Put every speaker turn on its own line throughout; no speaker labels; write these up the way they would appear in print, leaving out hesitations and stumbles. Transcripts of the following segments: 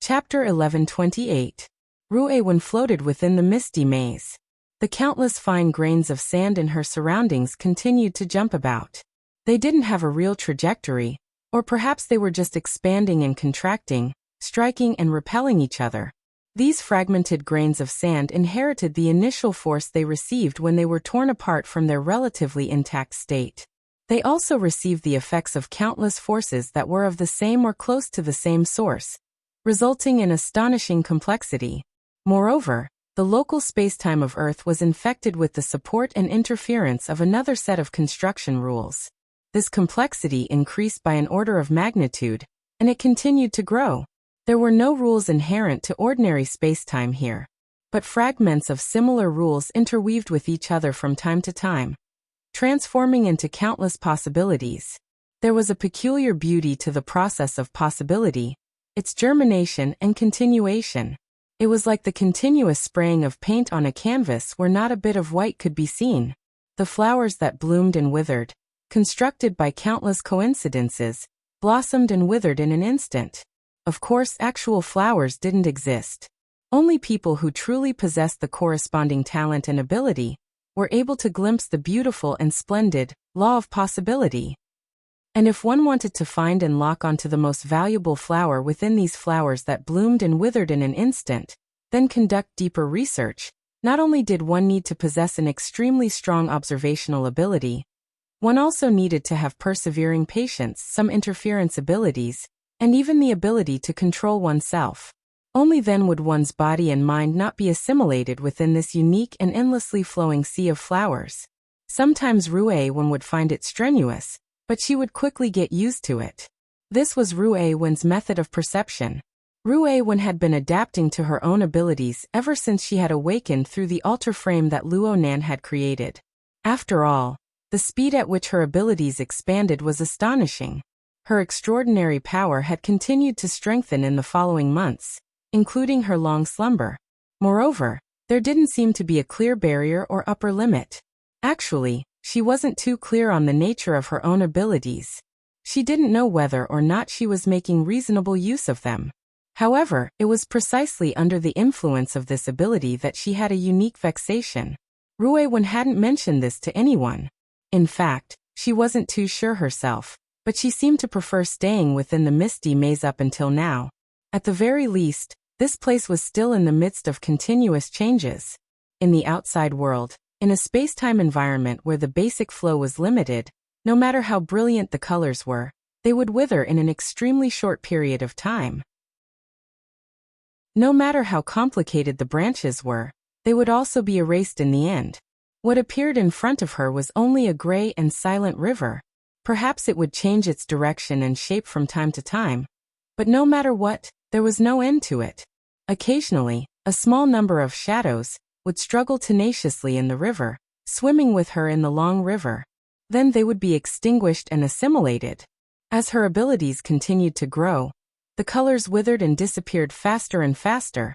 Chapter 1128. Ruewen floated within the misty maze. The countless fine grains of sand in her surroundings continued to jump about. They didn't have a real trajectory, or perhaps they were just expanding and contracting, striking and repelling each other. These fragmented grains of sand inherited the initial force they received when they were torn apart from their relatively intact state. They also received the effects of countless forces that were of the same or close to the same source, resulting in astonishing complexity. Moreover, the local spacetime of Earth was infected with the support and interference of another set of construction rules. This complexity increased by an order of magnitude, and it continued to grow. There were no rules inherent to ordinary spacetime here, but fragments of similar rules interweaved with each other from time to time, transforming into countless possibilities. There was a peculiar beauty to the process of possibility, its germination and continuation. It was like the continuous spraying of paint on a canvas where not a bit of white could be seen. The flowers that bloomed and withered, constructed by countless coincidences, blossomed and withered in an instant. Of course, actual flowers didn't exist. Only people who truly possessed the corresponding talent and ability were able to glimpse the beautiful and splendid law of possibility. And if one wanted to find and lock onto the most valuable flower within these flowers that bloomed and withered in an instant, then conduct deeper research, not only did one need to possess an extremely strong observational ability, one also needed to have persevering patience, some interference abilities, and even the ability to control oneself. Only then would one's body and mind not be assimilated within this unique and endlessly flowing sea of flowers. Sometimes Ruewen would find it strenuous, but she would quickly get used to it. This was Ruewen's method of perception. Ruewen had been adapting to her own abilities ever since she had awakened through the altar frame that Luonan had created. After all, the speed at which her abilities expanded was astonishing. Her extraordinary power had continued to strengthen in the following months, including her long slumber. Moreover, there didn't seem to be a clear barrier or upper limit. Actually, she wasn't too clear on the nature of her own abilities. She didn't know whether or not she was making reasonable use of them. However, it was precisely under the influence of this ability that she had a unique vexation. Ruewen hadn't mentioned this to anyone. In fact, she wasn't too sure herself, but she seemed to prefer staying within the misty maze up until now. At the very least, this place was still in the midst of continuous changes. In the outside world, in a space-time environment where the basic flow was limited, no matter how brilliant the colors were, they would wither in an extremely short period of time. No matter how complicated the branches were, they would also be erased in the end. What appeared in front of her was only a gray and silent river. Perhaps it would change its direction and shape from time to time, but no matter what, there was no end to it. Occasionally, a small number of shadows would struggle tenaciously in the river, swimming with her in the long river. Then they would be extinguished and assimilated. As her abilities continued to grow, the colors withered and disappeared faster and faster,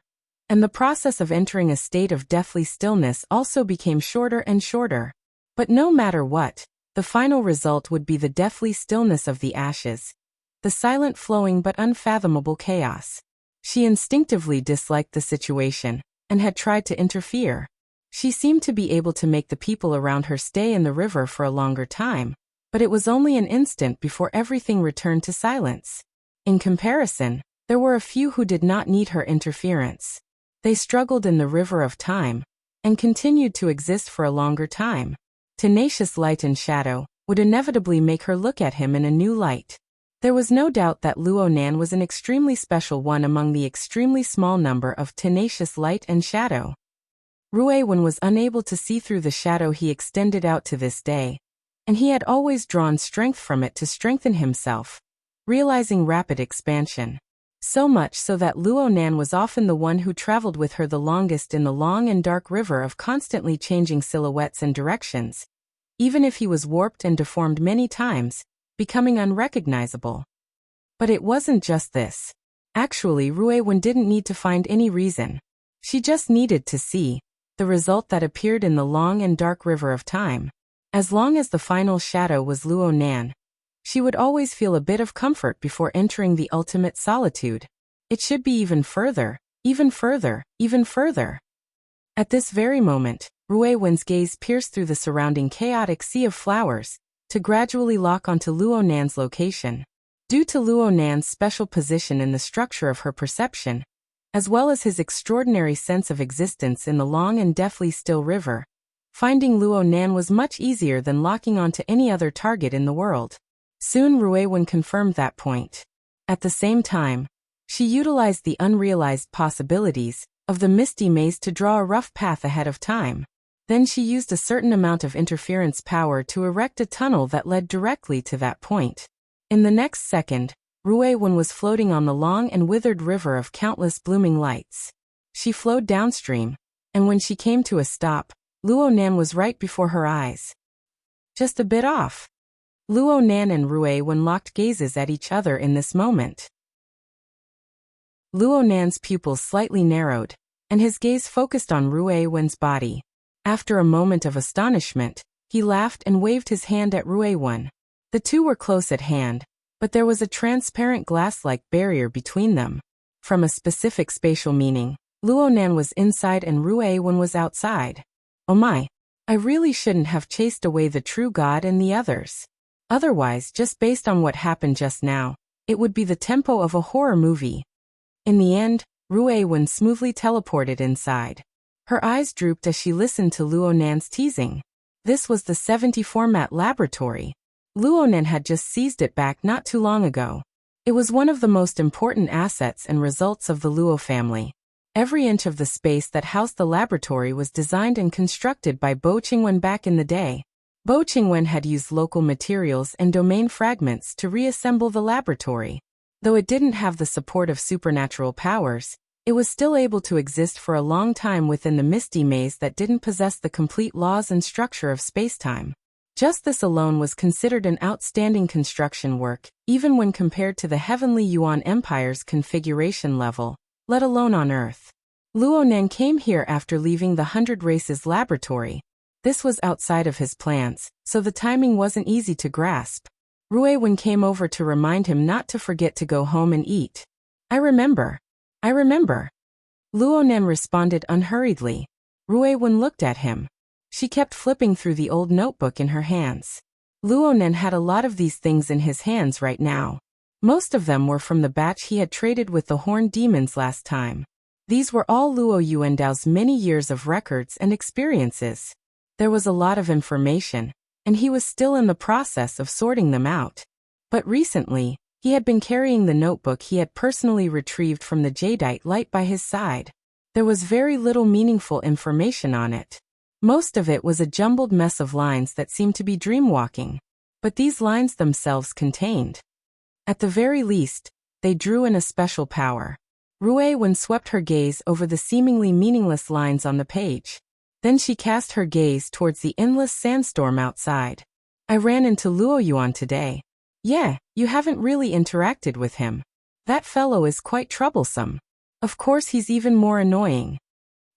and the process of entering a state of deathly stillness also became shorter and shorter. But no matter what, the final result would be the deathly stillness of the ashes, the silent flowing but unfathomable chaos. She instinctively disliked the situation, and had tried to interfere. She seemed to be able to make the people around her stay in the river for a longer time, but it was only an instant before everything returned to silence. In comparison, there were a few who did not need her interference. They struggled in the river of time, and continued to exist for a longer time. Tenacious light and shadow would inevitably make her look at him in a new light. There was no doubt that Luonan was an extremely special one among the extremely small number of tenacious light and shadow. Ruewen was unable to see through the shadow he extended out to this day, and he had always drawn strength from it to strengthen himself, realizing rapid expansion. So much so that Luonan was often the one who traveled with her the longest in the long and dark river of constantly changing silhouettes and directions, even if he was warped and deformed many times, becoming unrecognizable. But it wasn't just this. Actually, Ruewen didn't need to find any reason. She just needed to see the result that appeared in the long and dark river of time. As long as the final shadow was Luonan, she would always feel a bit of comfort before entering the ultimate solitude. It should be even further, even further, even further. At this very moment, Rue Wen's gaze pierced through the surrounding chaotic sea of flowers, to gradually lock onto Luo Nan's location. Due to Luo Nan's special position in the structure of her perception, as well as his extraordinary sense of existence in the long and deathly still river, finding Luo Nan was much easier than locking onto any other target in the world. Soon Rue Wen confirmed that point. At the same time, she utilized the unrealized possibilities of the misty maze to draw a rough path ahead of time. Then she used a certain amount of interference power to erect a tunnel that led directly to that point. In the next second, Rue Wen was floating on the long and withered river of countless blooming lights. She flowed downstream, and when she came to a stop, Luo Nan was right before her eyes. Just a bit off. Luo Nan and Rue Wen locked gazes at each other in this moment. Luo Nan's pupils slightly narrowed, and his gaze focused on Rue Wen's body. After a moment of astonishment, he laughed and waved his hand at Rue Wen. The two were close at hand, but there was a transparent glass-like barrier between them. From a specific spatial meaning, Luo Nan was inside and Rue Wen was outside. Oh my, I really shouldn't have chased away the true god and the others. Otherwise, just based on what happened just now, it would be the tempo of a horror movie. In the end, Rue Wen smoothly teleported inside. Her eyes drooped as she listened to Luo Nan's teasing. This was the 70 format laboratory. Luo Nan had just seized it back not too long ago. It was one of the most important assets and results of the Luo family. Every inch of the space that housed the laboratory was designed and constructed by Bo Qingwen back in the day. Bo Qingwen had used local materials and domain fragments to reassemble the laboratory. Though it didn't have the support of supernatural powers, it was still able to exist for a long time within the misty maze that didn't possess the complete laws and structure of spacetime. Just this alone was considered an outstanding construction work, even when compared to the Heavenly Yuan Empire's configuration level, let alone on Earth. Luo Nan came here after leaving the 100 Races laboratory. This was outside of his plans, so the timing wasn't easy to grasp. Rue Wen came over to remind him not to forget to go home and eat. I remember. Luo Nan responded unhurriedly. Rue Wen looked at him. She kept flipping through the old notebook in her hands. Luo Nan had a lot of these things in his hands right now. Most of them were from the batch he had traded with the Horned Demons last time. These were all Luo Yuandao's many years of records and experiences. There was a lot of information, and he was still in the process of sorting them out. But recently, he had been carrying the notebook he had personally retrieved from the jadeite light by his side. There was very little meaningful information on it. Most of it was a jumbled mess of lines that seemed to be dreamwalking. But these lines themselves contained. At the very least, they drew in a special power. Rue Wen swept her gaze over the seemingly meaningless lines on the page. Then she cast her gaze towards the endless sandstorm outside. I ran into Luo Yuan today. Yeah, you haven't really interacted with him. That fellow is quite troublesome. Of course he's even more annoying.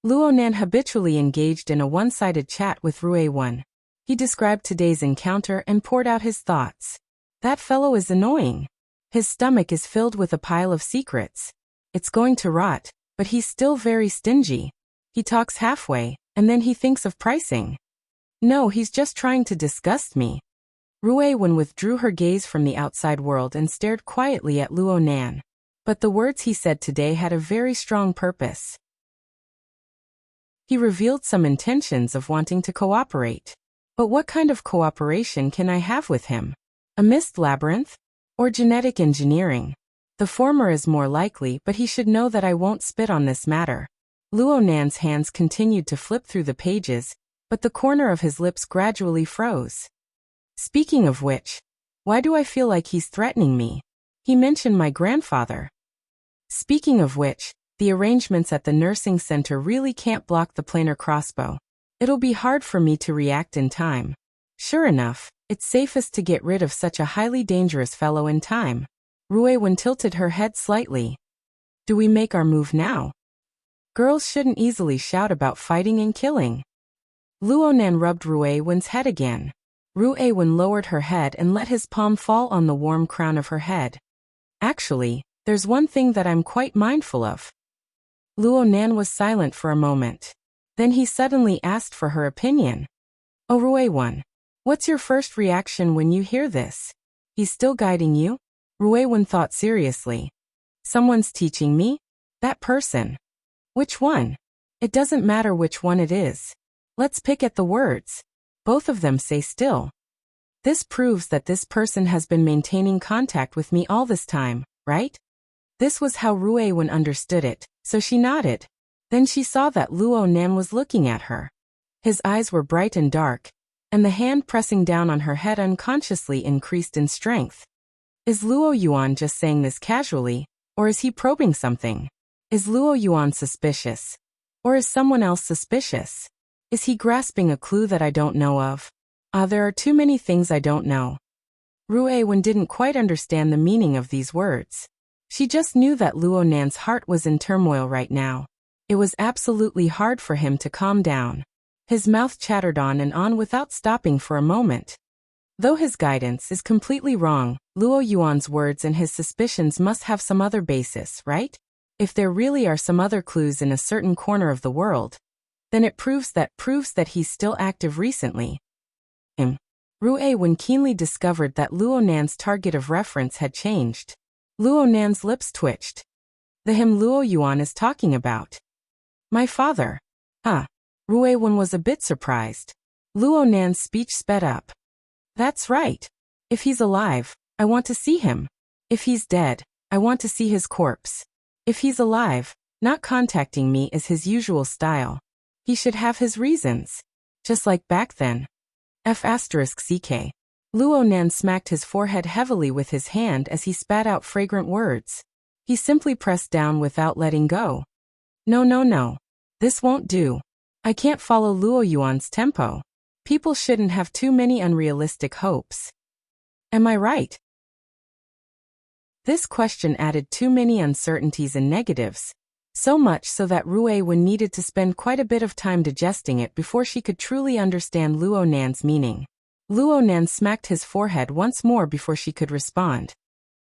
Luo Nan habitually engaged in a one-sided chat with Rue Wen. He described today's encounter and poured out his thoughts. That fellow is annoying. His stomach is filled with a pile of secrets. It's going to rot, but he's still very stingy. He talks halfway, and then he thinks of pricing. No, he's just trying to disgust me. Rue Wen withdrew her gaze from the outside world and stared quietly at Luo Nan. But the words he said today had a very strong purpose. He revealed some intentions of wanting to cooperate. But what kind of cooperation can I have with him? A mist labyrinth? Or genetic engineering? The former is more likely, but he should know that I won't spit on this matter. Luo Nan's hands continued to flip through the pages, but the corner of his lips gradually froze. Speaking of which, why do I feel like he's threatening me? He mentioned my grandfather. Speaking of which, the arrangements at the nursing center really can't block the planar crossbow. It'll be hard for me to react in time. Sure enough, it's safest to get rid of such a highly dangerous fellow in time. Rue Wen tilted her head slightly. Do we make our move now? Girls shouldn't easily shout about fighting and killing. Luo Nan rubbed Rue Wen's head again. Rue Wen lowered her head and let his palm fall on the warm crown of her head. Actually, There's one thing that I'm quite mindful of. Luo Nan was silent for a moment. Then he suddenly asked for her opinion. Oh Ruewan, what's your first reaction when you hear this? He's still guiding you? Ruewan thought seriously. Someone's teaching me? That person. Which one? It doesn't matter which one it is. Let's pick at the words. Both of them say still. This proves that this person has been maintaining contact with me all this time, right? This was how Ruewan understood it, so she nodded. Then she saw that Luo Nan was looking at her. His eyes were bright and dark, and the hand pressing down on her head unconsciously increased in strength. Is Luo Yuan just saying this casually, or is he probing something? Is Luo Yuan suspicious? Or is someone else suspicious? Is he grasping a clue that I don't know of? There are too many things I don't know. Ruewan didn't quite understand the meaning of these words. She just knew that Luo Nan's heart was in turmoil right now. It was absolutely hard for him to calm down. His mouth chattered on and on without stopping for a moment. Though his guidance is completely wrong, Luo Yuan's words and his suspicions must have some other basis, right? If there really are some other clues in a certain corner of the world, then it proves that he's still active recently. Ruewan keenly discovered that Luo Nan's target of reference had changed. Luo Nan's lips twitched. The him Luo Yuan is talking about. My father. Ruewan was a bit surprised. Luo Nan's speech sped up. That's right. If he's alive, I want to see him. If he's dead, I want to see his corpse. If he's alive, not contacting me is his usual style. He should have his reasons. Just like back then. F***ck. Luo Nan smacked his forehead heavily with his hand as he spat out fragrant words. He simply pressed down without letting go. No. This won't do. I can't follow Luo Yuan's tempo. People shouldn't have too many unrealistic hopes. Am I right? This question added too many uncertainties and negatives. So much so that Ruewan needed to spend quite a bit of time digesting it before she could truly understand Luo Nan's meaning. Luo Nan smacked his forehead once more before she could respond.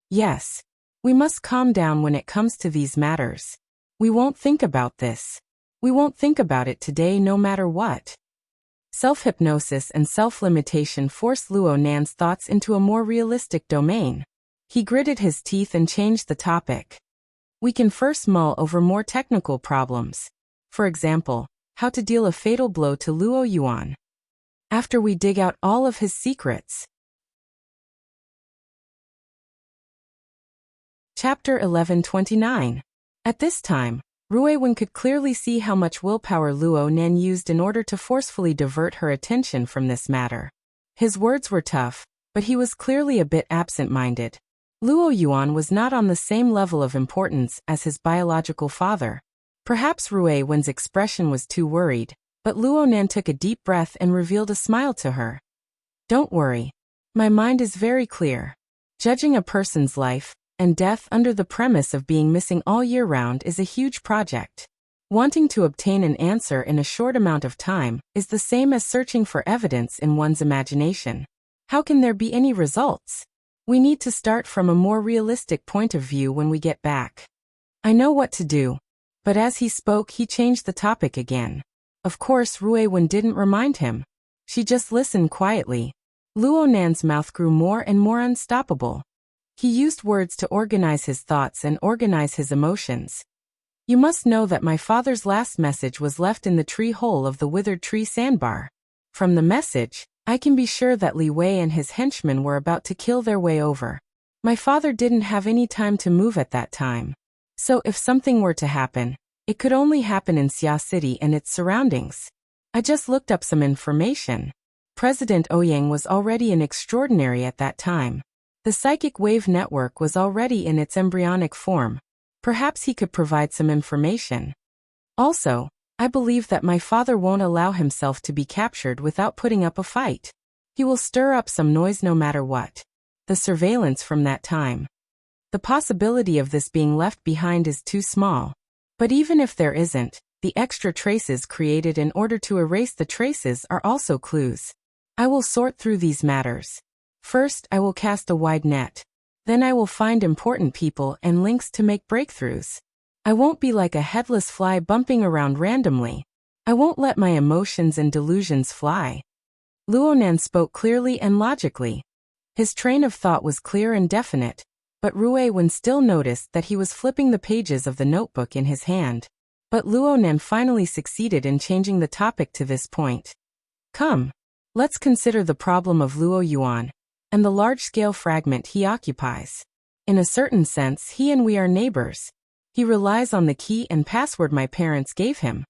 Yes. We must calm down when it comes to these matters. We won't think about this. We won't think about it today no matter what. Self-hypnosis and self-limitation forced Luo Nan's thoughts into a more realistic domain. He gritted his teeth and changed the topic. We can first mull over more technical problems. For example, how to deal a fatal blow to Luo Yuan. After we dig out all of his secrets. Chapter 1129. At this time, Ruewan could clearly see how much willpower Luo Nan used in order to forcefully divert her attention from this matter. His words were tough, but he was clearly a bit absent-minded. Luo Yuan was not on the same level of importance as his biological father. Perhaps Ruewan's expression was too worried, but Luo Nan took a deep breath and revealed a smile to her. Don't worry. My mind is very clear. Judging a person's life and death under the premise of being missing all year round is a huge project. Wanting to obtain an answer in a short amount of time is the same as searching for evidence in one's imagination. How can there be any results? We need to start from a more realistic point of view when we get back. I know what to do. But as he spoke, he changed the topic again. Of course, Ruewan didn't remind him. She just listened quietly. Luo Nan's mouth grew more and more unstoppable. He used words to organize his thoughts and organize his emotions. You must know that my father's last message was left in the tree hole of the withered tree sandbar. From the message, I can be sure that Li Wei and his henchmen were about to kill their way over. My father didn't have any time to move at that time. So if something were to happen, it could only happen in Xia City and its surroundings. I just looked up some information. President Ouyang was already an extraordinary at that time. The psychic wave network was already in its embryonic form. Perhaps he could provide some information. Also, I believe that my father won't allow himself to be captured without putting up a fight. He will stir up some noise no matter what. The surveillance from that time. The possibility of this being left behind is too small. But even if there isn't, the extra traces created in order to erase the traces are also clues. I will sort through these matters. First, I will cast a wide net. Then I will find important people and links to make breakthroughs. I won't be like a headless fly bumping around randomly. I won't let my emotions and delusions fly. Luonan spoke clearly and logically. His train of thought was clear and definite, but Ruiwen still noticed that he was flipping the pages of the notebook in his hand. But Luonan finally succeeded in changing the topic to this point. Come, let's consider the problem of Luo Yuan and the large-scale fragment he occupies. In a certain sense, he and we are neighbors. He relies on the key and password my parents gave him.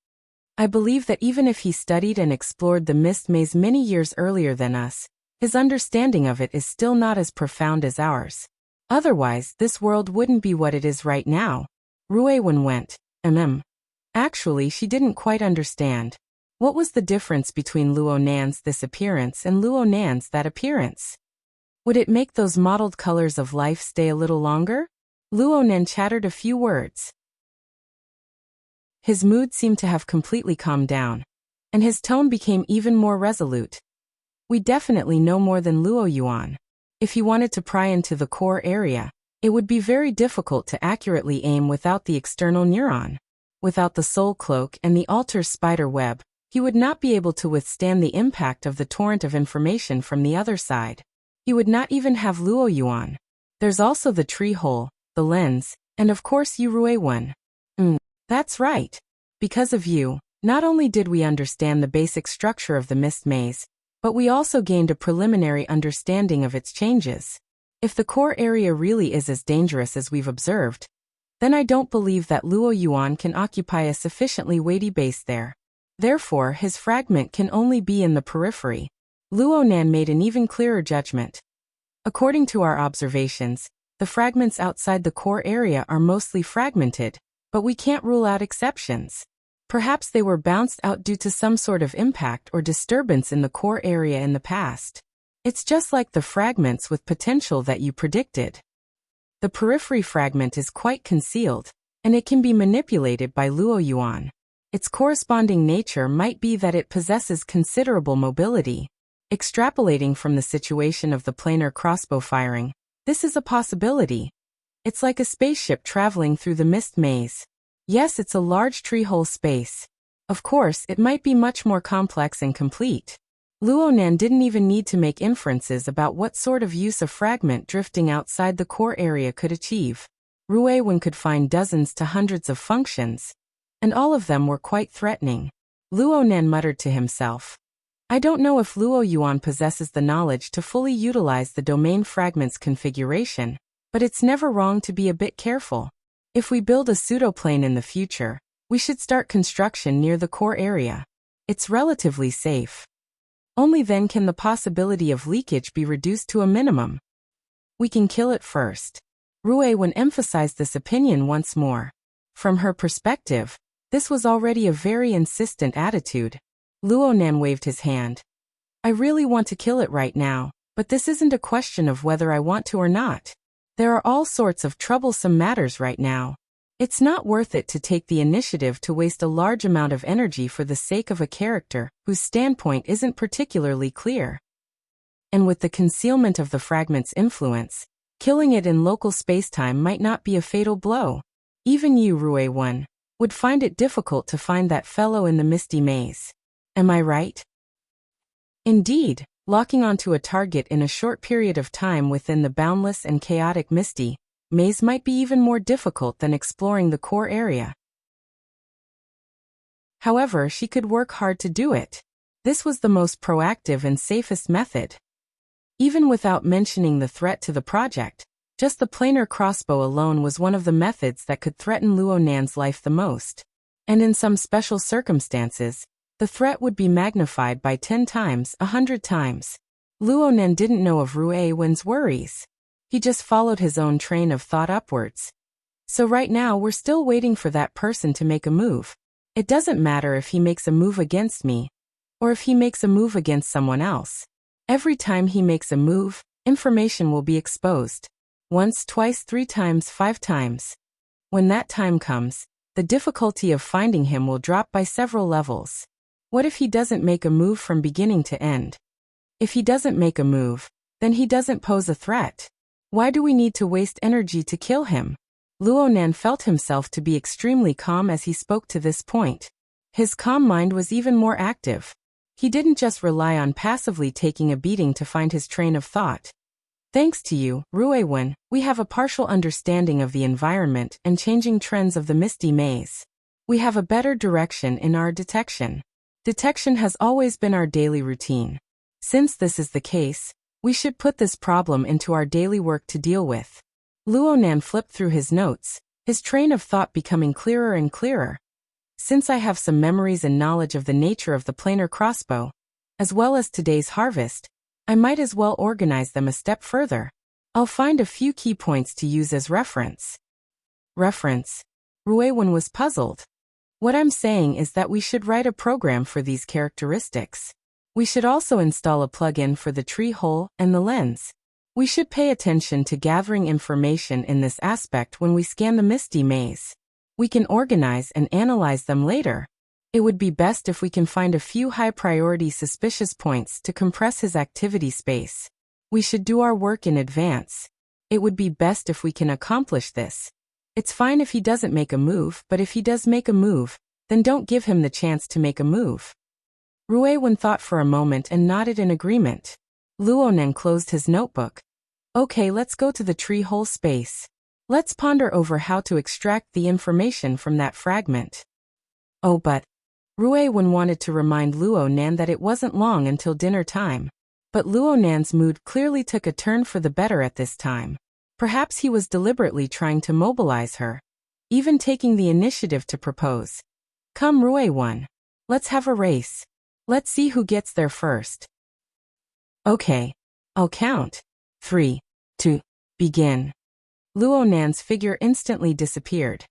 I believe that even if he studied and explored the mist maze many years earlier than us, his understanding of it is still not as profound as ours. Otherwise, this world wouldn't be what it is right now. Ruiwen went, Actually, she didn't quite understand. What was the difference between Luonan's this appearance and Luonan's that appearance? Would it make those mottled colors of life stay a little longer? Luonan chattered a few words. His mood seemed to have completely calmed down, and his tone became even more resolute. We definitely know more than Luo Yuan. If he wanted to pry into the core area, it would be very difficult to accurately aim without the external neuron. Without the soul cloak and the altar spider web, he would not be able to withstand the impact of the torrent of information from the other side. He would not even have Luo Yuan. There's also the tree hole, the lens, and of course you Ruiwen. That's right. Because of you, not only did we understand the basic structure of the mist maze, but we also gained a preliminary understanding of its changes. If the core area really is as dangerous as we've observed, then I don't believe that Luo Yuan can occupy a sufficiently weighty base there. Therefore, his fragment can only be in the periphery. Luonan made an even clearer judgment. According to our observations, the fragments outside the core area are mostly fragmented, but we can't rule out exceptions. Perhaps they were bounced out due to some sort of impact or disturbance in the core area in the past. It's just like the fragments with potential that you predicted. The periphery fragment is quite concealed, and it can be manipulated by Luo Yuan. Its corresponding nature might be that it possesses considerable mobility. Extrapolating from the situation of the planar crossbow firing, this is a possibility. It's like a spaceship traveling through the mist maze. Yes, it's a large tree-hole space. Of course, it might be much more complex and complete. Luonan didn't even need to make inferences about what sort of use a fragment drifting outside the core area could achieve. Ruiwen could find dozens to hundreds of functions, and all of them were quite threatening. Luonan muttered to himself. I don't know if Luo Yuan possesses the knowledge to fully utilize the domain fragment's configuration, but it's never wrong to be a bit careful. If we build a pseudoplane in the future, we should start construction near the core area. It's relatively safe. Only then can the possibility of leakage be reduced to a minimum. We can kill it first. Ruiwen emphasized this opinion once more. From her perspective, this was already a very insistent attitude. Luonan waved his hand. I really want to kill it right now, but this isn't a question of whether I want to or not. There are all sorts of troublesome matters right now. It's not worth it to take the initiative to waste a large amount of energy for the sake of a character whose standpoint isn't particularly clear. And with the concealment of the fragment's influence, killing it in local spacetime might not be a fatal blow. Even you, Ruiwen, would find it difficult to find that fellow in the misty maze. Am I right? Indeed, locking onto a target in a short period of time within the boundless and chaotic misty maze might be even more difficult than exploring the core area. However, she could work hard to do it. This was the most proactive and safest method. Even without mentioning the threat to the project, just the planar crossbow alone was one of the methods that could threaten Luonan's life the most. And in some special circumstances, the threat would be magnified by 10 times, 100 times. Luonan didn't know of Ruiwen's worries. He just followed his own train of thought upwards. So right now we're still waiting for that person to make a move. It doesn't matter if he makes a move against me, or if he makes a move against someone else. Every time he makes a move, information will be exposed. Once, twice, 3 times, 5 times. When that time comes, the difficulty of finding him will drop by several levels. What if he doesn't make a move from beginning to end? If he doesn't make a move, then he doesn't pose a threat. Why do we need to waste energy to kill him? Luonan felt himself to be extremely calm as he spoke to this point. His calm mind was even more active. He didn't just rely on passively taking a beating to find his train of thought. Thanks to you, Ruewen, we have a partial understanding of the environment and changing trends of the misty maze. We have a better direction in our detection. Detection has always been our daily routine. Since this is the case, we should put this problem into our daily work to deal with. Luonan flipped through his notes, his train of thought becoming clearer and clearer. Since I have some memories and knowledge of the nature of the planar crossbow, as well as today's harvest, I might as well organize them a step further. I'll find a few key points to use as reference. Reference. Ruewen was puzzled. What I'm saying is that we should write a program for these characteristics. We should also install a plugin for the tree hole and the lens. We should pay attention to gathering information in this aspect when we scan the misty maze. We can organize and analyze them later. It would be best if we can find a few high-priority suspicious points to compress his activity space. We should do our work in advance. It would be best if we can accomplish this. It's fine if he doesn't make a move, but if he does make a move, then don't give him the chance to make a move. Ruewen thought for a moment and nodded in agreement. Luonan closed his notebook. Okay, let's go to the tree hole space. Let's ponder over how to extract the information from that fragment. Oh, but Ruewen wanted to remind Luonan that it wasn't long until dinner time. But Luonan's mood clearly took a turn for the better at this time. Perhaps he was deliberately trying to mobilize her, even taking the initiative to propose. Come Ruewen. Let's have a race. Let's see who gets there first. Okay. I'll count. 3, 2, begin. Luonan's figure instantly disappeared.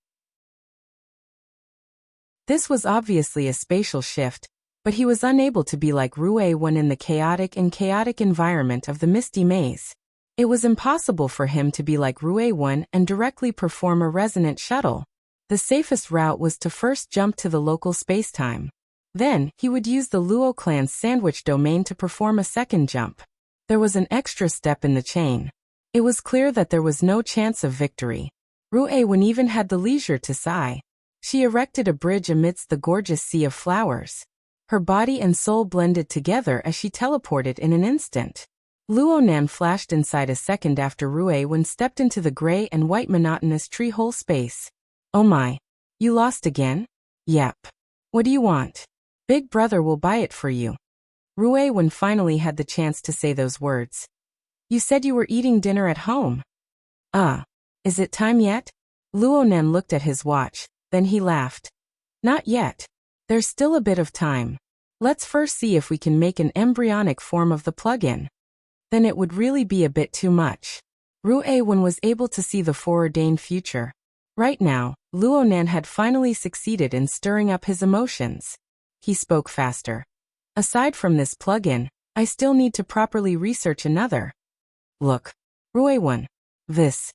This was obviously a spatial shift, but he was unable to be like Ruewen in the chaotic environment of the misty maze. It was impossible for him to be like Ruewen and directly perform a resonant shuttle. The safest route was to first jump to the local spacetime. Then, he would use the Luo clan's sandwich domain to perform a second jump. There was an extra step in the chain. It was clear that there was no chance of victory. Ruewen even had the leisure to sigh. She erected a bridge amidst the gorgeous sea of flowers. Her body and soul blended together as she teleported in an instant. Luonan flashed inside a second after Ruewen stepped into the gray and white monotonous tree hole space. Oh my. You lost again? Yep. What do you want? Big brother will buy it for you. Ruewen finally had the chance to say those words. You said you were eating dinner at home. Is it time yet? Luonan looked at his watch, then he laughed. Not yet. There's still a bit of time. Let's first see if we can make an embryonic form of the plugin. Then it would really be a bit too much. Ruewen was able to see the foreordained future. Right now, Luonan had finally succeeded in stirring up his emotions. He spoke faster. Aside from this plugin, I still need to properly research another. Look. Ruewen. This.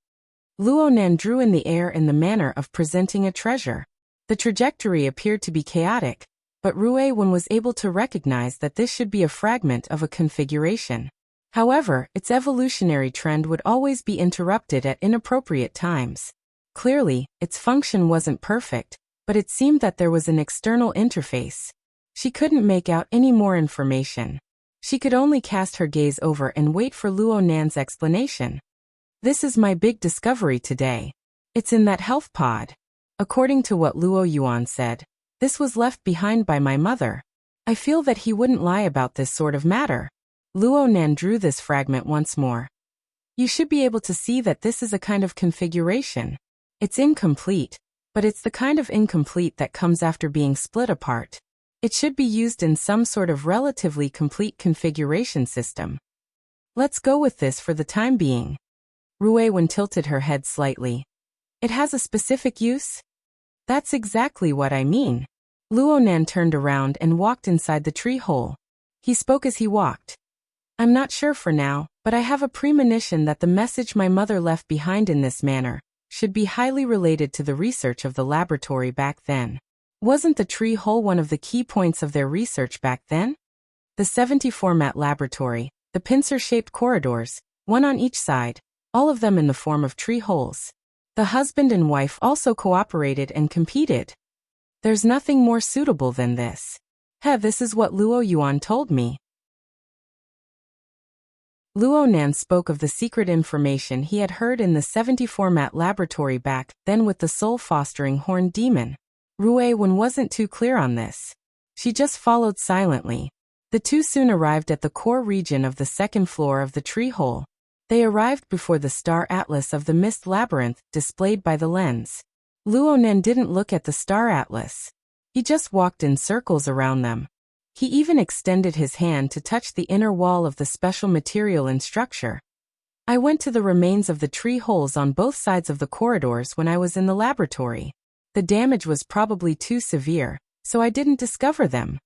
Luonan drew in the air in the manner of presenting a treasure. The trajectory appeared to be chaotic, but Ruewen was able to recognize that this should be a fragment of a configuration. However, its evolutionary trend would always be interrupted at inappropriate times. Clearly, its function wasn't perfect, but it seemed that there was an external interface. She couldn't make out any more information. She could only cast her gaze over and wait for Luonan's explanation. This is my big discovery today. It's in that health pod. According to what Luo Yuan said, this was left behind by my mother. I feel that he wouldn't lie about this sort of matter. Luonan drew this fragment once more. You should be able to see that this is a kind of configuration. It's incomplete, but it's the kind of incomplete that comes after being split apart. It should be used in some sort of relatively complete configuration system. Let's go with this for the time being. Ruewen tilted her head slightly. It has a specific use? That's exactly what I mean. Luonan turned around and walked inside the tree hole. He spoke as he walked. I'm not sure for now, but I have a premonition that the message my mother left behind in this manner should be highly related to the research of the laboratory back then. Wasn't the tree hole one of the key points of their research back then? The 70 format laboratory, the pincer-shaped corridors, one on each side, all of them in the form of tree holes. The husband and wife also cooperated and competed. There's nothing more suitable than this. This is what Luo Yuan told me. Luo Nan spoke of the secret information he had heard in the 70-format laboratory back then with the soul-fostering horned demon. Rue Wen wasn't too clear on this. She just followed silently. The two soon arrived at the core region of the second floor of the tree hole. They arrived before the star atlas of the mist labyrinth displayed by the lens. Luo Nan didn't look at the star atlas. He just walked in circles around them. He even extended his hand to touch the inner wall of the special material and structure. I went to the remains of the tree holes on both sides of the corridors when I was in the laboratory. The damage was probably too severe, so I didn't discover them.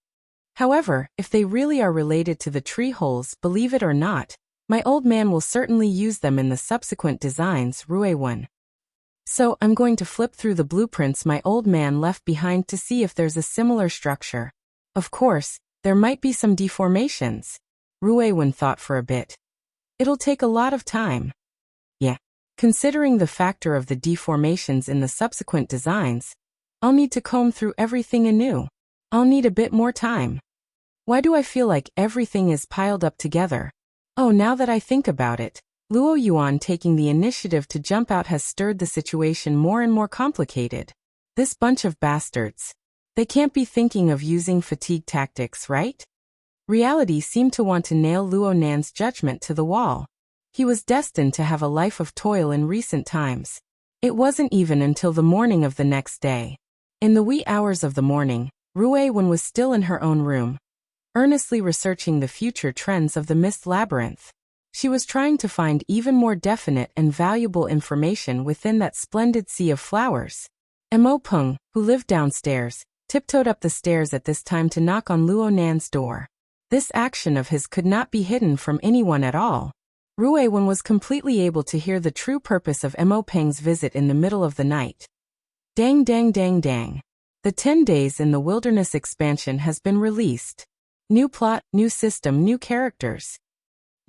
However, if they really are related to the tree holes, believe it or not, my old man will certainly use them in the subsequent designs, Rue Wen. So I'm going to flip through the blueprints my old man left behind to see if there's a similar structure. Of course, there might be some deformations. Rue Wen thought for a bit. It'll take a lot of time. Yeah. Considering the factor of the deformations in the subsequent designs, I'll need to comb through everything anew. I'll need a bit more time. Why do I feel like everything is piled up together? Oh, now that I think about it, Luo Yuan taking the initiative to jump out has stirred the situation more and more complicated. This bunch of bastards. They can't be thinking of using fatigue tactics, right? Reality seemed to want to nail Luo Nan's judgment to the wall. He was destined to have a life of toil in recent times. It wasn't even until the morning of the next day. In the wee hours of the morning, Rue Wen was still in her own room, earnestly researching the future trends of the mist labyrinth. She was trying to find even more definite and valuable information within that splendid sea of flowers. Mo Peng, who lived downstairs, tiptoed up the stairs at this time to knock on Luo Nan's door. This action of his could not be hidden from anyone at all. Rue Wen was completely able to hear the true purpose of Mo Peng's visit in the middle of the night. Dang dang dang dang. The 10 Days in the Wilderness expansion has been released. New plot, new system, new characters.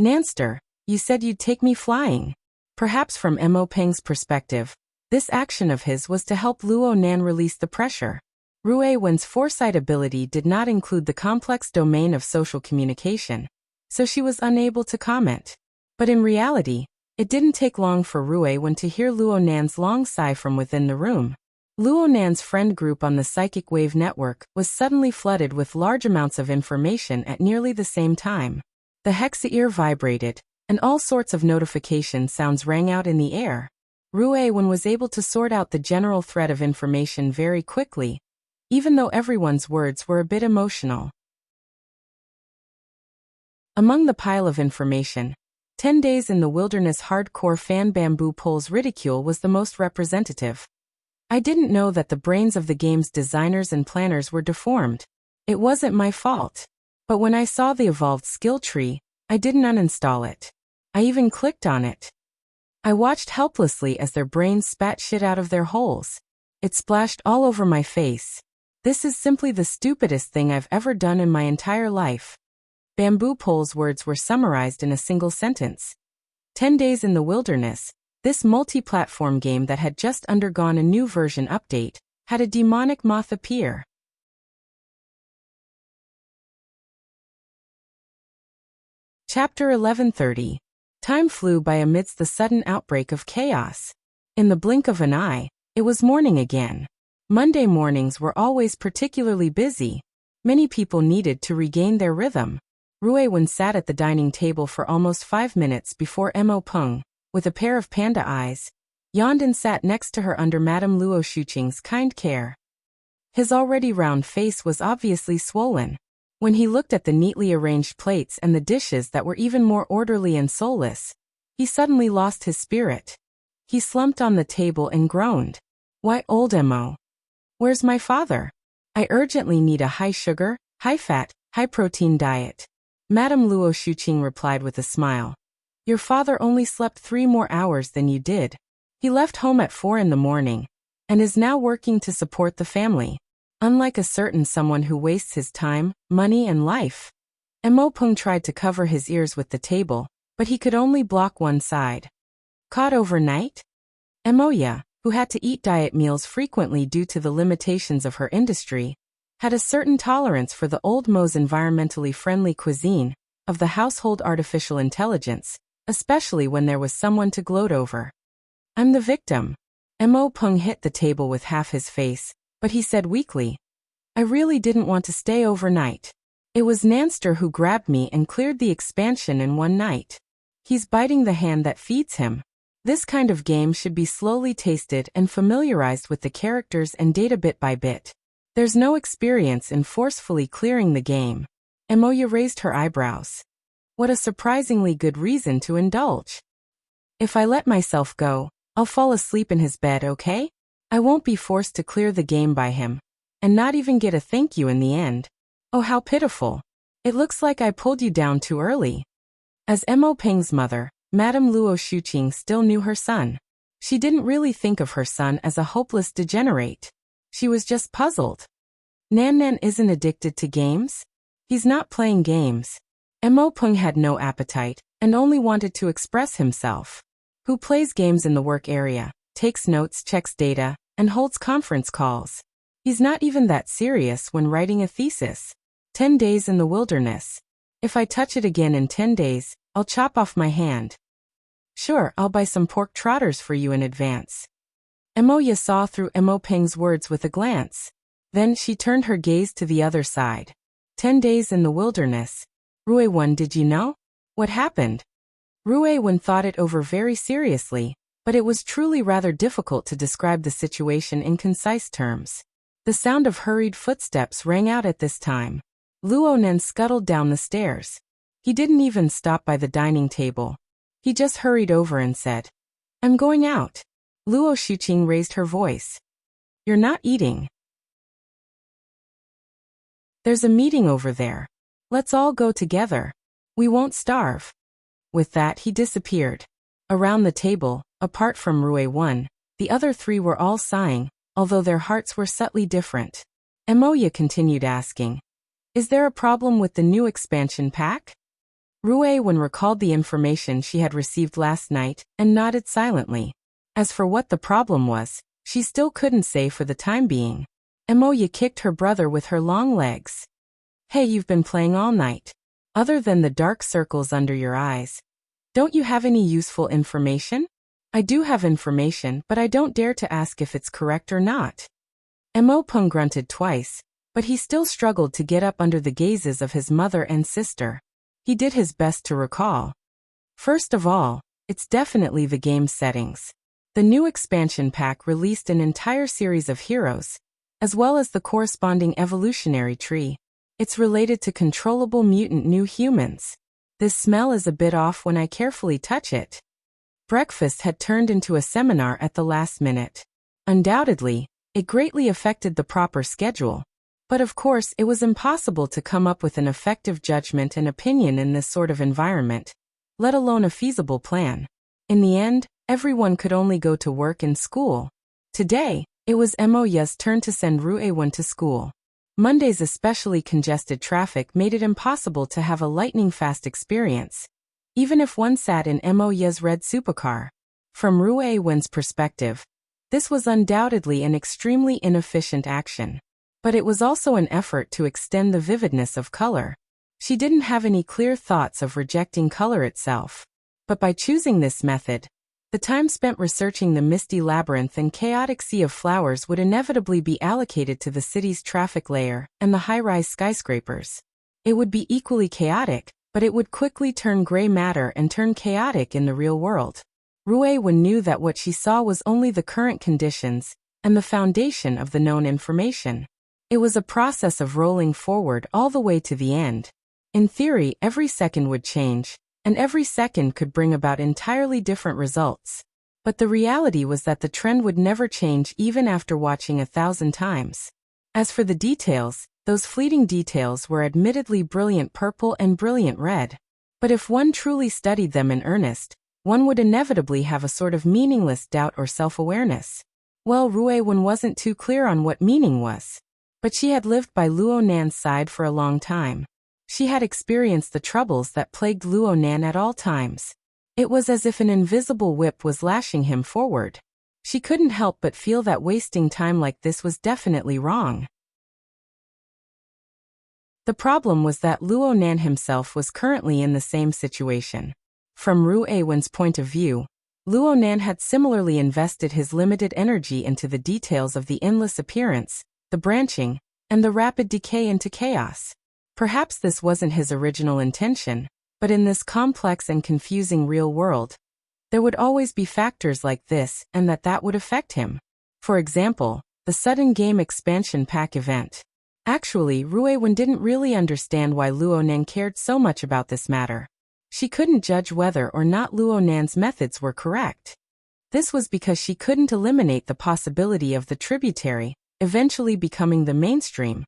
Nanster, you said you'd take me flying. Perhaps from Mo Peng's perspective, this action of his was to help Luo Nan release the pressure. Rue Wen's foresight ability did not include the complex domain of social communication, so she was unable to comment. But in reality, it didn't take long for Rue Wen to hear Luo Nan's long sigh from within the room. Luo Nan's friend group on the Psychic Wave Network was suddenly flooded with large amounts of information at nearly the same time. The hexa-ear vibrated, and all sorts of notification sounds rang out in the air. Rue Wen was able to sort out the general thread of information very quickly, even though everyone's words were a bit emotional. Among the pile of information, 10 Days in the Wilderness hardcore fan Bamboo Pole's ridicule was the most representative. I didn't know that the brains of the game's designers and planners were deformed. It wasn't my fault. But when I saw the evolved skill tree, I didn't uninstall it. I even clicked on it. I watched helplessly as their brains spat shit out of their holes. It splashed all over my face. This is simply the stupidest thing I've ever done in my entire life. Bamboo Pole's words were summarized in a single sentence. 10 Days in the Wilderness, this multi-platform game that had just undergone a new version update, had a demonic moth appear. Chapter 1130. Time flew by amidst the sudden outbreak of chaos. In the blink of an eye, it was morning again. Monday mornings were always particularly busy. Many people needed to regain their rhythm. Rue Wen sat at the dining table for almost 5 minutes before Mo Peng, with a pair of panda eyes, yawned and sat next to her under Madame Luo Shuqing's kind care. His already round face was obviously swollen. When he looked at the neatly arranged plates and the dishes that were even more orderly and soulless, he suddenly lost his spirit. He slumped on the table and groaned. Why, old Mo? Where's my father? I urgently need a high-sugar, high-fat, high-protein diet. Madame Luo Shuqing replied with a smile. Your father only slept 3 more hours than you did. He left home at 4 in the morning, and is now working to support the family. Unlike a certain someone who wastes his time, money and life. Mo Peng tried to cover his ears with the table, but he could only block one side. Caught overnight? Emoya, who had to eat diet meals frequently due to the limitations of her industry, had a certain tolerance for the old Mo's environmentally friendly cuisine of the household artificial intelligence, especially when there was someone to gloat over. I'm the victim. Mo Peng hit the table with half his face, but he said weakly, I really didn't want to stay overnight. It was Nanster who grabbed me and cleared the expansion in one night. He's biting the hand that feeds him. This kind of game should be slowly tasted and familiarized with the characters and data bit by bit. There's no experience in forcefully clearing the game. Emoya raised her eyebrows. What a surprisingly good reason to indulge. If I let myself go, I'll fall asleep in his bed, okay? I won't be forced to clear the game by him, and not even get a thank you in the end. Oh, how pitiful. It looks like I pulled you down too early. As Mo Peng's mother, Madame Luo Shuqing still knew her son. She didn't really think of her son as a hopeless degenerate. She was just puzzled. Nan isn't addicted to games? He's not playing games. Mo Peng had no appetite, and only wanted to express himself. Who plays games in the work area, takes notes, checks data, and holds conference calls. He's not even that serious when writing a thesis. 10 days in the wilderness. If I touch it again in 10 days, I'll chop off my hand. Sure, I'll buy some pork trotters for you in advance. Emoya saw through Mo Peng's words with a glance. Then she turned her gaze to the other side. 10 days in the wilderness. Ruiwen, did you know? What happened? Ruiwen thought it over very seriously, but it was truly rather difficult to describe the situation in concise terms. The sound of hurried footsteps rang out at this time. Luonen scuttled down the stairs. He didn't even stop by the dining table. He just hurried over and said, I'm going out. Luo Shuqing raised her voice. You're not eating. There's a meeting over there. Let's all go together. We won't starve. With that he disappeared. Around the table, apart from Ruiwen, the other three were all sighing, although their hearts were subtly different. Emoya continued asking, Is there a problem with the new expansion pack? Ruiwen recalled the information she had received last night and nodded silently. As for what the problem was, she still couldn't say for the time being. Emoya kicked her brother with her long legs. Hey, you've been playing all night. Other than the dark circles under your eyes, don't you have any useful information? I do have information, but I don't dare to ask if it's correct or not. Mo Peng grunted twice, but he still struggled to get up under the gazes of his mother and sister. He did his best to recall. First of all, it's definitely the game's settings. The new expansion pack released an entire series of heroes, as well as the corresponding evolutionary tree. It's related to controllable mutant new humans. This smell is a bit off when I carefully touch it. Breakfast had turned into a seminar at the last minute. Undoubtedly, it greatly affected the proper schedule. But of course it was impossible to come up with an effective judgment and opinion in this sort of environment, let alone a feasible plan. In the end, everyone could only go to work and school. Today, it was Emoya's turn to send Ruiwen to school. Monday's especially congested traffic made it impossible to have a lightning-fast experience, even if one sat in Emoya's red supercar. From Ruiwen's perspective, this was undoubtedly an extremely inefficient action. But it was also an effort to extend the vividness of color. She didn't have any clear thoughts of rejecting color itself. But by choosing this method, the time spent researching the misty labyrinth and chaotic sea of flowers would inevitably be allocated to the city's traffic layer and the high-rise skyscrapers. It would be equally chaotic, but it would quickly turn gray matter and turn chaotic in the real world. Ruiwen knew that what she saw was only the current conditions and the foundation of the known information. It was a process of rolling forward all the way to the end. In theory, every second would change, and every second could bring about entirely different results. But the reality was that the trend would never change even after watching 1,000 times. As for the details, those fleeting details were admittedly brilliant purple and brilliant red. But if one truly studied them in earnest, one would inevitably have a sort of meaningless doubt or self-awareness. Well, Ruiwen wasn't too clear on what meaning was. But she had lived by Luonan's side for a long time. She had experienced the troubles that plagued Luonan at all times. It was as if an invisible whip was lashing him forward. She couldn't help but feel that wasting time like this was definitely wrong. The problem was that Luo Nan himself was currently in the same situation. From Ru Awen's point of view, Luo Nan had similarly invested his limited energy into the details of the endless appearance, the branching, and the rapid decay into chaos. Perhaps this wasn't his original intention, but in this complex and confusing real world, there would always be factors like this and that would affect him. For example, the sudden game expansion pack event. Actually, Ruewen didn't really understand why Luo Nan cared so much about this matter. She couldn't judge whether or not Luo Nan's methods were correct. This was because she couldn't eliminate the possibility of the tributary eventually becoming the mainstream,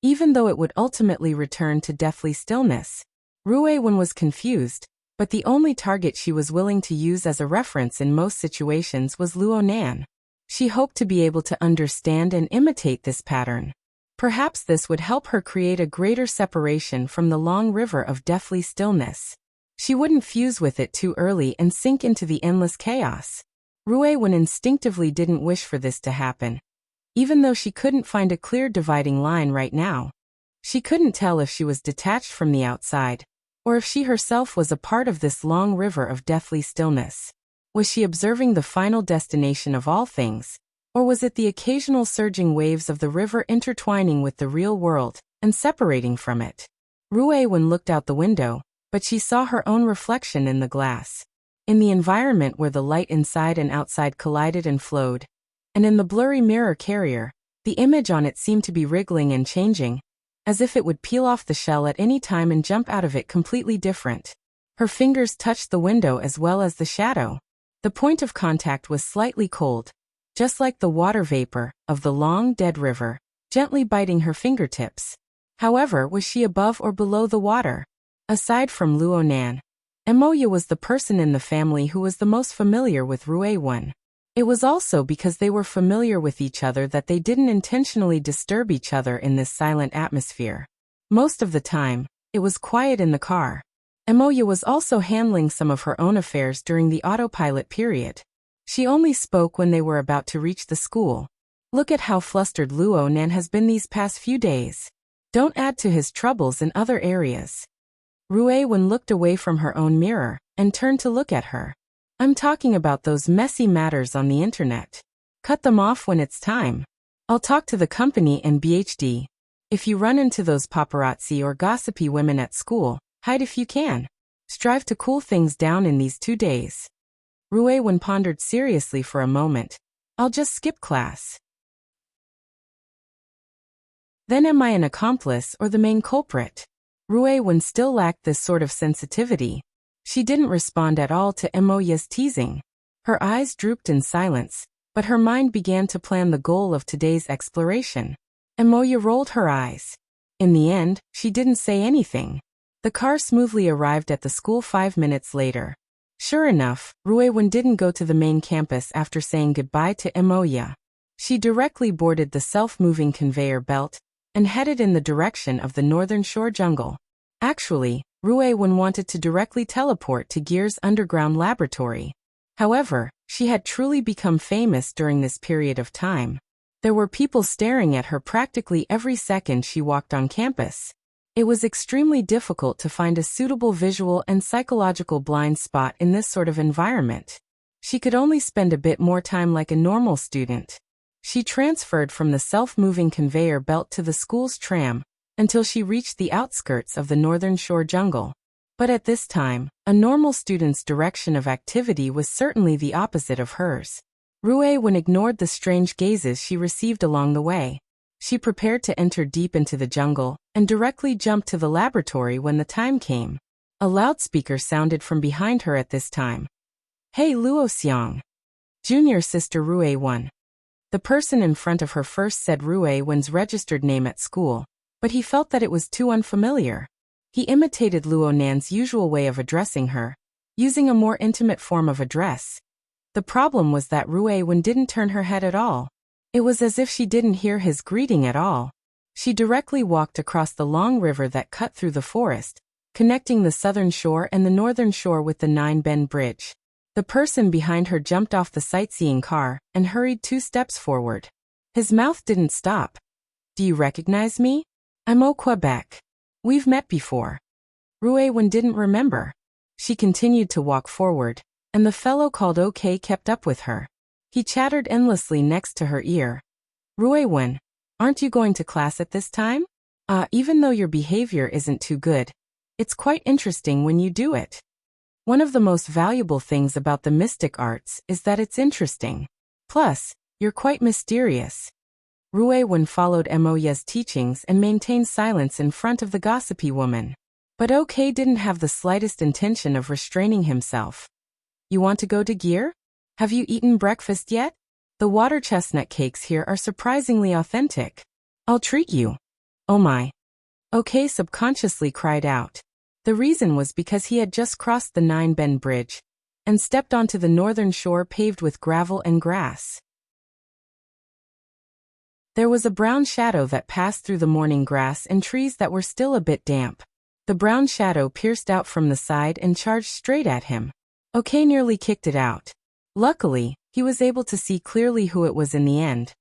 even though it would ultimately return to deathly stillness. Ruewen was confused, but the only target she was willing to use as a reference in most situations was Luo Nan. She hoped to be able to understand and imitate this pattern. Perhaps this would help her create a greater separation from the long river of deathly stillness. She wouldn't fuse with it too early and sink into the endless chaos. Ruewen instinctively didn't wish for this to happen. Even though she couldn't find a clear dividing line right now. She couldn't tell if she was detached from the outside, or if she herself was a part of this long river of deathly stillness. Was she observing the final destination of all things, or was it the occasional surging waves of the river intertwining with the real world and separating from it? Ruewen looked out the window, but she saw her own reflection in the glass. In the environment where the light inside and outside collided and flowed, and in the blurry mirror carrier, the image on it seemed to be wriggling and changing, as if it would peel off the shell at any time and jump out of it completely different. Her fingers touched the window as well as the shadow. The point of contact was slightly cold, just like the water vapor of the long, dead river, gently biting her fingertips. However, was she above or below the water? Aside from Luo Nan, Emoya was the person in the family who was the most familiar with Ruewen. It was also because they were familiar with each other that they didn't intentionally disturb each other in this silent atmosphere. Most of the time, it was quiet in the car. Emoya was also handling some of her own affairs during the autopilot period. She only spoke when they were about to reach the school. Look at how flustered Luo Nan has been these past few days. Don't add to his troubles in other areas. Ruewen looked away from her own mirror and turned to look at her. I'm talking about those messy matters on the internet. Cut them off when it's time. I'll talk to the company and BHD. If you run into those paparazzi or gossipy women at school, hide if you can. Strive to cool things down in these 2 days. Ruewen pondered seriously for a moment. I'll just skip class. Then am I an accomplice or the main culprit? Ruewen still lacked this sort of sensitivity. She didn't respond at all to Emoya's teasing. Her eyes drooped in silence, but her mind began to plan the goal of today's exploration. Emoya rolled her eyes. In the end, she didn't say anything. The car smoothly arrived at the school 5 minutes later. Sure enough, Ruewen didn't go to the main campus after saying goodbye to Emoya. She directly boarded the self-moving conveyor belt and headed in the direction of the Northern Shore jungle. Actually, Ruewen wanted to directly teleport to Gear's underground laboratory. However, she had truly become famous during this period of time. There were people staring at her practically every second she walked on campus. It was extremely difficult to find a suitable visual and psychological blind spot in this sort of environment. She could only spend a bit more time like a normal student. She transferred from the self-moving conveyor belt to the school's tram, until she reached the outskirts of the Northern Shore jungle. But at this time, a normal student's direction of activity was certainly the opposite of hers. Ruewen ignored the strange gazes she received along the way. She prepared to enter deep into the jungle, and directly jumped to the laboratory when the time came. A loudspeaker sounded from behind her at this time. Hey Luo Xiang. Junior sister Ruewen. The person in front of her first said Ruewen's registered name at school, but he felt that it was too unfamiliar. He imitated Luo Nan's usual way of addressing her, using a more intimate form of address. The problem was that Ruewen didn't turn her head at all. It was as if she didn't hear his greeting at all. She directly walked across the long river that cut through the forest, connecting the southern shore and the northern shore with the Nine-Bend Bridge. The person behind her jumped off the sightseeing car and hurried 2 steps forward. His mouth didn't stop. Do you recognize me? I'm au Quebec. We've met before. Ruewen didn't remember. She continued to walk forward, and the fellow called OK kept up with her. He chattered endlessly next to her ear. Ruewen, aren't you going to class at this time? Even though your behavior isn't too good, it's quite interesting when you do it. One of the most valuable things about the mystic arts is that it's interesting. Plus, you're quite mysterious. Ruewen followed Moya's teachings and maintained silence in front of the gossipy woman. But OK didn't have the slightest intention of restraining himself. You want to go to Gear? Have you eaten breakfast yet? The water chestnut cakes here are surprisingly authentic. I'll treat you. Oh my. OK subconsciously cried out. The reason was because he had just crossed the Nine-Bend Bridge and stepped onto the northern shore paved with gravel and grass. There was a brown shadow that passed through the morning grass and trees that were still a bit damp. The brown shadow pierced out from the side and charged straight at him. OK nearly kicked it out. Luckily, he was able to see clearly who it was in the end.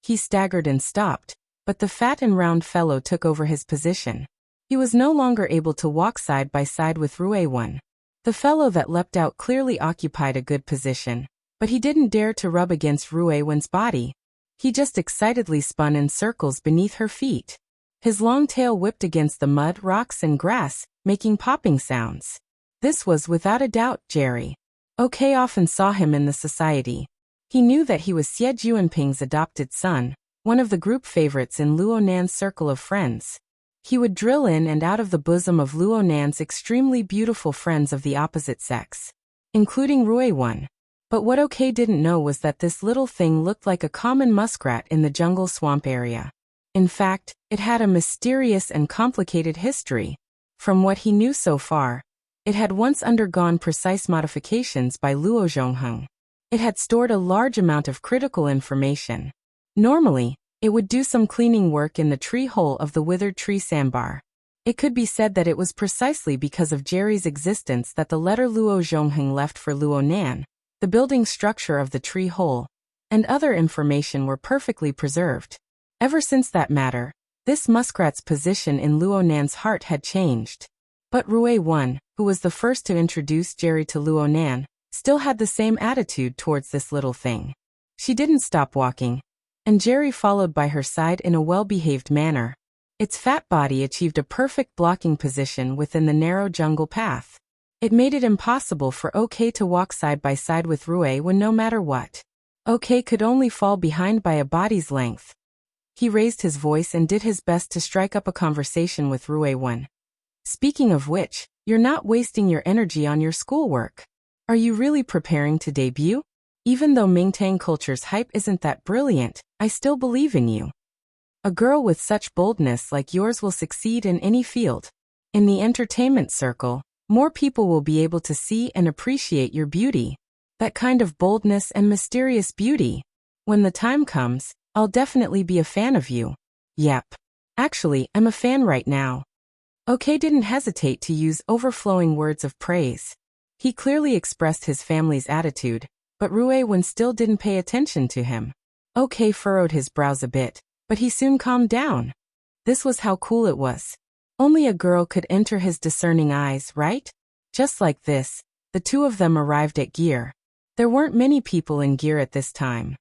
He staggered and stopped, but the fat and round fellow took over his position. He was no longer able to walk side by side with Ruewen. The fellow that leapt out clearly occupied a good position, but he didn't dare to rub against Ruewen's body. He just excitedly spun in circles beneath her feet. His long tail whipped against the mud, rocks, and grass, making popping sounds. This was without a doubt Jerry. OK often saw him in the society. He knew that he was Xie Juanping's adopted son, one of the group favorites in Luo Nan's circle of friends. He would drill in and out of the bosom of Luo Nan's extremely beautiful friends of the opposite sex, including Ruewen. But what OK didn't know was that this little thing looked like a common muskrat in the jungle swamp area. In fact, it had a mysterious and complicated history. From what he knew so far, it had once undergone precise modifications by Luo Zhongheng. It had stored a large amount of critical information. Normally, it would do some cleaning work in the tree hole of the withered tree sandbar. It could be said that it was precisely because of Jerry's existence that the letter Luo Zhongheng left for Luo Nan, the building structure of the tree hole, and other information were perfectly preserved. Ever since that matter, this muskrat's position in Luo Nan's heart had changed. But Ruewen, who was the first to introduce Jerry to Luo Nan, still had the same attitude towards this little thing. She didn't stop walking, and Jerry followed by her side in a well-behaved manner. Its fat body achieved a perfect blocking position within the narrow jungle path. It made it impossible for OK to walk side by side with Ruewen no matter what. OK could only fall behind by a body's length. He raised his voice and did his best to strike up a conversation with Ruewen. Speaking of which, you're not wasting your energy on your schoolwork. Are you really preparing to debut? Even though Mingtang culture's hype isn't that brilliant, I still believe in you. A girl with such boldness like yours will succeed in any field. In the entertainment circle, more people will be able to see and appreciate your beauty. That kind of boldness and mysterious beauty. When the time comes, I'll definitely be a fan of you. Yep. Actually, I'm a fan right now. OK didn't hesitate to use overflowing words of praise. He clearly expressed his family's attitude, but Ruewen still didn't pay attention to him. OK furrowed his brows a bit, but he soon calmed down. This was how cool it was. Only a girl could enter his discerning eyes, right? Just like this, the two of them arrived at Gear. There weren't many people in Gear at this time.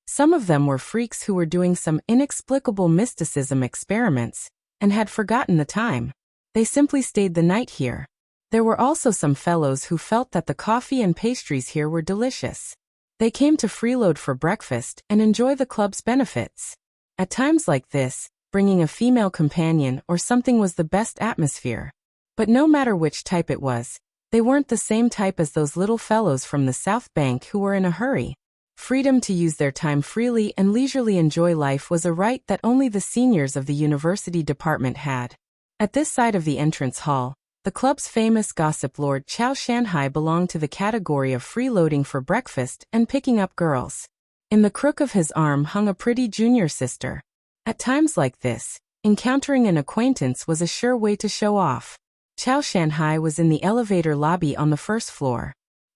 Some of them were freaks who were doing some inexplicable mysticism experiments and had forgotten the time. They simply stayed the night here. There were also some fellows who felt that the coffee and pastries here were delicious. They came to freeload for breakfast and enjoy the club's benefits. At times like this, bringing a female companion or something was the best atmosphere. But no matter which type it was, they weren't the same type as those little fellows from the South Bank who were in a hurry. Freedom to use their time freely and leisurely enjoy life was a right that only the seniors of the university department had. At this side of the entrance hall, the club's famous gossip lord Chao Shanhai belonged to the category of freeloading for breakfast and picking up girls. In the crook of his arm hung a pretty junior sister. At times like this, Encountering an acquaintance was a sure way to show off. Chao Shanhai was in the elevator lobby on the first floor.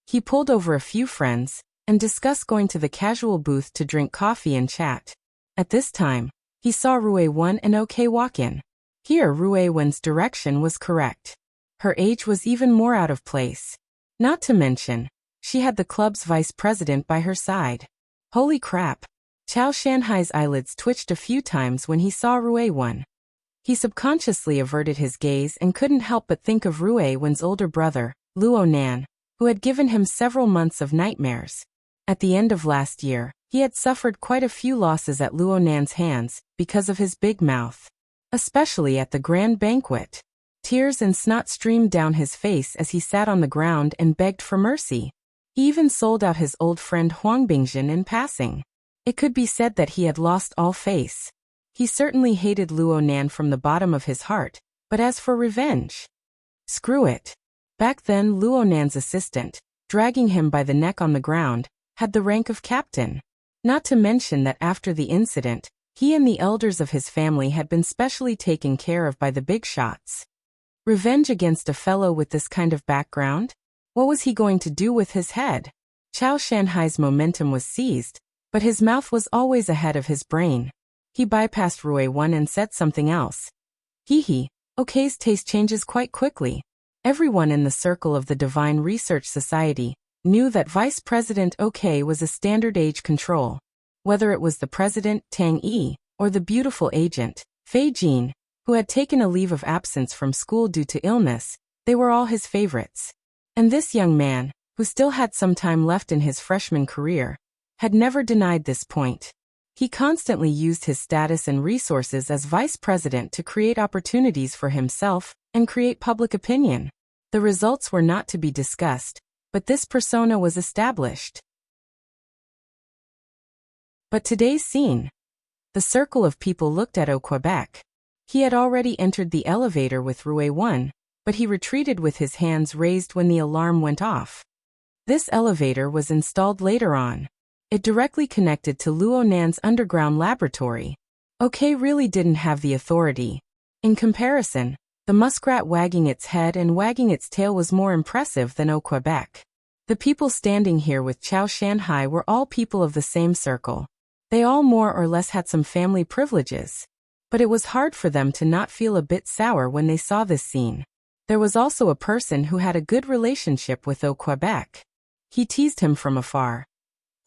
He pulled over a few friends and discussed going to the casual booth to drink coffee and chat. At this time, he saw Rue Wen and OK walk in. Here Rue Wen's direction was correct. Her age was even more out of place. Not to mention, she had the club's vice president by her side. Holy crap! Chao Shanhai's eyelids twitched a few times when he saw Rue Wen. He subconsciously averted his gaze and couldn't help but think of Rue Wen's older brother, Luo Nan, who had given him several months of nightmares. At the end of last year, he had suffered quite a few losses at Luo Nan's hands because of his big mouth. Especially at the grand banquet. Tears and snot streamed down his face as he sat on the ground and begged for mercy. He even sold out his old friend Huang Bingjin in passing. It could be said that he had lost all face. He certainly hated Luo Nan from the bottom of his heart, but as for revenge, screw it. Back then Luo Nan's assistant, dragging him by the neck on the ground, had the rank of captain. Not to mention that after the incident, he and the elders of his family had been specially taken care of by the big shots. Revenge against a fellow with this kind of background? What was he going to do with his head? Chao Shanhai's momentum was seized, but his mouth was always ahead of his brain. He bypassed Rue Wen and said something else. Hee, OK's taste changes quite quickly. Everyone in the circle of the Divine Research Society knew that Vice President OK was a standard age control. Whether it was the president, Tang Yi, or the beautiful agent, Fei Jin, who had taken a leave of absence from school due to illness, they were all his favorites. And this young man, who still had some time left in his freshman career, had never denied this point. He constantly used his status and resources as vice president to create opportunities for himself and create public opinion. The results were not to be discussed, but this persona was established. But today's scene. The circle of people looked at Quebec. He had already entered the elevator with Rue Wen, but he retreated with his hands raised when the alarm went off. This elevator was installed later on. It directly connected to Luo Nan's underground laboratory. OK really didn't have the authority. In comparison, the muskrat wagging its head and wagging its tail was more impressive than Quebec. The people standing here with Chao Shanhai were all people of the same circle. They all more or less had some family privileges. But it was hard for them to not feel a bit sour when they saw this scene. There was also a person who had a good relationship with Quebec. He teased him from afar.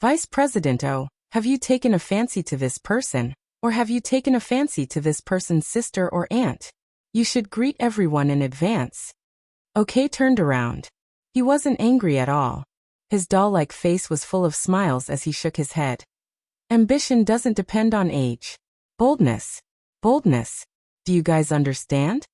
Vice President O, have you taken a fancy to this person, or have you taken a fancy to this person's sister or aunt? You should greet everyone in advance. OK turned around. He wasn't angry at all. His doll-like face was full of smiles as he shook his head. Ambition doesn't depend on age. Boldness. Boldness. Do you guys understand?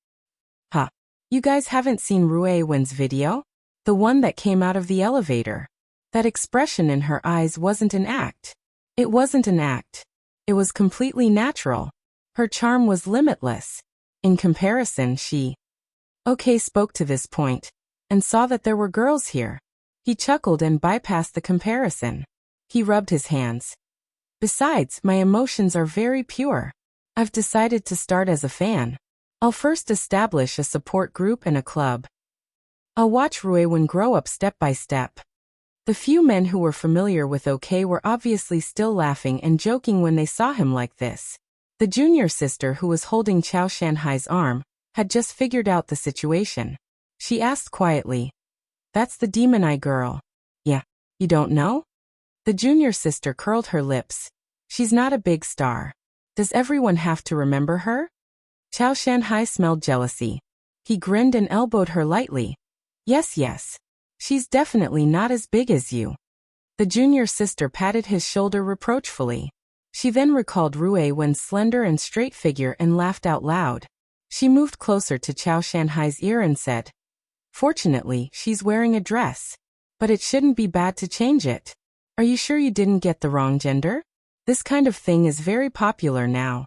Huh. You guys haven't seen Rue Wen's video? The one that came out of the elevator. That expression in her eyes wasn't an act. It wasn't an act. It was completely natural. Her charm was limitless. In comparison, she OK spoke to this point and saw that there were girls here. He chuckled and bypassed the comparison. He rubbed his hands. Besides, my emotions are very pure. I've decided to start as a fan. I'll first establish a support group and a club. I'll watch Rue Wen grow up step by step. The few men who were familiar with OK were obviously still laughing and joking when they saw him like this. The junior sister who was holding Chao Shanhai's arm had just figured out the situation. She asked quietly, "That's the demon eye girl." "Yeah, you don't know?" The junior sister curled her lips. "She's not a big star. Does everyone have to remember her?" Chao Shanhai smelled jealousy. He grinned and elbowed her lightly. Yes. She's definitely not as big as you." The junior sister patted his shoulder reproachfully. She then recalled Rue Wen's slender and straight figure and laughed out loud. She moved closer to Chao Shanhai's ear and said, "Fortunately, she's wearing a dress. But it shouldn't be bad to change it. Are you sure you didn't get the wrong gender? This kind of thing is very popular now."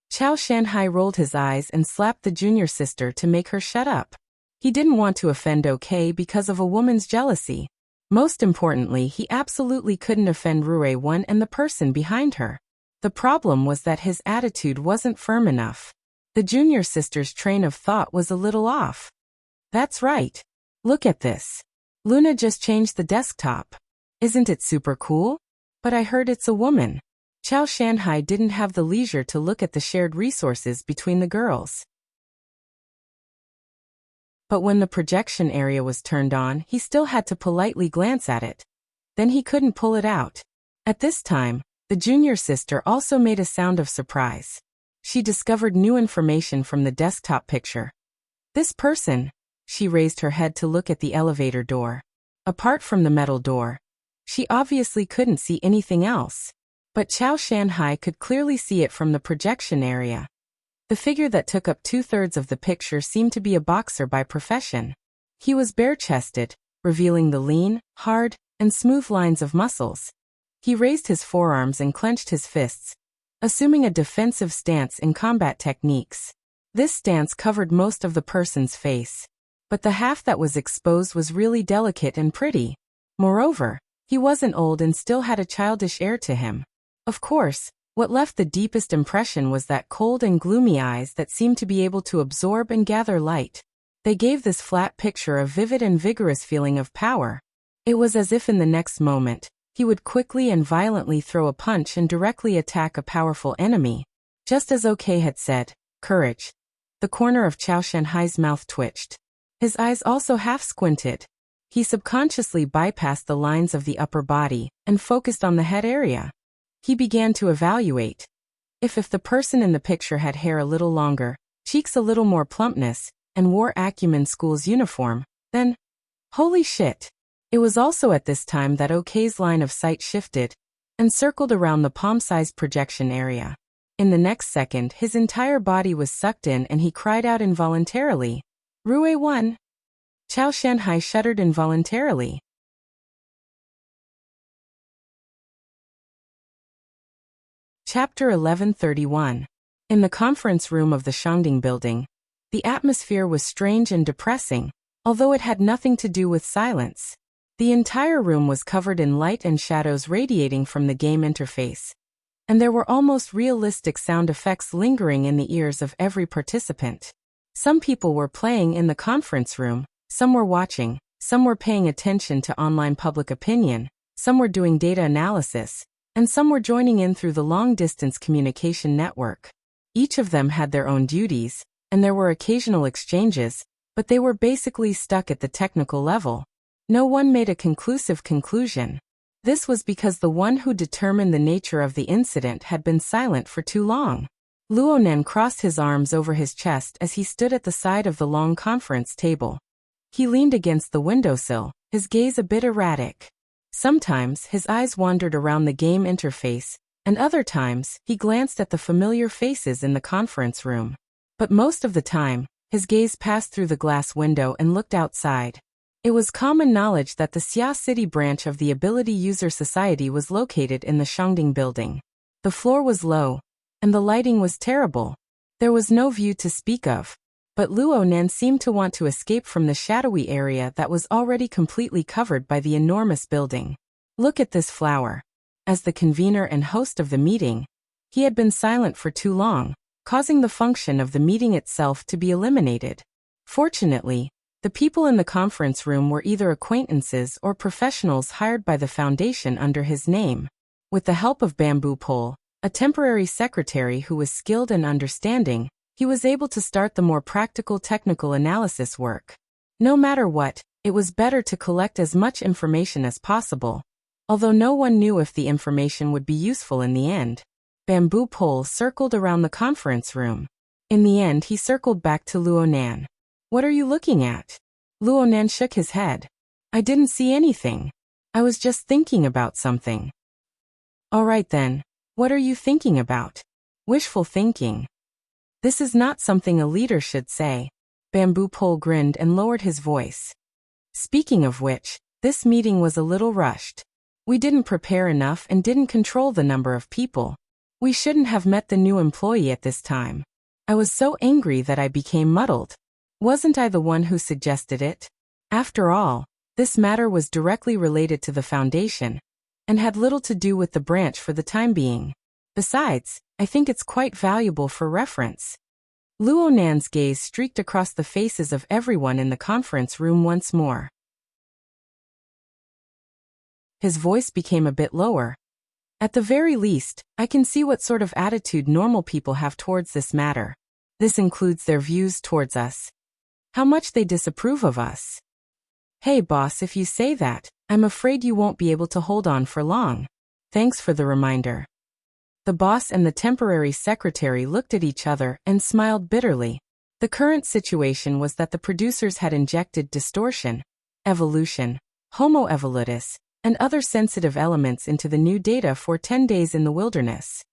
Chao Shanhai rolled his eyes and slapped the junior sister to make her shut up. He didn't want to offend OK because of a woman's jealousy. Most importantly, he absolutely couldn't offend Rue Wen and the person behind her. The problem was that his attitude wasn't firm enough. The junior sister's train of thought was a little off. That's right. Look at this. Luna just changed the desktop. Isn't it super cool? But I heard it's a woman. Chao Shanhai didn't have the leisure to look at the shared resources between the girls. But when the projection area was turned on, he still had to politely glance at it. Then he couldn't pull it out. At this time, the junior sister also made a sound of surprise. She discovered new information from the desktop picture. This person, she raised her head to look at the elevator door. Apart from the metal door, she obviously couldn't see anything else. But Chao Shanhai could clearly see it from the projection area. The figure that took up 2/3 of the picture seemed to be a boxer by profession. He was bare-chested, revealing the lean, hard, and smooth lines of muscles. He raised his forearms and clenched his fists, assuming a defensive stance in combat techniques. This stance covered most of the person's face, but the half that was exposed was really delicate and pretty. Moreover, he wasn't old and still had a childish air to him. Of course, what left the deepest impression was that cold and gloomy eyes that seemed to be able to absorb and gather light. They gave this flat picture a vivid and vigorous feeling of power. It was as if in the next moment, he would quickly and violently throw a punch and directly attack a powerful enemy. Just as OK had said, courage. The corner of Chao Shanhai's mouth twitched. His eyes also half squinted. He subconsciously bypassed the lines of the upper body and focused on the head area. He began to evaluate. If the person in the picture had hair a little longer, cheeks a little more plumpness, and wore Acumen School's uniform, then, holy shit. It was also at this time that OK's line of sight shifted and circled around the palm-sized projection area. In the next second, his entire body was sucked in and he cried out involuntarily, Rue 1. Chao Shanhai shuddered involuntarily. Chapter 1131. In the conference room of the Shangding building, the atmosphere was strange and depressing, although it had nothing to do with silence. The entire room was covered in light and shadows radiating from the game interface, and there were almost realistic sound effects lingering in the ears of every participant. Some people were playing in the conference room, some were watching, some were paying attention to online public opinion, some were doing data analysis, and some were joining in through the long-distance communication network. Each of them had their own duties, and there were occasional exchanges, but they were basically stuck at the technical level. No one made a conclusive conclusion. This was because the one who determined the nature of the incident had been silent for too long. Luonan crossed his arms over his chest as he stood at the side of the long conference table. He leaned against the windowsill, his gaze a bit erratic. Sometimes his eyes wandered around the game interface, and other times he glanced at the familiar faces in the conference room. But most of the time, his gaze passed through the glass window and looked outside. It was common knowledge that the Xia City branch of the Ability User Society was located in the Shangding building. The floor was low, and the lighting was terrible. There was no view to speak of. But Luonan seemed to want to escape from the shadowy area that was already completely covered by the enormous building. Look at this flower. As the convener and host of the meeting, he had been silent for too long, causing the function of the meeting itself to be eliminated. Fortunately, the people in the conference room were either acquaintances or professionals hired by the foundation under his name. With the help of Bamboo Pole, a temporary secretary who was skilled and understanding, he was able to start the more practical technical analysis work. No matter what, it was better to collect as much information as possible, although no one knew if the information would be useful in the end. Bamboo Pole circled around the conference room. In the end, he circled back to Luonan. What are you looking at? Luonan shook his head. I didn't see anything. I was just thinking about something. All right then, what are you thinking about? Wishful thinking. This is not something a leader should say. Bamboo Pole grinned and lowered his voice. Speaking of which, this meeting was a little rushed. We didn't prepare enough and didn't control the number of people. We shouldn't have met the new employee at this time. I was so angry that I became muddled. Wasn't I the one who suggested it? After all, this matter was directly related to the foundation, and had little to do with the branch for the time being. Besides, I think it's quite valuable for reference. Luo Nan's gaze streaked across the faces of everyone in the conference room once more. His voice became a bit lower. At the very least, I can see what sort of attitude normal people have towards this matter. This includes their views towards us. How much they disapprove of us. Hey boss, if you say that, I'm afraid you won't be able to hold on for long. Thanks for the reminder. The boss and the temporary secretary looked at each other and smiled bitterly. The current situation was that the producers had injected distortion, evolution, Homo evolutus, and other sensitive elements into the new data for 10 days in the wilderness.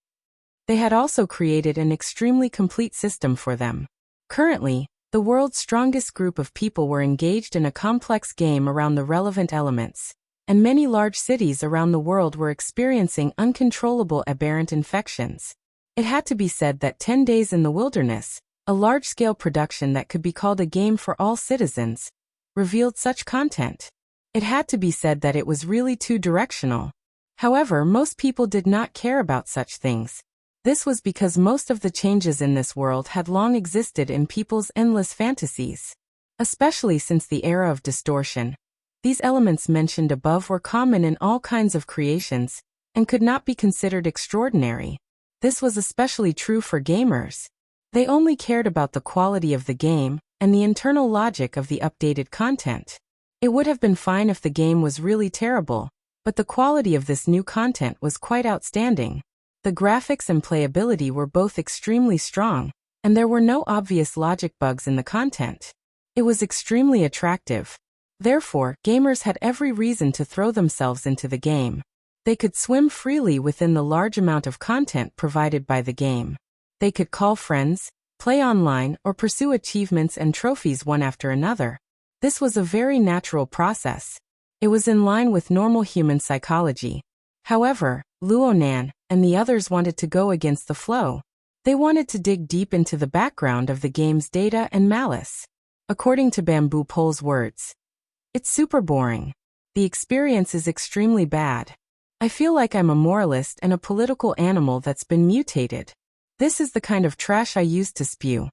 They had also created an extremely complete system for them. Currently, the world's strongest group of people were engaged in a complex game around the relevant elements, and many large cities around the world were experiencing uncontrollable aberrant infections. It had to be said that 10 days in the wilderness, a large-scale production that could be called a game for all citizens, revealed such content. It had to be said that it was really two-directional. However, most people did not care about such things. This was because most of the changes in this world had long existed in people's endless fantasies. Especially since the era of distortion. These elements mentioned above were common in all kinds of creations, and could not be considered extraordinary. This was especially true for gamers. They only cared about the quality of the game, and the internal logic of the updated content. It would have been fine if the game was really terrible, but the quality of this new content was quite outstanding. The graphics and playability were both extremely strong, and there were no obvious logic bugs in the content. It was extremely attractive. Therefore, gamers had every reason to throw themselves into the game. They could swim freely within the large amount of content provided by the game. They could call friends, play online, or pursue achievements and trophies one after another. This was a very natural process. It was in line with normal human psychology. However, Luo Nan and the others wanted to go against the flow. They wanted to dig deep into the background of the game's data and malice. According to Bamboo Pole's words, "It's super boring. The experience is extremely bad. I feel like I'm a moralist and a political animal that's been mutated. This is the kind of trash I used to spew."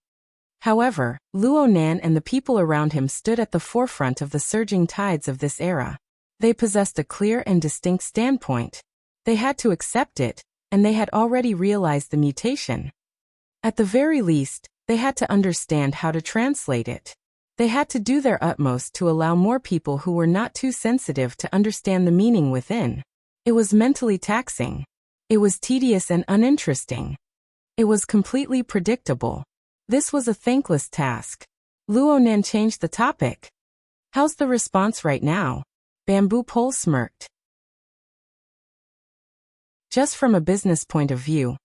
However, Luo Nan and the people around him stood at the forefront of the surging tides of this era. They possessed a clear and distinct standpoint. They had to accept it, and they had already realized the mutation. At the very least, they had to understand how to translate it. They had to do their utmost to allow more people who were not too sensitive to understand the meaning within. It was mentally taxing. It was tedious and uninteresting. It was completely predictable. This was a thankless task. Luo Nan changed the topic. "How's the response right now?" Bamboo Pole smirked. Just from a business point of view,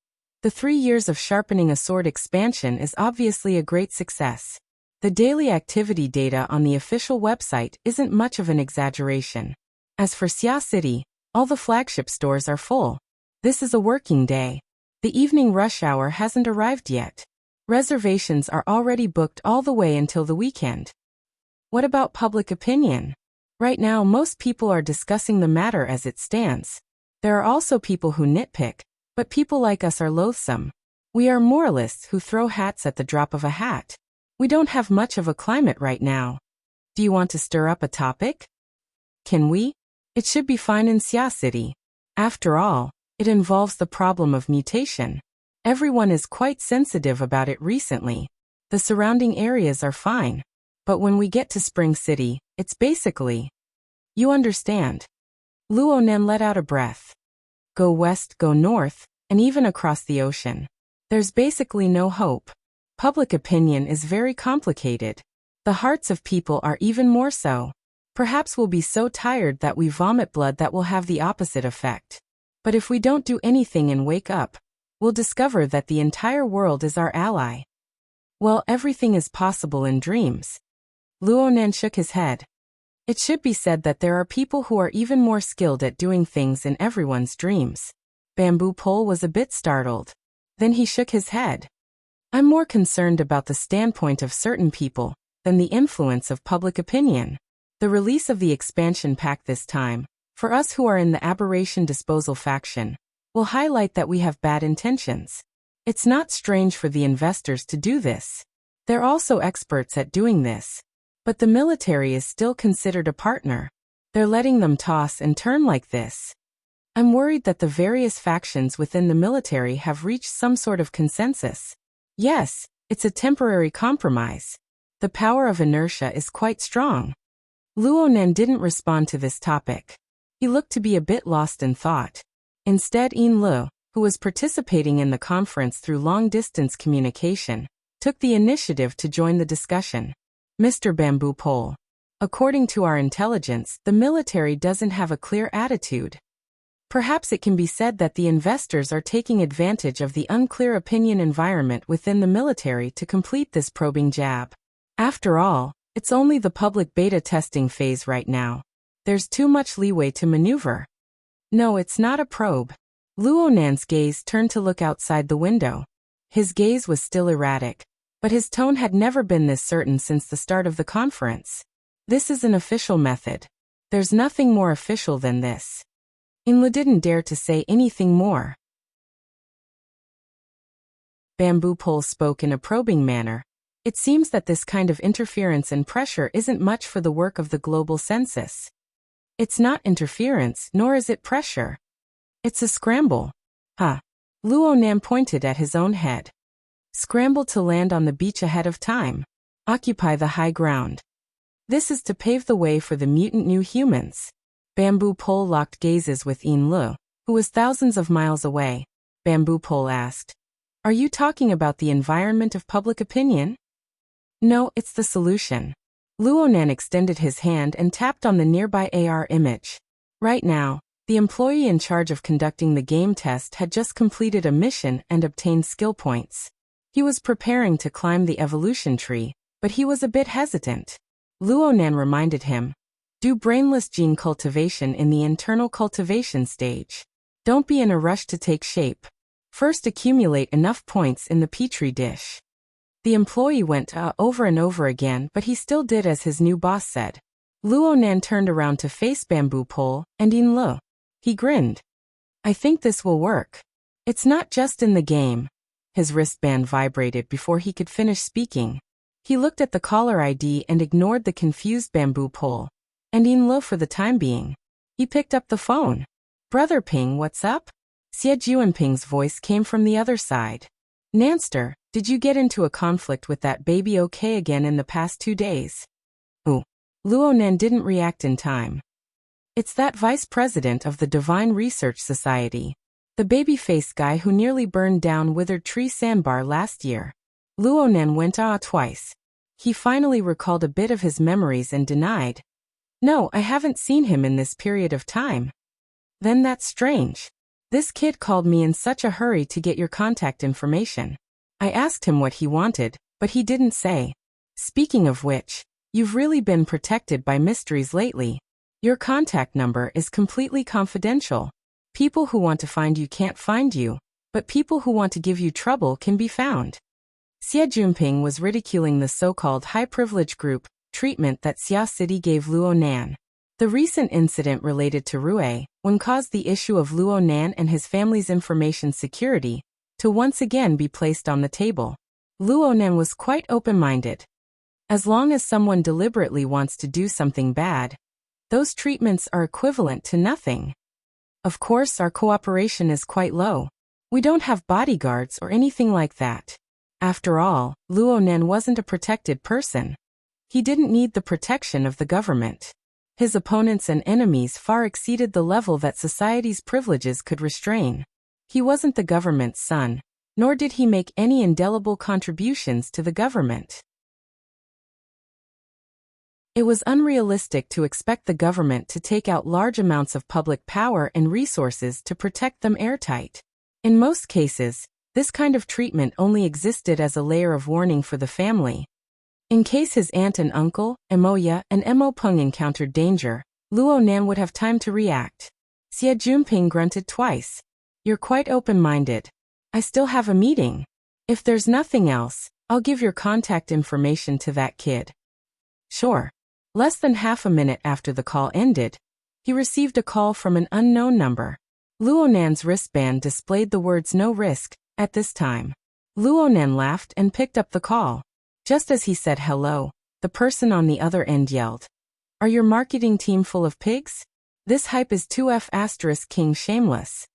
the 3 years of Sharpening a Sword expansion is obviously a great success. The daily activity data on the official website isn't much of an exaggeration. As for Xia City, all the flagship stores are full. This is a working day. The evening rush hour hasn't arrived yet. Reservations are already booked all the way until the weekend. What about public opinion? Right now, most people are discussing the matter as it stands. There are also people who nitpick, but people like us are loathsome. We are moralists who throw hats at the drop of a hat. We don't have much of a climate right now. Do you want to stir up a topic? Can we? It should be fine in Xia City. After all, it involves the problem of mutation. Everyone is quite sensitive about it recently. The surrounding areas are fine. But when we get to Spring City, it's basically... You understand. Luo Nan let out a breath. Go west, go north, and even across the ocean. There's basically no hope. Public opinion is very complicated. The hearts of people are even more so. Perhaps we'll be so tired that we vomit blood that will have the opposite effect. But if we don't do anything and wake up, we'll discover that the entire world is our ally. Well, everything is possible in dreams. Luo Nan shook his head. It should be said that there are people who are even more skilled at doing things in everyone's dreams. Bamboo Pole was a bit startled. Then he shook his head. I'm more concerned about the standpoint of certain people than the influence of public opinion. The release of the expansion pack this time, for us who are in the aberration disposal faction, will highlight that we have bad intentions. It's not strange for the investors to do this. They're also experts at doing this. But the military is still considered a partner. They're letting them toss and turn like this. I'm worried that the various factions within the military have reached some sort of consensus. Yes, it's a temporary compromise. The power of inertia is quite strong. Luonan didn't respond to this topic. He looked to be a bit lost in thought. Instead, Lu, who was participating in the conference through long-distance communication, took the initiative to join the discussion. Mr. Bamboo Pole. According to our intelligence, the military doesn't have a clear attitude. Perhaps it can be said that the investors are taking advantage of the unclear opinion environment within the military to complete this probing jab. After all, it's only the public beta testing phase right now. There's too much leeway to maneuver. No, it's not a probe. Luonan's gaze turned to look outside the window. His gaze was still erratic, but his tone had never been this certain since the start of the conference. This is an official method. There's nothing more official than this. Inla didn't dare to say anything more. Bamboo Pole spoke in a probing manner. It seems that this kind of interference and pressure isn't much for the work of the global census. It's not interference, nor is it pressure. It's a scramble. Huh. Luonan pointed at his own head. Scramble to land on the beach ahead of time. Occupy the high ground. This is to pave the way for the mutant new humans. Bamboo Pole locked gazes with Lu, who was thousands of miles away. Bamboo Pole asked, "Are you talking about the environment of public opinion?" "No, it's the solution." Luonan extended his hand and tapped on the nearby AR image. Right now, the employee in charge of conducting the game test had just completed a mission and obtained skill points. He was preparing to climb the evolution tree, but he was a bit hesitant. Luonan reminded him, "Do brainless gene cultivation in the internal cultivation stage. Don't be in a rush to take shape. First accumulate enough points in the petri dish." The employee went over and over again, but he still did as his new boss said. Luonan turned around to face Bamboo Pole and Lu. He grinned. "I think this will work. It's not just in the game." His wristband vibrated before he could finish speaking. He looked at the caller ID and ignored the confused Bamboo Pole. And Lu for the time being. He picked up the phone. "Brother Ping, what's up?" Xie Juanping's voice came from the other side. "Nanster, did you get into a conflict with that baby okay again in the past 2 days?" Ooh. Luonan didn't react in time. "It's that vice president of the Divine Research Society. The baby-faced guy who nearly burned down Withered Tree Sandbar last year." Luonan went twice. He finally recalled a bit of his memories and denied. "No, I haven't seen him in this period of time." "Then that's strange. This kid called me in such a hurry to get your contact information. I asked him what he wanted, but he didn't say. Speaking of which, you've really been protected by mysteries lately. Your contact number is completely confidential. People who want to find you can't find you, but people who want to give you trouble can be found." Xie Junping was ridiculing the so-called high-privilege group treatment that Xia City gave Luonan. The recent incident related to Rue caused the issue of Luonan and his family's information security to once again be placed on the table. Luonan was quite open-minded. As long as someone deliberately wants to do something bad, those treatments are equivalent to nothing. Of course, our cooperation is quite low. We don't have bodyguards or anything like that. After all, Luonan wasn't a protected person. He didn't need the protection of the government. His opponents and enemies far exceeded the level that society's privileges could restrain. He wasn't the government's son, nor did he make any indelible contributions to the government. It was unrealistic to expect the government to take out large amounts of public power and resources to protect them airtight. In most cases, this kind of treatment only existed as a layer of warning for the family. In case his aunt and uncle, Emoya and Emo Peng encountered danger, Luonan would have time to react. Xie Junping grunted twice. "You're quite open-minded. I still have a meeting. If there's nothing else, I'll give your contact information to that kid." "Sure." Less than half a minute after the call ended, he received a call from an unknown number. Luonan's wristband displayed the words "no risk," At this time, Luonan laughed and picked up the call. Just as he said hello, the person on the other end yelled, "Are your marketing team full of pigs? This hype is 2F asterisk king shameless."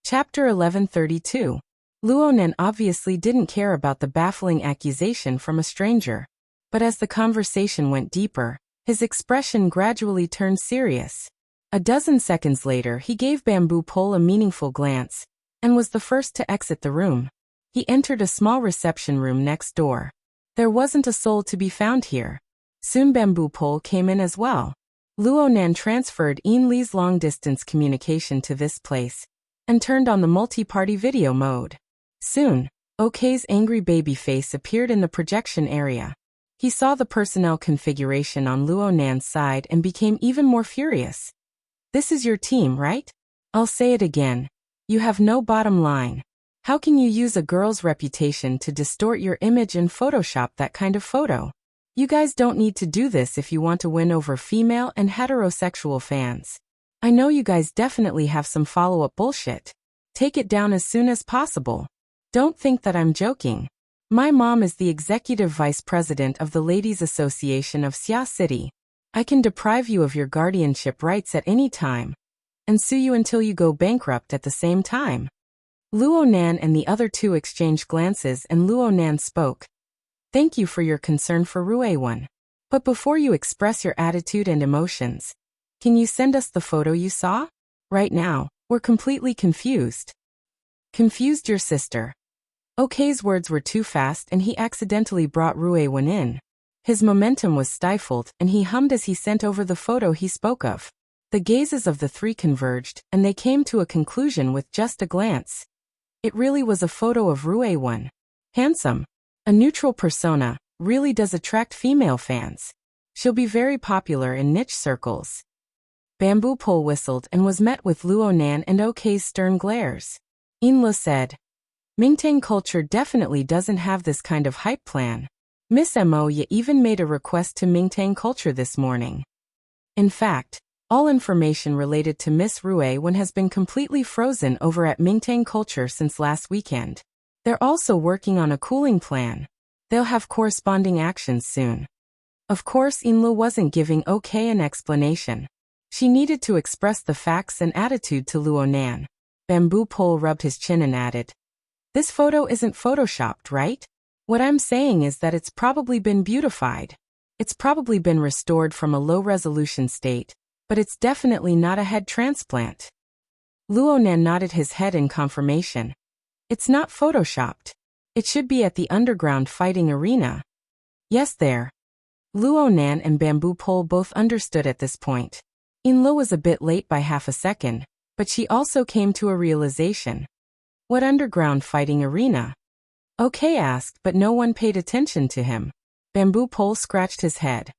Chapter 1132. Luonan obviously didn't care about the baffling accusation from a stranger. But as the conversation went deeper, his expression gradually turned serious. A dozen seconds later he gave Bamboo Pole a meaningful glance, and was the first to exit the room. He entered a small reception room next door. There wasn't a soul to be found here. Soon Bamboo Pole came in as well. Luonan transferred Lee's long-distance communication to this place, and turned on the multi-party video mode. Soon, OK's angry baby face appeared in the projection area. He saw the personnel configuration on Luonan's side and became even more furious. "This is your team, right? I'll say it again. You have no bottom line. How can you use a girl's reputation to distort your image and Photoshop that kind of photo? You guys don't need to do this if you want to win over female and heterosexual fans. I know you guys definitely have some follow-up bullshit. Take it down as soon as possible. Don't think that I'm joking. My mom is the executive vice president of the Ladies Association of Xia City. I can deprive you of your guardianship rights at any time, and sue you until you go bankrupt at the same time." Luonan and the other two exchanged glances and Luonan spoke. "Thank you for your concern for Ruewan. But before you express your attitude and emotions, can you send us the photo you saw? Right now, we're completely confused." "Confused your sister." OK's words were too fast and he accidentally brought Ruewan in. His momentum was stifled and he hummed as he sent over the photo he spoke of. The gazes of the three converged and they came to a conclusion with just a glance. It really was a photo of Ruewan. Handsome. A neutral persona, really does attract female fans. She'll be very popular in niche circles. Bamboo Pole whistled and was met with Luonan and OK's stern glares. Inla said, "Mingtang culture definitely doesn't have this kind of hype plan. Miss Mo Ye even made a request to Mingtang culture this morning. In fact, all information related to Miss Ruewan has been completely frozen over at Mingtang culture since last weekend. They're also working on a cooling plan. They'll have corresponding actions soon." Of course Inla wasn't giving OK an explanation. She needed to express the facts and attitude to Luonan. Bamboo Pole rubbed his chin and added, "This photo isn't photoshopped, right? What I'm saying is that it's probably been beautified. It's probably been restored from a low-resolution state, but it's definitely not a head transplant." Luonan nodded his head in confirmation. "It's not photoshopped. It should be at the underground fighting arena." "Yes, there." Luonan and Bamboo Pole both understood at this point. Inlo was a bit late by half a second, but she also came to a realization. "What underground fighting arena?" OK asked, but no one paid attention to him. Bamboo Pole scratched his head.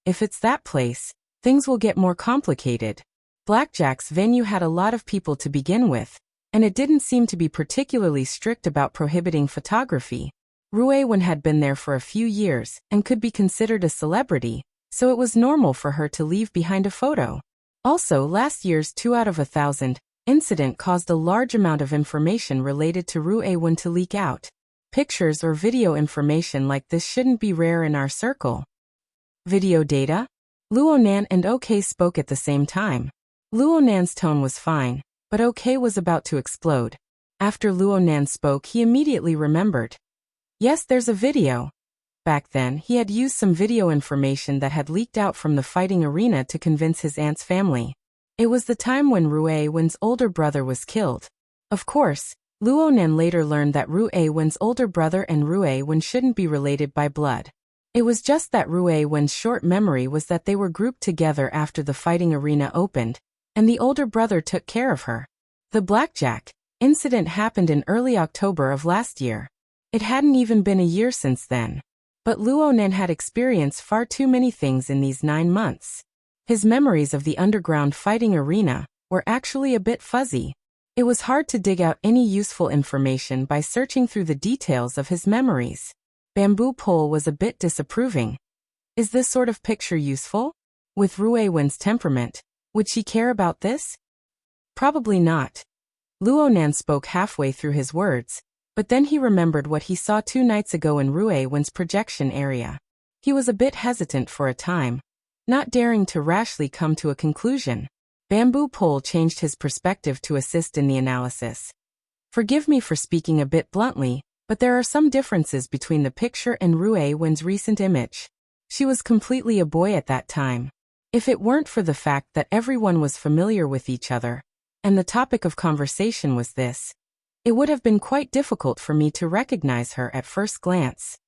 "If it's that place, things will get more complicated. Blackjack's venue had a lot of people to begin with, and it didn't seem to be particularly strict about prohibiting photography. Ruewan had been there for a few years and could be considered a celebrity, so it was normal for her to leave behind a photo. Also, last year's 2 out of 1,000 incident caused a large amount of information related to Ruewan to leak out. Pictures or video information like this shouldn't be rare in our circle." "Video data?" Luonan and OK spoke at the same time. Luonan's tone was fine, but OK was about to explode. After Luonan spoke, he immediately remembered. "Yes, there's a video." Back then, he had used some video information that had leaked out from the fighting arena to convince his aunt's family. It was the time when Ruewan's older brother was killed. Of course, Luonan later learned that Ruewan's older brother and Ruewan shouldn't be related by blood. It was just that Ruewan's short memory was that they were grouped together after the fighting arena opened, and the older brother took care of her. The blackjack incident happened in early October of last year. It hadn't even been a year since then. But Luonan had experienced far too many things in these 9 months. His memories of the underground fighting arena were actually a bit fuzzy. It was hard to dig out any useful information by searching through the details of his memories. Bamboo Pole was a bit disapproving. "Is this sort of picture useful?" With Ruewen's temperament, would she care about this? Probably not. Luonan spoke halfway through his words, but then he remembered what he saw 2 nights ago in Ruewen's projection area. He was a bit hesitant for a time, not daring to rashly come to a conclusion. Bamboo Pole changed his perspective to assist in the analysis. Forgive me for speaking a bit bluntly, but there are some differences between the picture and Ruewen's recent image. She was completely a boy at that time. If it weren't for the fact that everyone was familiar with each other, and the topic of conversation was this, it would have been quite difficult for me to recognize her at first glance.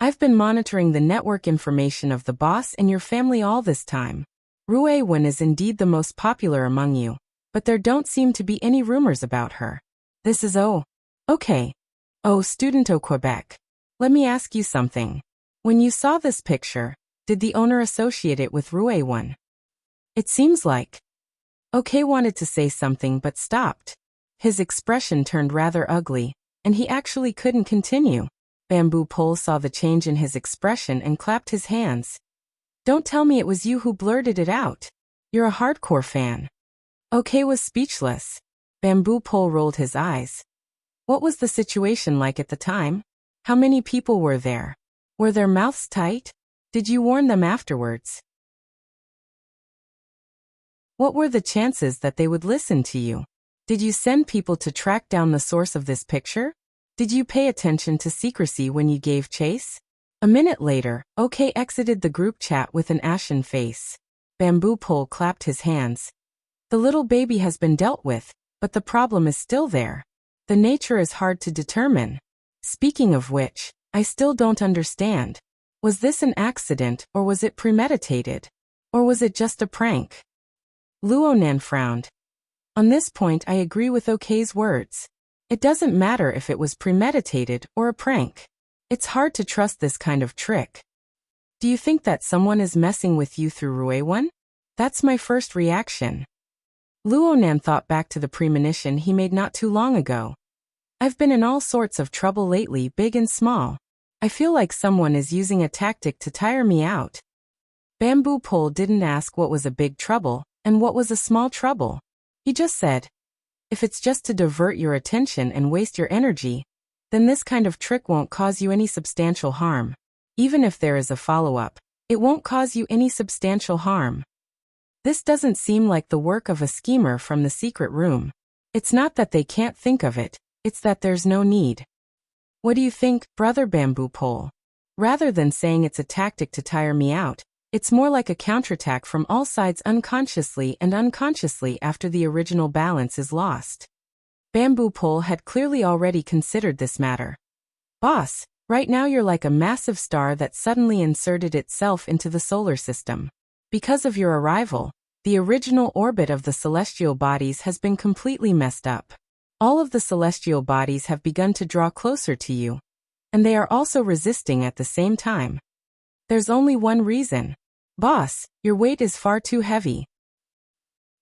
I've been monitoring the network information of the boss and your family all this time. Ruewen is indeed the most popular among you, but there don't seem to be any rumors about her. This is okay. Student au Quebec. Let me ask you something. When you saw this picture, did the owner associate it with Ruewen? It seems like. OK wanted to say something but stopped. His expression turned rather ugly, and he actually couldn't continue. Bamboo Pole saw the change in his expression and clapped his hands. Don't tell me it was you who blurted it out. You're a hardcore fan. OK was speechless. Bamboo Pole rolled his eyes. What was the situation like at the time? How many people were there? Were their mouths tight? Did you warn them afterwards? What were the chances that they would listen to you? Did you send people to track down the source of this picture? Did you pay attention to secrecy when you gave chase? A minute later, OK exited the group chat with an ashen face. Bamboo Pole clapped his hands. The little baby has been dealt with, but the problem is still there. The nature is hard to determine. Speaking of which, I still don't understand. Was this an accident, or was it premeditated? Or was it just a prank? Luonan frowned. On this point I agree with OK's words. It doesn't matter if it was premeditated or a prank. It's hard to trust this kind of trick. Do you think that someone is messing with you through Ruewen? That's my first reaction. Luonan thought back to the premonition he made not too long ago. I've been in all sorts of trouble lately, big and small. I feel like someone is using a tactic to tire me out. Bamboo Pole didn't ask what was a big trouble and what was a small trouble. He just said, if it's just to divert your attention and waste your energy, then this kind of trick won't cause you any substantial harm. Even if there is a follow-up, it won't cause you any substantial harm. This doesn't seem like the work of a schemer from the secret room. It's not that they can't think of it, it's that there's no need. What do you think, Brother Bamboo Pole? Rather than saying it's a tactic to tire me out, it's more like a counterattack from all sides unconsciously and unconsciously after the original balance is lost. Bamboo Pole had clearly already considered this matter. Boss, right now you're like a massive star that suddenly inserted itself into the solar system. Because of your arrival, the original orbit of the celestial bodies has been completely messed up. All of the celestial bodies have begun to draw closer to you, and they are also resisting at the same time. There's only one reason. Boss, your weight is far too heavy.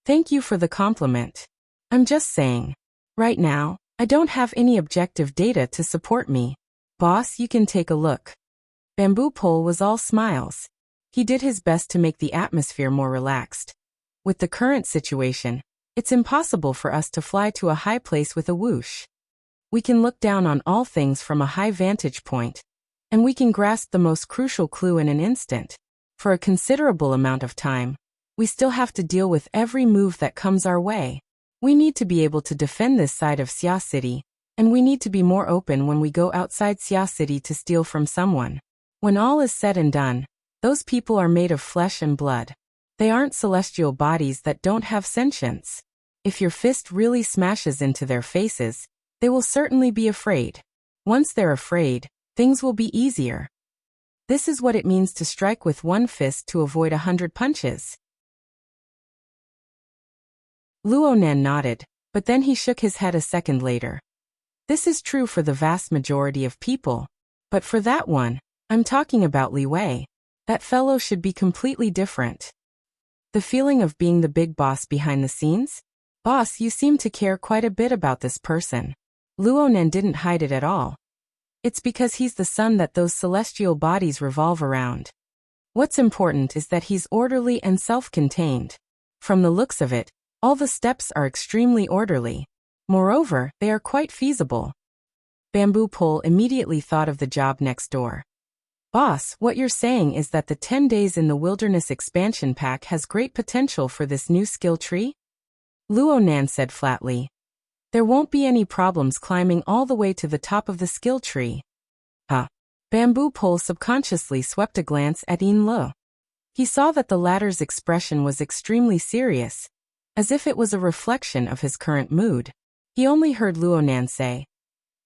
Thank you for the compliment. I'm just saying. Right now, I don't have any objective data to support me. Boss, you can take a look. Bamboo Pole was all smiles. He did his best to make the atmosphere more relaxed. With the current situation, it's impossible for us to fly to a high place with a whoosh. We can look down on all things from a high vantage point, and we can grasp the most crucial clue in an instant. For a considerable amount of time, we still have to deal with every move that comes our way. We need to be able to defend this side of Xia City, and we need to be more open when we go outside Xia City to steal from someone. When all is said and done, those people are made of flesh and blood. They aren't celestial bodies that don't have sentience. If your fist really smashes into their faces, they will certainly be afraid. Once they're afraid, things will be easier. This is what it means to strike with one fist to avoid 100 punches. Luonan nodded, but then he shook his head a second later. This is true for the vast majority of people, but for that one, I'm talking about Li Wei. That fellow should be completely different. The feeling of being the big boss behind the scenes? Boss, you seem to care quite a bit about this person. Luonan didn't hide it at all. It's because he's the sun that those celestial bodies revolve around. What's important is that he's orderly and self-contained. From the looks of it, all the steps are extremely orderly. Moreover, they are quite feasible. Bamboo Pole immediately thought of the job next door. Boss, what you're saying is that the 10 Days in the Wilderness expansion pack has great potential for this new skill tree? Luo Nan said flatly. There won't be any problems climbing all the way to the top of the skill tree. Bamboo Pole subconsciously swept a glance at Yin Luo. He saw that the latter's expression was extremely serious, as if it was a reflection of his current mood. He only heard Luo Nan say,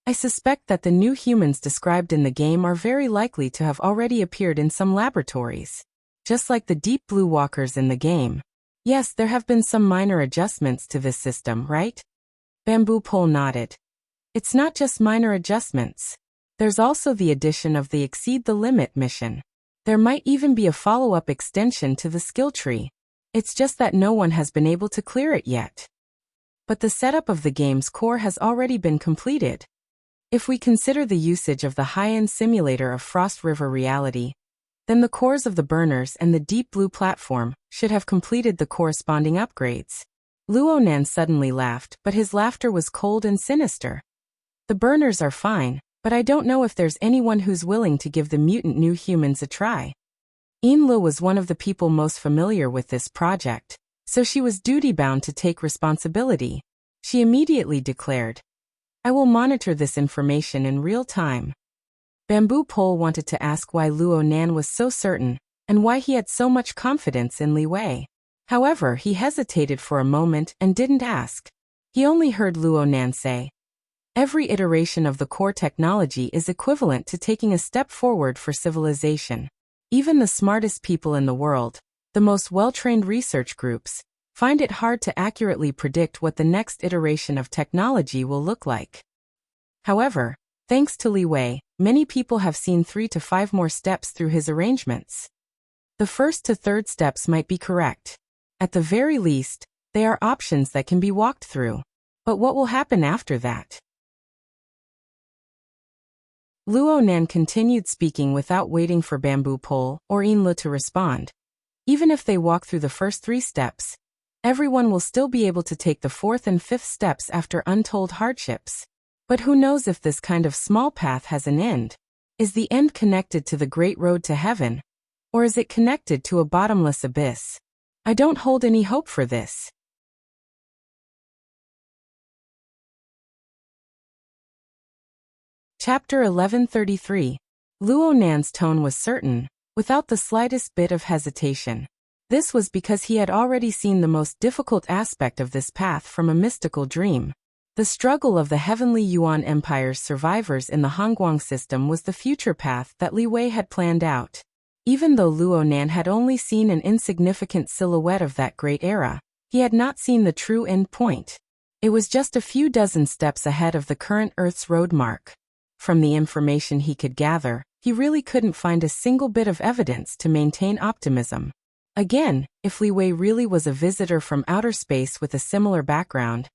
I suspect that the new humans described in the game are very likely to have already appeared in some laboratories. Just like the deep blue walkers in the game. Yes, there have been some minor adjustments to this system, right? Bamboo Pole nodded. It's not just minor adjustments. There's also the addition of the Exceed the Limit mission. There might even be a follow-up extension to the skill tree. It's just that no one has been able to clear it yet. But the setup of the game's core has already been completed. If we consider the usage of the high-end simulator of Frost River reality, then the cores of the burners and the Deep Blue platform should have completed the corresponding upgrades. Luo Nan suddenly laughed, but his laughter was cold and sinister. The burners are fine, but I don't know if there's anyone who's willing to give the mutant new humans a try. Yin Luo was one of the people most familiar with this project, so she was duty-bound to take responsibility. She immediately declared, I will monitor this information in real time. Bamboo Pole wanted to ask why Luo Nan was so certain, and why he had so much confidence in Li Wei. However, he hesitated for a moment and didn't ask. He only heard Luo Nan say, Every iteration of the core technology is equivalent to taking a step forward for civilization. Even the smartest people in the world, the most well-trained research groups, find it hard to accurately predict what the next iteration of technology will look like. However, thanks to Li Wei, many people have seen 3 to 5 more steps through his arrangements. The first to third steps might be correct. At the very least, they are options that can be walked through. But what will happen after that? Luo Nan continued speaking without waiting for Bamboo Pole or Yin Luo to respond. Even if they walk through the first 3 steps, everyone will still be able to take the 4th and 5th steps after untold hardships. But who knows if this kind of small path has an end? Is the end connected to the great road to heaven? Or is it connected to a bottomless abyss? I don't hold any hope for this. Chapter 1133. Luo Nan's tone was certain, without the slightest bit of hesitation. This was because he had already seen the most difficult aspect of this path from a mystical dream. The struggle of the Heavenly Yuan Empire's survivors in the Hongguang system was the future path that Li Wei had planned out. Even though Luo Nan had only seen an insignificant silhouette of that great era, he had not seen the true end point. It was just a few dozen steps ahead of the current Earth's road mark. From the information he could gather, he really couldn't find a single bit of evidence to maintain optimism. Again, if Li Wei really was a visitor from outer space with a similar background,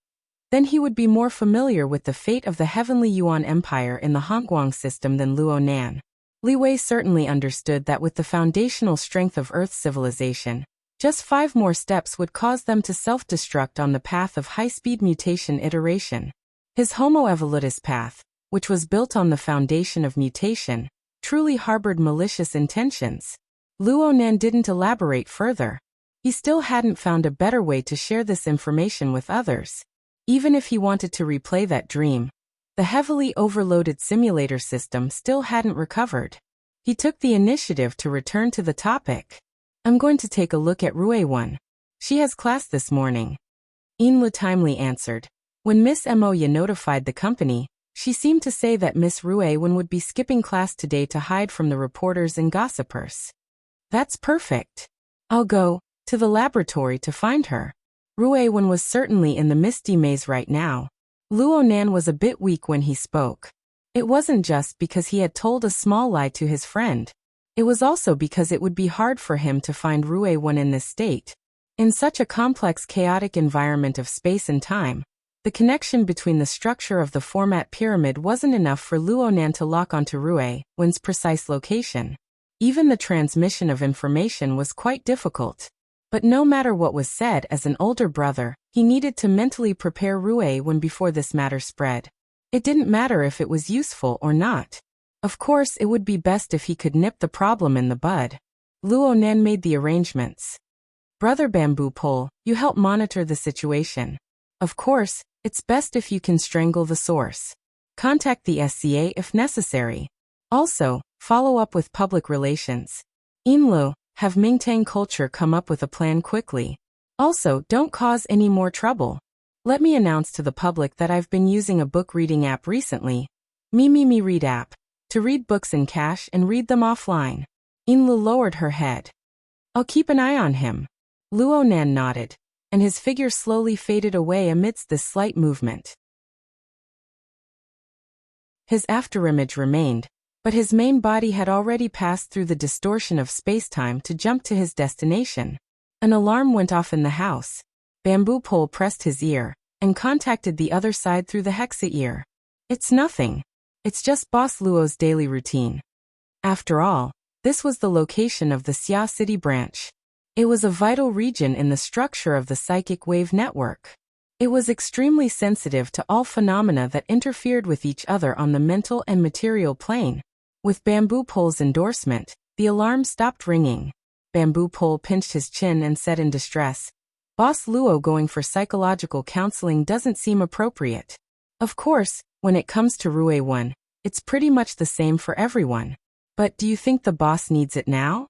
then he would be more familiar with the fate of the Heavenly Yuan Empire in the Hongguang system than Luo Nan. Li Wei certainly understood that with the foundational strength of Earth's civilization, just 5 more steps would cause them to self-destruct on the path of high-speed mutation iteration. His Homo evolutus path, which was built on the foundation of mutation, truly harbored malicious intentions. Luo Nan didn't elaborate further. He still hadn't found a better way to share this information with others. Even if he wanted to replay that dream, the heavily overloaded simulator system still hadn't recovered. He took the initiative to return to the topic. I'm going to take a look at Rui-1. She has class this morning. Yin Luo timely answered. When Miss Moya notified the company, she seemed to say that Miss Rui-1 would be skipping class today to hide from the reporters and gossipers. That's perfect. I'll go to the laboratory to find her. Rui-1 was certainly in the misty maze right now. Luo Nan was a bit weak when he spoke. It wasn't just because he had told a small lie to his friend. It was also because it would be hard for him to find Rui-1 in this state. In such a complex, chaotic environment of space and time, the connection between the structure of the format pyramid wasn't enough for Luo Nan to lock onto Rui-1's precise location. Even the transmission of information was quite difficult. But no matter what was said, as an older brother, he needed to mentally prepare Ruewen before this matter spread. It didn't matter if it was useful or not. Of course, it would be best if he could nip the problem in the bud. Luonan made the arrangements. Brother Bamboo Pole, you help monitor the situation. Of course, it's best if you can strangle the source. Contact the SCA if necessary. Also, follow up with public relations. Inlo, have Mingtang culture come up with a plan quickly. Also, don't cause any more trouble. Let me announce to the public that I've been using a book reading app recently. Me Read app. To read books in cash and read them offline. Inlu lowered her head. I'll keep an eye on him. Luonan nodded, and his figure slowly faded away amidst this slight movement. His afterimage remained, but his main body had already passed through the distortion of spacetime to jump to his destination. An alarm went off in the house. Bamboo Pole pressed his ear, and contacted the other side through the hexa ear. It's nothing. It's just Boss Luo's daily routine. After all, this was the location of the Xia City branch. It was a vital region in the structure of the psychic wave network. It was extremely sensitive to all phenomena that interfered with each other on the mental and material plane. With Bamboo Pole's endorsement, the alarm stopped ringing. Bamboo Pole pinched his chin and said in distress, Boss Luo going for psychological counseling doesn't seem appropriate. Of course, when it comes to Ruewen, it's pretty much the same for everyone. But do you think the boss needs it now?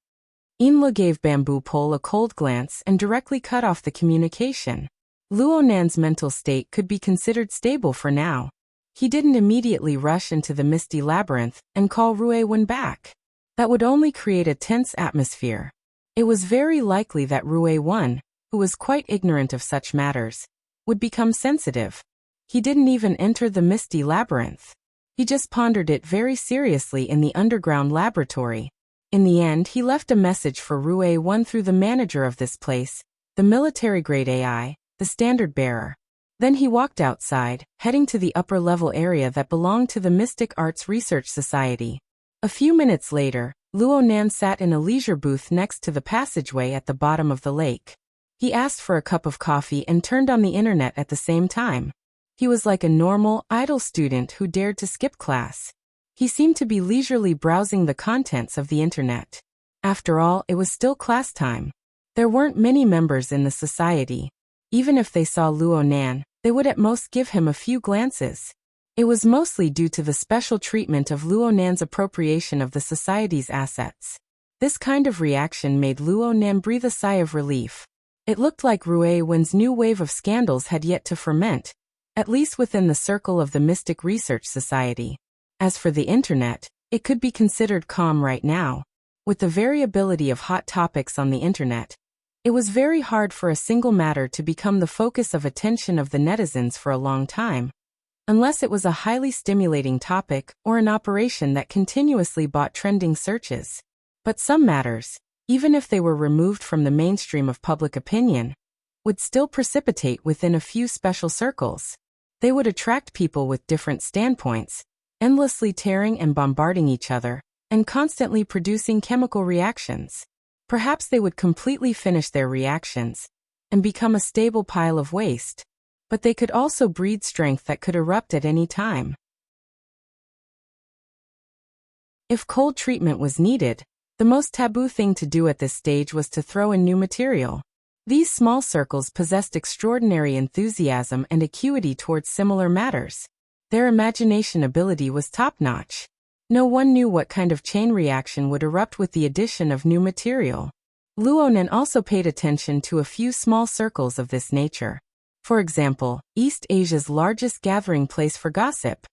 Inla gave Bamboo Pole a cold glance and directly cut off the communication. Luonan's mental state could be considered stable for now. He didn't immediately rush into the misty labyrinth and call Ruewen back. That would only create a tense atmosphere. It was very likely that Ruewen, who was quite ignorant of such matters, would become sensitive. He didn't even enter the misty labyrinth. He just pondered it very seriously in the underground laboratory. In the end, he left a message for Ruewen through the manager of this place, the military-grade AI, the standard bearer. Then he walked outside, heading to the upper-level area that belonged to the Mystic Arts Research Society. A few minutes later, Luonan sat in a leisure booth next to the passageway at the bottom of the lake. He asked for a cup of coffee and turned on the internet at the same time. He was like a normal, idle student who dared to skip class. He seemed to be leisurely browsing the contents of the internet. After all, it was still class time. There weren't many members in the society. Even if they saw Luonan, they would at most give him a few glances. It was mostly due to the special treatment of Luonan's appropriation of the society's assets. This kind of reaction made Luonan breathe a sigh of relief. It looked like Ruewen's new wave of scandals had yet to ferment, at least within the circle of the Mystic Research Society. As for the internet, it could be considered calm right now. With the variability of hot topics on the internet, it was very hard for a single matter to become the focus of attention of the netizens for a long time, unless it was a highly stimulating topic or an operation that continuously bought trending searches. But some matters, even if they were removed from the mainstream of public opinion, would still precipitate within a few special circles. They would attract people with different standpoints, endlessly tearing and bombarding each other, and constantly producing chemical reactions. Perhaps they would completely finish their reactions and become a stable pile of waste. But they could also breed strength that could erupt at any time. If cold treatment was needed, the most taboo thing to do at this stage was to throw in new material. These small circles possessed extraordinary enthusiasm and acuity towards similar matters. Their imagination ability was top-notch. No one knew what kind of chain reaction would erupt with the addition of new material. Luonan also paid attention to a few small circles of this nature. For example, East Asia's largest gathering place for gossip,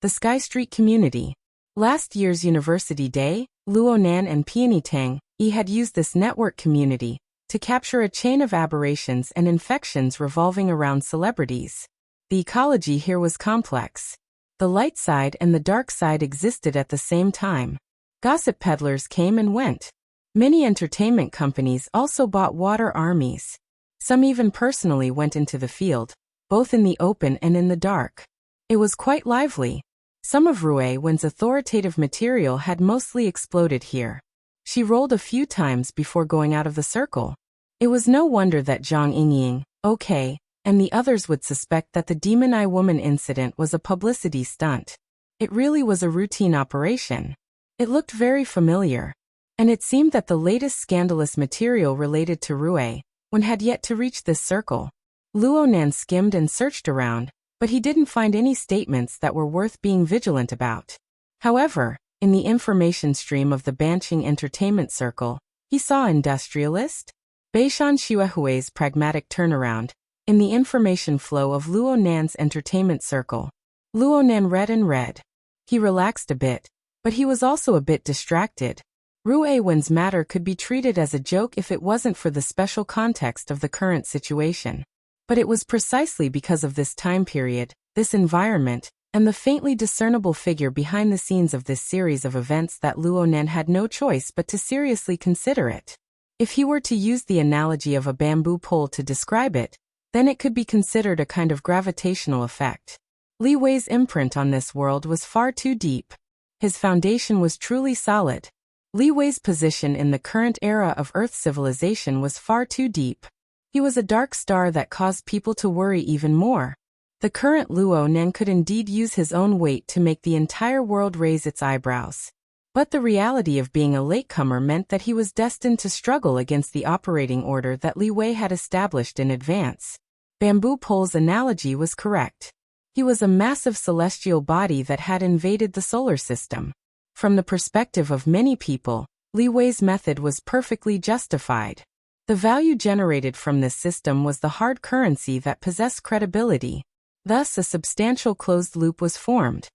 the Sky Street community. Last year's University Day, Luonan and Peony Tang had used this network community to capture a chain of aberrations and infections revolving around celebrities. The ecology here was complex. The light side and the dark side existed at the same time. Gossip peddlers came and went. Many entertainment companies also bought water armies. Some even personally went into the field, both in the open and in the dark. It was quite lively. Some of Ruewen's authoritative material had mostly exploded here. She rolled a few times before going out of the circle. It was no wonder that Zhang Yingying, okay, and the others would suspect that the Demon Eye Woman incident was a publicity stunt. It really was a routine operation. It looked very familiar. And it seemed that the latest scandalous material related to Rue had yet to reach this circle. Luonan skimmed and searched around, but he didn't find any statements that were worth being vigilant about. However, in the information stream of the Banqing Entertainment Circle, he saw industrialist Beishan Xuehui's pragmatic turnaround. In the information flow of Luonan's entertainment circle, Luonan read and read. He relaxed a bit, but he was also a bit distracted. Rue Wen's matter could be treated as a joke if it wasn't for the special context of the current situation. But it was precisely because of this time period, this environment, and the faintly discernible figure behind the scenes of this series of events that Luonan had no choice but to seriously consider it. If he were to use the analogy of a bamboo pole to describe it, then it could be considered a kind of gravitational effect. Li Wei's imprint on this world was far too deep. His foundation was truly solid. Li Wei's position in the current era of Earth civilization was far too deep. He was a dark star that caused people to worry even more. The current Luonan could indeed use his own weight to make the entire world raise its eyebrows. But the reality of being a latecomer meant that he was destined to struggle against the operating order that Li Wei had established in advance. Bamboo pole's analogy was correct. He was a massive celestial body that had invaded the solar system. From the perspective of many people, Li Wei's method was perfectly justified. The value generated from this system was the hard currency that possessed credibility. Thus, a substantial closed loop was formed.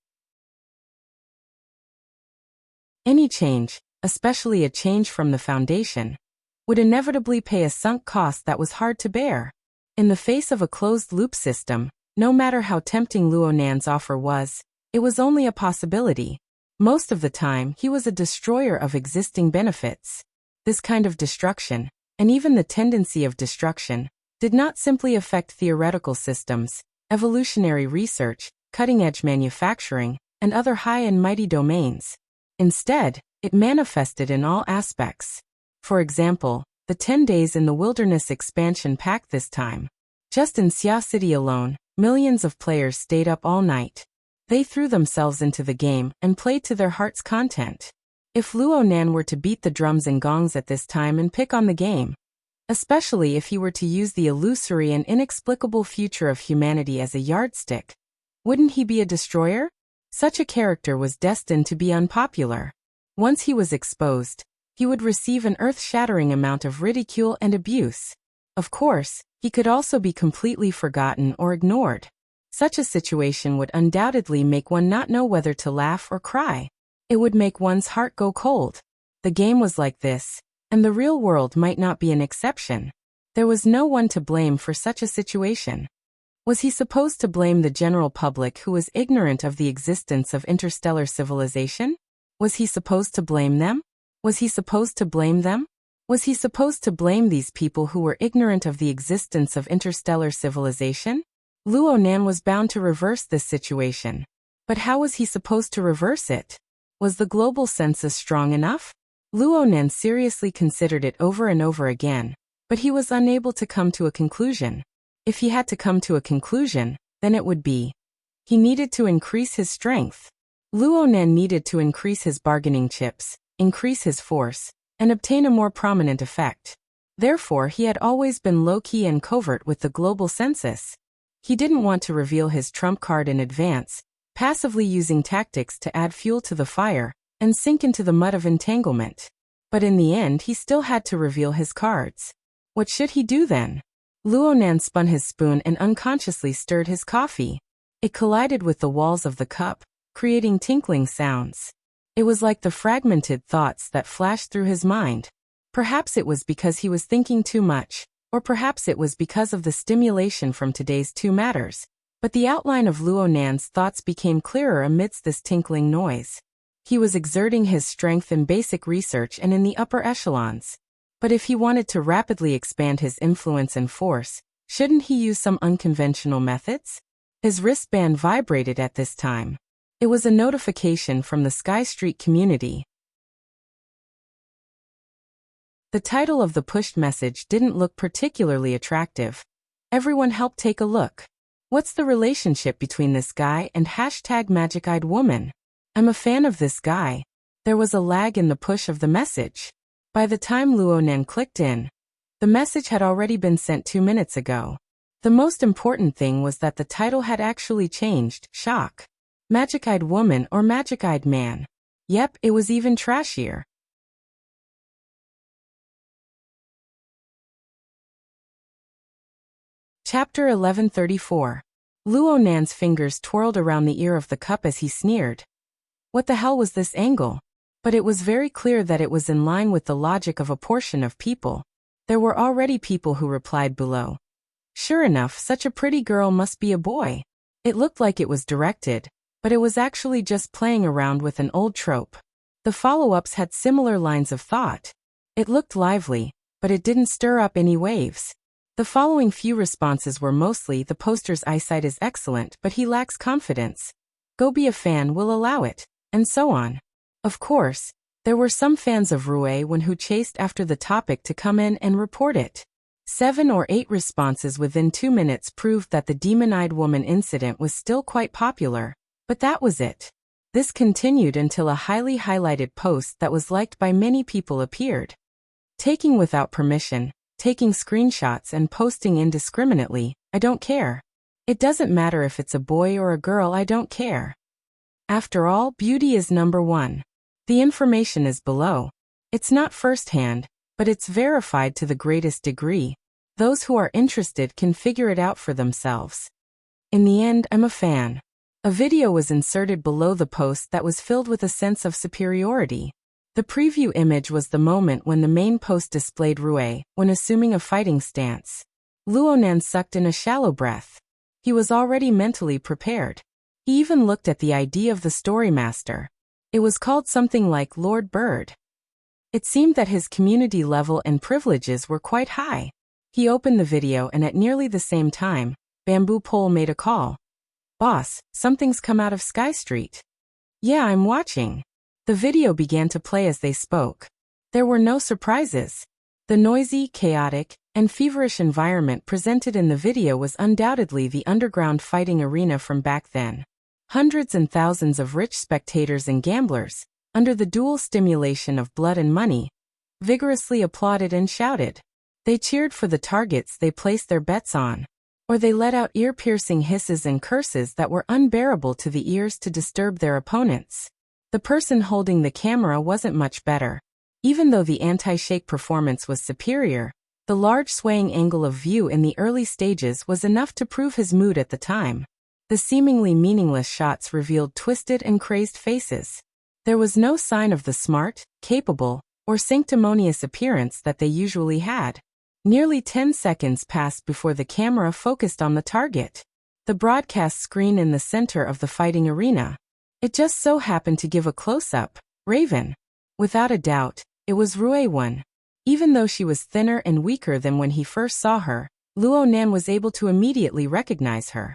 Any change, especially a change from the foundation, would inevitably pay a sunk cost that was hard to bear. In the face of a closed-loop system, no matter how tempting Luonan's offer was, it was only a possibility. Most of the time, he was a destroyer of existing benefits. This kind of destruction, and even the tendency of destruction, did not simply affect theoretical systems, evolutionary research, cutting-edge manufacturing, and other high and mighty domains. Instead, it manifested in all aspects. For example, the 10 days in the Wilderness expansion pack this time. Just in Xia City alone, millions of players stayed up all night. They threw themselves into the game and played to their heart's content. If Luonan were to beat the drums and gongs at this time and pick on the game, especially if he were to use the illusory and inexplicable future of humanity as a yardstick, wouldn't he be a destroyer? Such a character was destined to be unpopular. Once he was exposed, he would receive an earth-shattering amount of ridicule and abuse. Of course, he could also be completely forgotten or ignored. Such a situation would undoubtedly make one not know whether to laugh or cry. It would make one's heart go cold. The game was like this, and the real world might not be an exception. There was no one to blame for such a situation. Was he supposed to blame the general public who was ignorant of the existence of interstellar civilization? Was he supposed to blame them? Was he supposed to blame them? Was he supposed to blame these people who were ignorant of the existence of interstellar civilization? Luonan was bound to reverse this situation. But how was he supposed to reverse it? Was the global census strong enough? Luonan seriously considered it over and over again, but he was unable to come to a conclusion. If he had to come to a conclusion, then it would be: he needed to increase his strength. Luonan needed to increase his bargaining chips, increase his force, and obtain a more prominent effect. Therefore, he had always been low-key and covert with the global census. He didn't want to reveal his trump card in advance, passively using tactics to add fuel to the fire and sink into the mud of entanglement. But in the end, he still had to reveal his cards. What should he do then? Luonan spun his spoon and unconsciously stirred his coffee. It collided with the walls of the cup, creating tinkling sounds. It was like the fragmented thoughts that flashed through his mind. Perhaps it was because he was thinking too much, or perhaps it was because of the stimulation from today's two matters. But the outline of Luonan's thoughts became clearer amidst this tinkling noise. He was exerting his strength in basic research and in the upper echelons. But if he wanted to rapidly expand his influence and force, shouldn't he use some unconventional methods? His wristband vibrated at this time. It was a notification from the Sky Street community. The title of the pushed message didn't look particularly attractive. Everyone helped take a look. What's the relationship between this guy and hashtag magic-eyed woman? I'm a fan of this guy. There was a lag in the push of the message. By the time Luonan clicked in, the message had already been sent 2 minutes ago. The most important thing was that the title had actually changed. Shock. Magic-eyed woman or magic-eyed man. Yep, it was even trashier. Chapter 1134. Luonan's fingers twirled around the ear of the cup as he sneered. What the hell was this angle? But it was very clear that it was in line with the logic of a portion of people. There were already people who replied below. Sure enough, such a pretty girl must be a boy. It looked like it was directed, but it was actually just playing around with an old trope. The follow-ups had similar lines of thought. It looked lively, but it didn't stir up any waves. The following few responses were mostly the poster's eyesight is excellent but he lacks confidence. Go be a fan, we'll allow it, and so on. Of course, there were some fans of Ruewen who chased after the topic to come in and report it. 7 or 8 responses within 2 minutes proved that the demon-eyed woman incident was still quite popular, but that was it. This continued until a highly highlighted post that was liked by many people appeared. Taking without permission, taking screenshots and posting indiscriminately, I don't care. It doesn't matter if it's a boy or a girl, I don't care. After all, beauty is number one. The information is below. It's not first-hand, but it's verified to the greatest degree. Those who are interested can figure it out for themselves. In the end, I'm a fan. A video was inserted below the post that was filled with a sense of superiority. The preview image was the moment when the main post displayed Rue, when assuming a fighting stance. Luonan sucked in a shallow breath. He was already mentally prepared. He even looked at the ID of the storymaster. It was called something like Lord Bird. It seemed that his community level and privileges were quite high. He opened the video and at nearly the same time, Bamboo Pole made a call. Boss, something's come out of Sky Street. Yeah, I'm watching. The video began to play as they spoke. There were no surprises. The noisy, chaotic, and feverish environment presented in the video was undoubtedly the underground fighting arena from back then. Hundreds and thousands of rich spectators and gamblers, under the dual stimulation of blood and money, vigorously applauded and shouted. They cheered for the targets they placed their bets on. Or they let out ear-piercing hisses and curses that were unbearable to the ears to disturb their opponents. The person holding the camera wasn't much better. Even though the anti-shake performance was superior, the large swaying angle of view in the early stages was enough to prove his mood at the time. The seemingly meaningless shots revealed twisted and crazed faces. There was no sign of the smart, capable, or sanctimonious appearance that they usually had. Nearly 10 seconds passed before the camera focused on the target. The broadcast screen in the center of the fighting arena. It just so happened to give a close-up. Raven. Without a doubt, it was Ruewen. Even though she was thinner and weaker than when he first saw her, Luonan was able to immediately recognize her.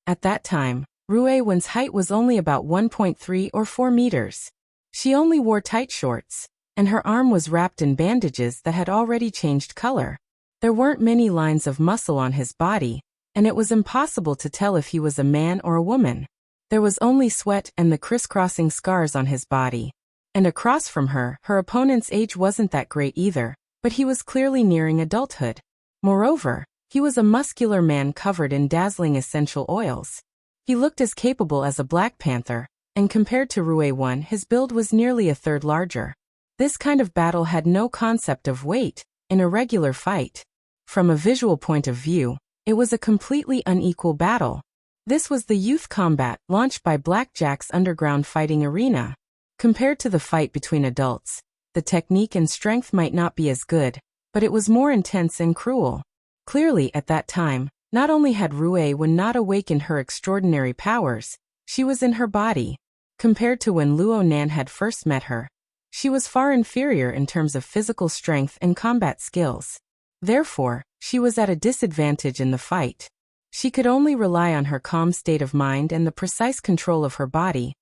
At that time, Ruewen's height was only about 1.3 or 4 meters. She only wore tight shorts, and her arm was wrapped in bandages that had already changed color. There weren't many lines of muscle on his body, and it was impossible to tell if he was a man or a woman. There was only sweat and the crisscrossing scars on his body. And across from her, her opponent's age wasn't that great either, but he was clearly nearing adulthood. Moreover, he was a muscular man covered in dazzling essential oils. He looked as capable as a Black Panther, and compared to Ruewen, his build was nearly a third larger. This kind of battle had no concept of weight in a regular fight. From a visual point of view, it was a completely unequal battle. This was the youth combat launched by Blackjack's underground fighting arena. Compared to the fight between adults, the technique and strength might not be as good, but it was more intense and cruel. Clearly at that time, not only had Ruewen not awakened her extraordinary powers, she was in her body. Compared to when Luonan had first met her, she was far inferior in terms of physical strength and combat skills. Therefore, she was at a disadvantage in the fight. She could only rely on her calm state of mind and the precise control of her body,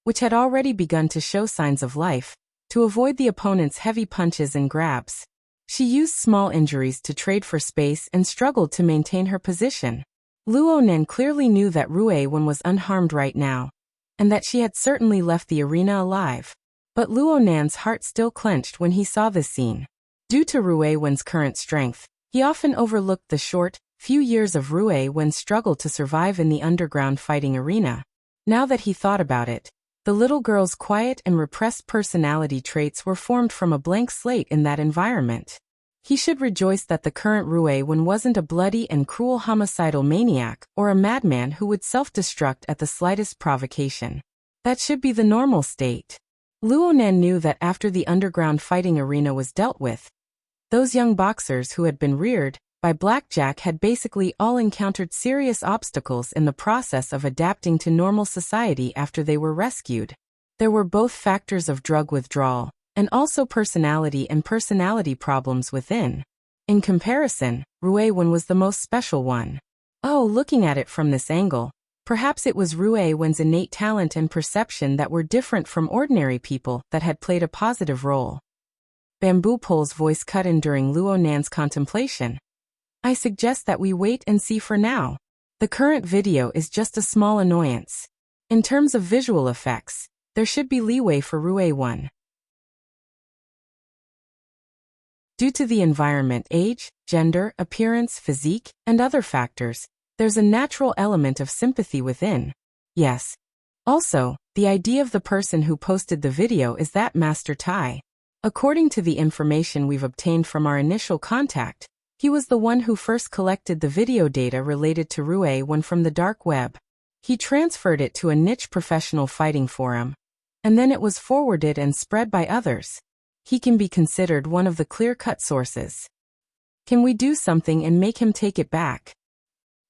which had already begun to show signs of life, to avoid the opponent's heavy punches and grabs. She used small injuries to trade for space and struggled to maintain her position. Luo Nen clearly knew that Rue Wen was unharmed right now, and that she had certainly left the arena alive. But Luo Nan's heart still clenched when he saw this scene. Due to Rue Wen's current strength, he often overlooked the short, few years of Rue Wen's struggle to survive in the underground fighting arena. Now that he thought about it, the little girl's quiet and repressed personality traits were formed from a blank slate in that environment. He should rejoice that the current Rue Wen wasn't a bloody and cruel homicidal maniac or a madman who would self-destruct at the slightest provocation. That should be the normal state. Luo Nen knew that after the underground fighting arena was dealt with, those young boxers who had been reared by Blackjack had basically all encountered serious obstacles in the process of adapting to normal society after they were rescued. There were both factors of drug withdrawal, and also personality and personality problems within. In comparison, Rue Wen was the most special one. Oh, looking at it from this angle, perhaps it was Rue Wen's innate talent and perception that were different from ordinary people that had played a positive role. Bamboo Pole's voice cut in during Luo Nan's contemplation. I suggest that we wait and see for now. The current video is just a small annoyance. In terms of visual effects, there should be leeway for Rue Wen. Due to the environment, age, gender, appearance, physique, and other factors, there's a natural element of sympathy within. Yes. Also, the idea of the person who posted the video is that Master Tai. According to the information we've obtained from our initial contact, he was the one who first collected the video data related to Rue Wen from the dark web. He transferred it to a niche professional fighting forum, and then it was forwarded and spread by others. He can be considered one of the clear-cut sources. Can we do something and make him take it back?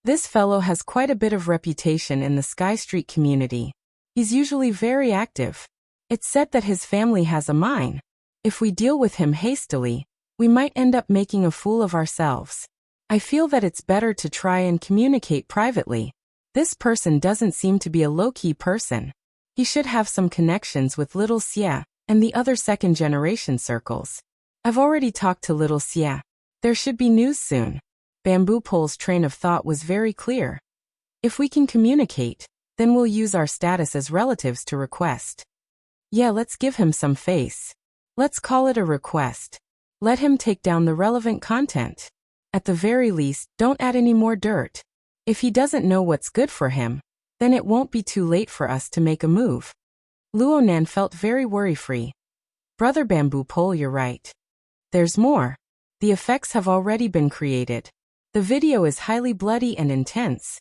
This fellow has quite a bit of reputation in the Sky Street community. He's usually very active. It's said that his family has a mine. If we deal with him hastily, we might end up making a fool of ourselves. I feel that it's better to try and communicate privately. This person doesn't seem to be a low-key person. He should have some connections with Little Xie and the other second-generation circles. I've already talked to Little Xie. There should be news soon. Bamboo Pole's train of thought was very clear. If we can communicate, then we'll use our status as relatives to request. Yeah, let's give him some face. Let's call it a request. Let him take down the relevant content. At the very least, don't add any more dirt. If he doesn't know what's good for him, then it won't be too late for us to make a move. Luo Nan felt very worry-free. Brother Bamboo Pole, you're right. There's more. The effects have already been created. The video is highly bloody and intense.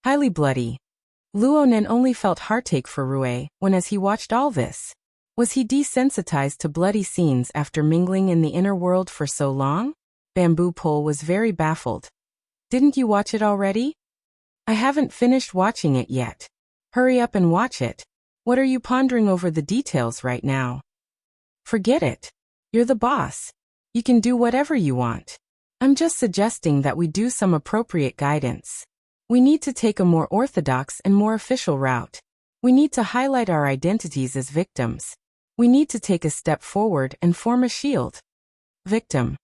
Highly bloody. Luo Nan only felt heartache for Rue Wen as he watched all this. Was he desensitized to bloody scenes after mingling in the inner world for so long? Bamboo Pole was very baffled. Didn't you watch it already? I haven't finished watching it yet. Hurry up and watch it. What are you pondering over the details right now? Forget it. You're the boss. You can do whatever you want. I'm just suggesting that we do some appropriate guidance. We need to take a more orthodox and more official route. We need to highlight our identities as victims. We need to take a step forward and form a shield. Victim.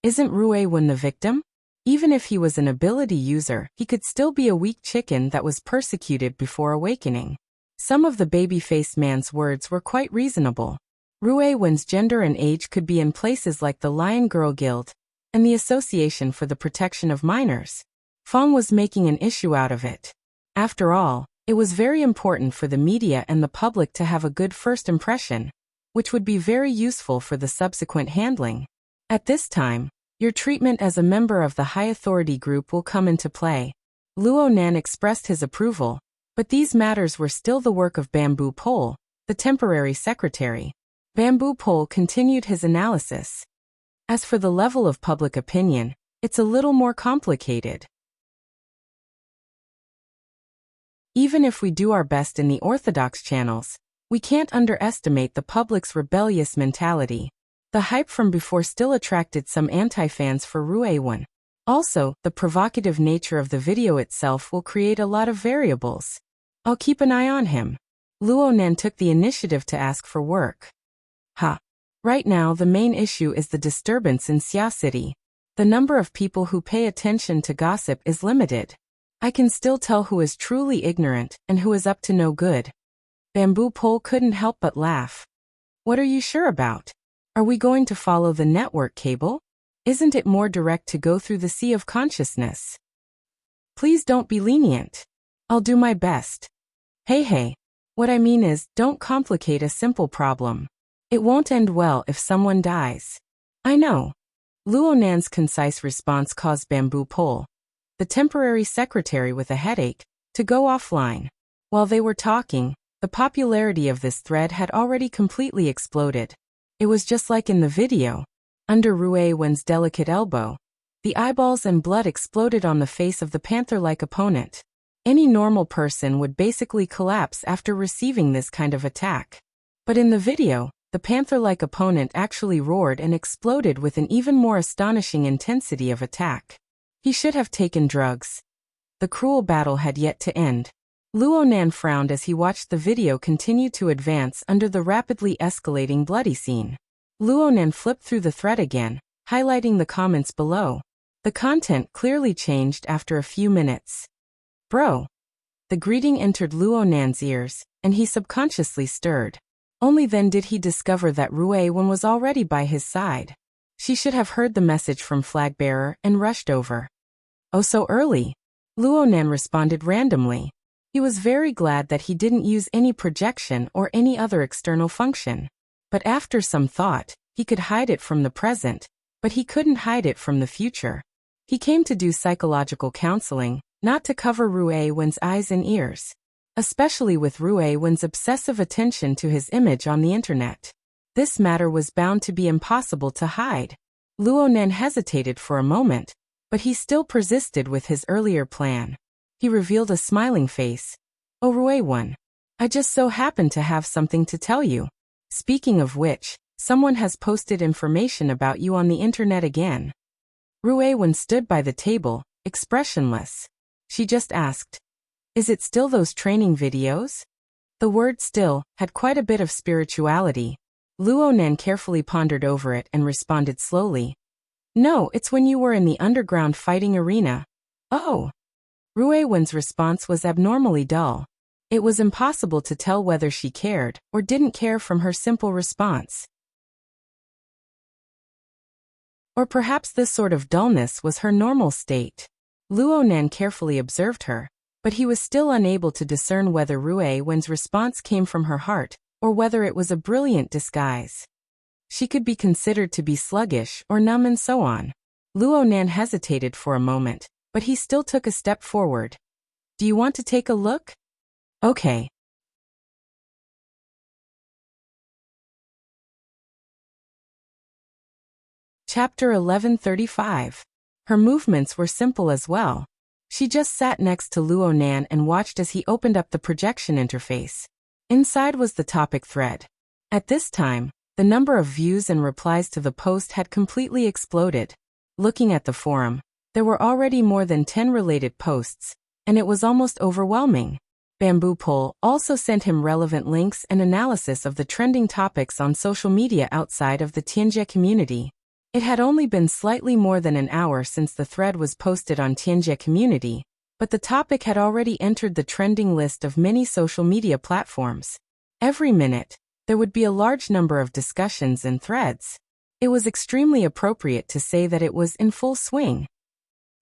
Isn't Rue Wen the victim? Even if he was an ability user, he could still be a weak chicken that was persecuted before awakening. Some of the baby-faced man's words were quite reasonable. Rue Wen's gender and age could be in places like the Lion Girl Guild and the Association for the Protection of Minors. Fong was making an issue out of it. After all, it was very important for the media and the public to have a good first impression, which would be very useful for the subsequent handling. At this time, your treatment as a member of the high authority group will come into play. Luo Nan expressed his approval, but these matters were still the work of Bamboo Pole, the temporary secretary. Bamboo Pole continued his analysis. As for the level of public opinion, it's a little more complicated. Even if we do our best in the orthodox channels, we can't underestimate the public's rebellious mentality. The hype from before still attracted some anti-fans for Rue Wen. Also, the provocative nature of the video itself will create a lot of variables. I'll keep an eye on him. Luo Nan took the initiative to ask for work. Ha! Right now the main issue is the disturbance in Xia City. The number of people who pay attention to gossip is limited. I can still tell who is truly ignorant and who is up to no good. Bamboo Pole couldn't help but laugh. What are you sure about? Are we going to follow the network cable? Isn't it more direct to go through the sea of consciousness? Please don't be lenient. I'll do my best. Hey, what I mean is, don't complicate a simple problem. It won't end well if someone dies. I know. Luonan's concise response caused Bamboo Pole, the temporary secretary with a headache, to go offline. While they were talking, the popularity of this thread had already completely exploded. It was just like in the video. Under Rue Wen's delicate elbow, the eyeballs and blood exploded on the face of the panther-like opponent. Any normal person would basically collapse after receiving this kind of attack. But in the video, the panther-like opponent actually roared and exploded with an even more astonishing intensity of attack. He should have taken drugs. The cruel battle had yet to end. Luonan frowned as he watched the video continue to advance under the rapidly escalating bloody scene. Luonan flipped through the thread again, highlighting the comments below. The content clearly changed after a few minutes. Bro. The greeting entered Luonan's ears, and he subconsciously stirred. Only then did he discover that Rue Wen was already by his side. She should have heard the message from Flagbearer and rushed over. Oh, so early? Luonan responded randomly. He was very glad that he didn't use any projection or any other external function. But after some thought, he could hide it from the present, but he couldn't hide it from the future. He came to do psychological counseling, not to cover Rue Wen's eyes and ears. Especially with Rue Wen's obsessive attention to his image on the internet. This matter was bound to be impossible to hide. Luonan hesitated for a moment, but he still persisted with his earlier plan. He revealed a smiling face. Oh, Rue Wen. I just so happen to have something to tell you. Speaking of which, someone has posted information about you on the internet again. Rue Wen stood by the table, expressionless. She just asked, is it still those training videos? The word still had quite a bit of spirituality. Luonan carefully pondered over it and responded slowly. No, it's when you were in the underground fighting arena. Oh. Rue Wen's response was abnormally dull. It was impossible to tell whether she cared or didn't care from her simple response. Or perhaps this sort of dullness was her normal state. Luonan carefully observed her, but he was still unable to discern whether Rue Wen's response came from her heart, or whether it was a brilliant disguise. She could be considered to be sluggish or numb and so on. Luonan hesitated for a moment, but he still took a step forward. Do you want to take a look? Okay. Chapter 1135. Her movements were simple as well. She just sat next to Luonan and watched as he opened up the projection interface. Inside was the topic thread. At this time, the number of views and replies to the post had completely exploded. Looking at the forum, there were already more than 10 related posts, and it was almost overwhelming. Bamboo Pole also sent him relevant links and analysis of the trending topics on social media outside of the Tianjie community. It had only been slightly more than an hour since the thread was posted on Tianjie community, but the topic had already entered the trending list of many social media platforms. Every minute, there would be a large number of discussions and threads. It was extremely appropriate to say that it was in full swing.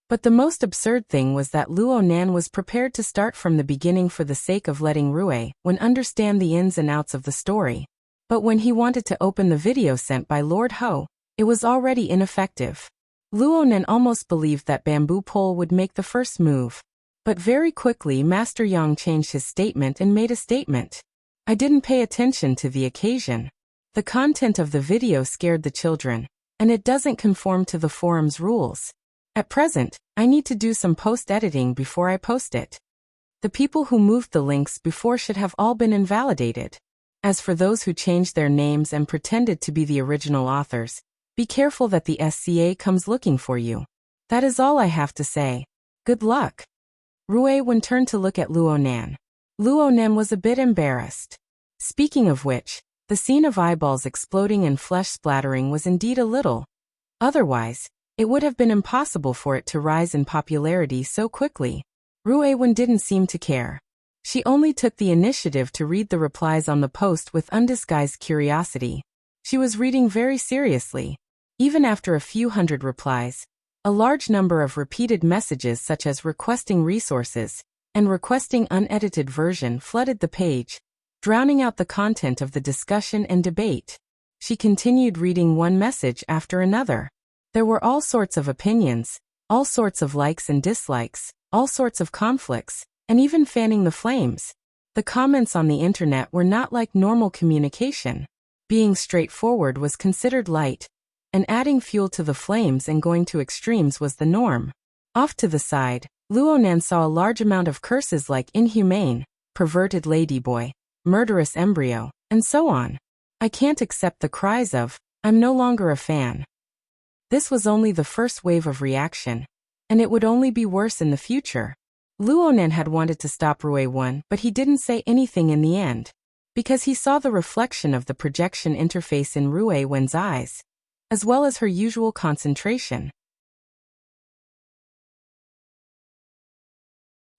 But the most absurd thing was that Luonan was prepared to start from the beginning for the sake of letting Rue Wen understand the ins and outs of the story. But when he wanted to open the video sent by Lord Ho, it was already ineffective. Luonan almost believed that Bamboo Pole would make the first move. But very quickly Master Yang changed his statement and made a statement. I didn't pay attention to the occasion. The content of the video scared the children, and it doesn't conform to the forum's rules. At present, I need to do some post-editing before I post it. The people who moved the links before should have all been invalidated. As for those who changed their names and pretended to be the original authors, be careful that the SCA comes looking for you. That is all I have to say. Good luck. Rue Wen turned to look at Luonan. Luonan was a bit embarrassed. Speaking of which, The scene of eyeballs exploding and flesh splattering was indeed a little. Otherwise, it would have been impossible for it to rise in popularity so quickly. Ruewen didn't seem to care. She only took the initiative to read the replies on the post with undisguised curiosity. She was reading very seriously. Even after a few hundred replies, a large number of repeated messages such as requesting resources and requesting unedited version flooded the page, drowning out the content of the discussion and debate. She continued reading one message after another. There were all sorts of opinions, all sorts of likes and dislikes, all sorts of conflicts, and even fanning the flames. The comments on the internet were not like normal communication. Being straightforward was considered light, and adding fuel to the flames and going to extremes was the norm. Off to the side, Luonan saw a large amount of curses like inhumane, perverted ladyboy, murderous embryo, and so on. I can't accept the cries of, I'm no longer a fan. This was only the first wave of reaction, and it would only be worse in the future. Luonan had wanted to stop Ruewen, but he didn't say anything in the end, because he saw the reflection of the projection interface in Ruewen's eyes, as well as her usual concentration.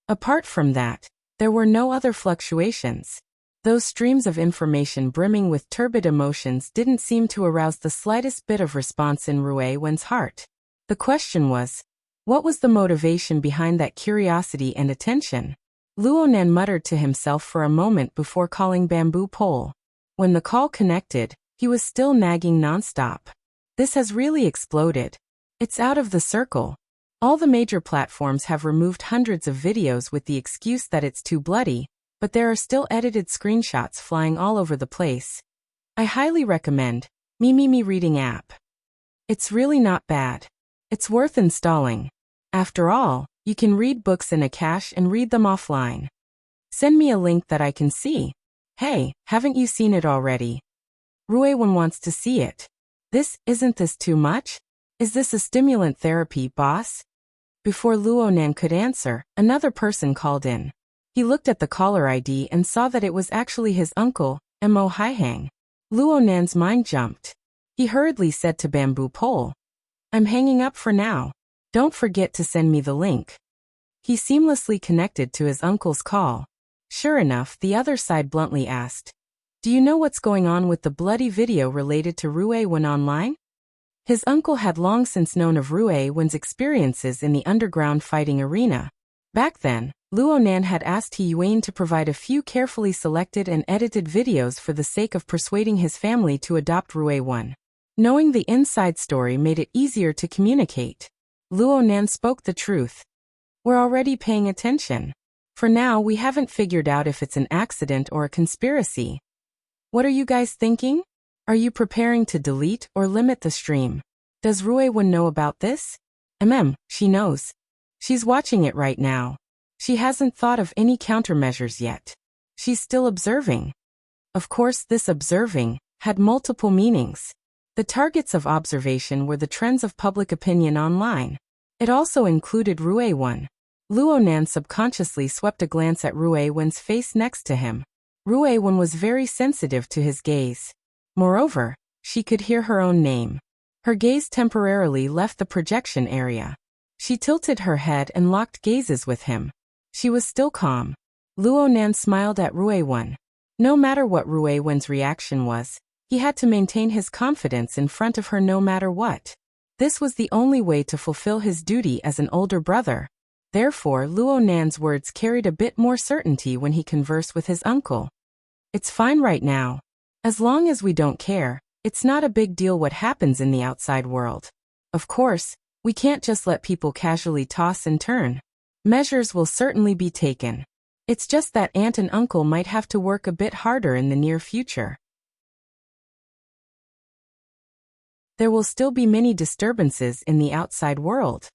Apart from that, there were no other fluctuations. Those streams of information brimming with turbid emotions didn't seem to arouse the slightest bit of response in Ruewen's heart. The question was, what was the motivation behind that curiosity and attention? Luonan muttered to himself for a moment before calling Bamboo Pole. When the call connected, he was still nagging nonstop. This has really exploded. It's out of the circle. All the major platforms have removed hundreds of videos with the excuse that it's too bloody, but there are still edited screenshots flying all over the place. I highly recommend Mimimi Reading app. It's really not bad. It's worth installing. After all, you can read books in a cache and read them offline. Send me a link that I can see. Hey, haven't you seen it already? Ruewen wants to see it. Isn't this too much? Is this a stimulant therapy, boss? Before Luonan could answer, another person called in. He looked at the caller ID and saw that it was actually his uncle, Mo Haihang. Luonan's mind jumped. He hurriedly said to Bamboo Pole, I'm hanging up for now. Don't forget to send me the link. He seamlessly connected to his uncle's call. Sure enough, the other side bluntly asked, do you know what's going on with the bloody video related to Ruewen online? His uncle had long since known of Ruewen's experiences in the underground fighting arena. Back then, Luonan had asked Yuan to provide a few carefully selected and edited videos for the sake of persuading his family to adopt Ruewen. Knowing the inside story made it easier to communicate. Luonan spoke the truth. We're already paying attention. For now, we haven't figured out if it's an accident or a conspiracy. What are you guys thinking? Are you preparing to delete or limit the stream? Does Ruewen know about this? She knows. She's watching it right now. She hasn't thought of any countermeasures yet. She's still observing. Of course, this observing had multiple meanings. The targets of observation were the trends of public opinion online. It also included Ruewen. Luonan subconsciously swept a glance at Ruewen's face next to him. Ruewen was very sensitive to his gaze. Moreover, she could hear her own name. Her gaze temporarily left the projection area. She tilted her head and locked gazes with him. She was still calm. Luonan smiled at Ruewen. No matter what Ruewen's reaction was, he had to maintain his confidence in front of her no matter what. This was the only way to fulfill his duty as an older brother. Therefore, Luonan's words carried a bit more certainty when he conversed with his uncle. It's fine right now. As long as we don't care, it's not a big deal what happens in the outside world. Of course, we can't just let people casually toss and turn. Measures will certainly be taken. It's just that aunt and uncle might have to work a bit harder in the near future. There will still be many disturbances in the outside world.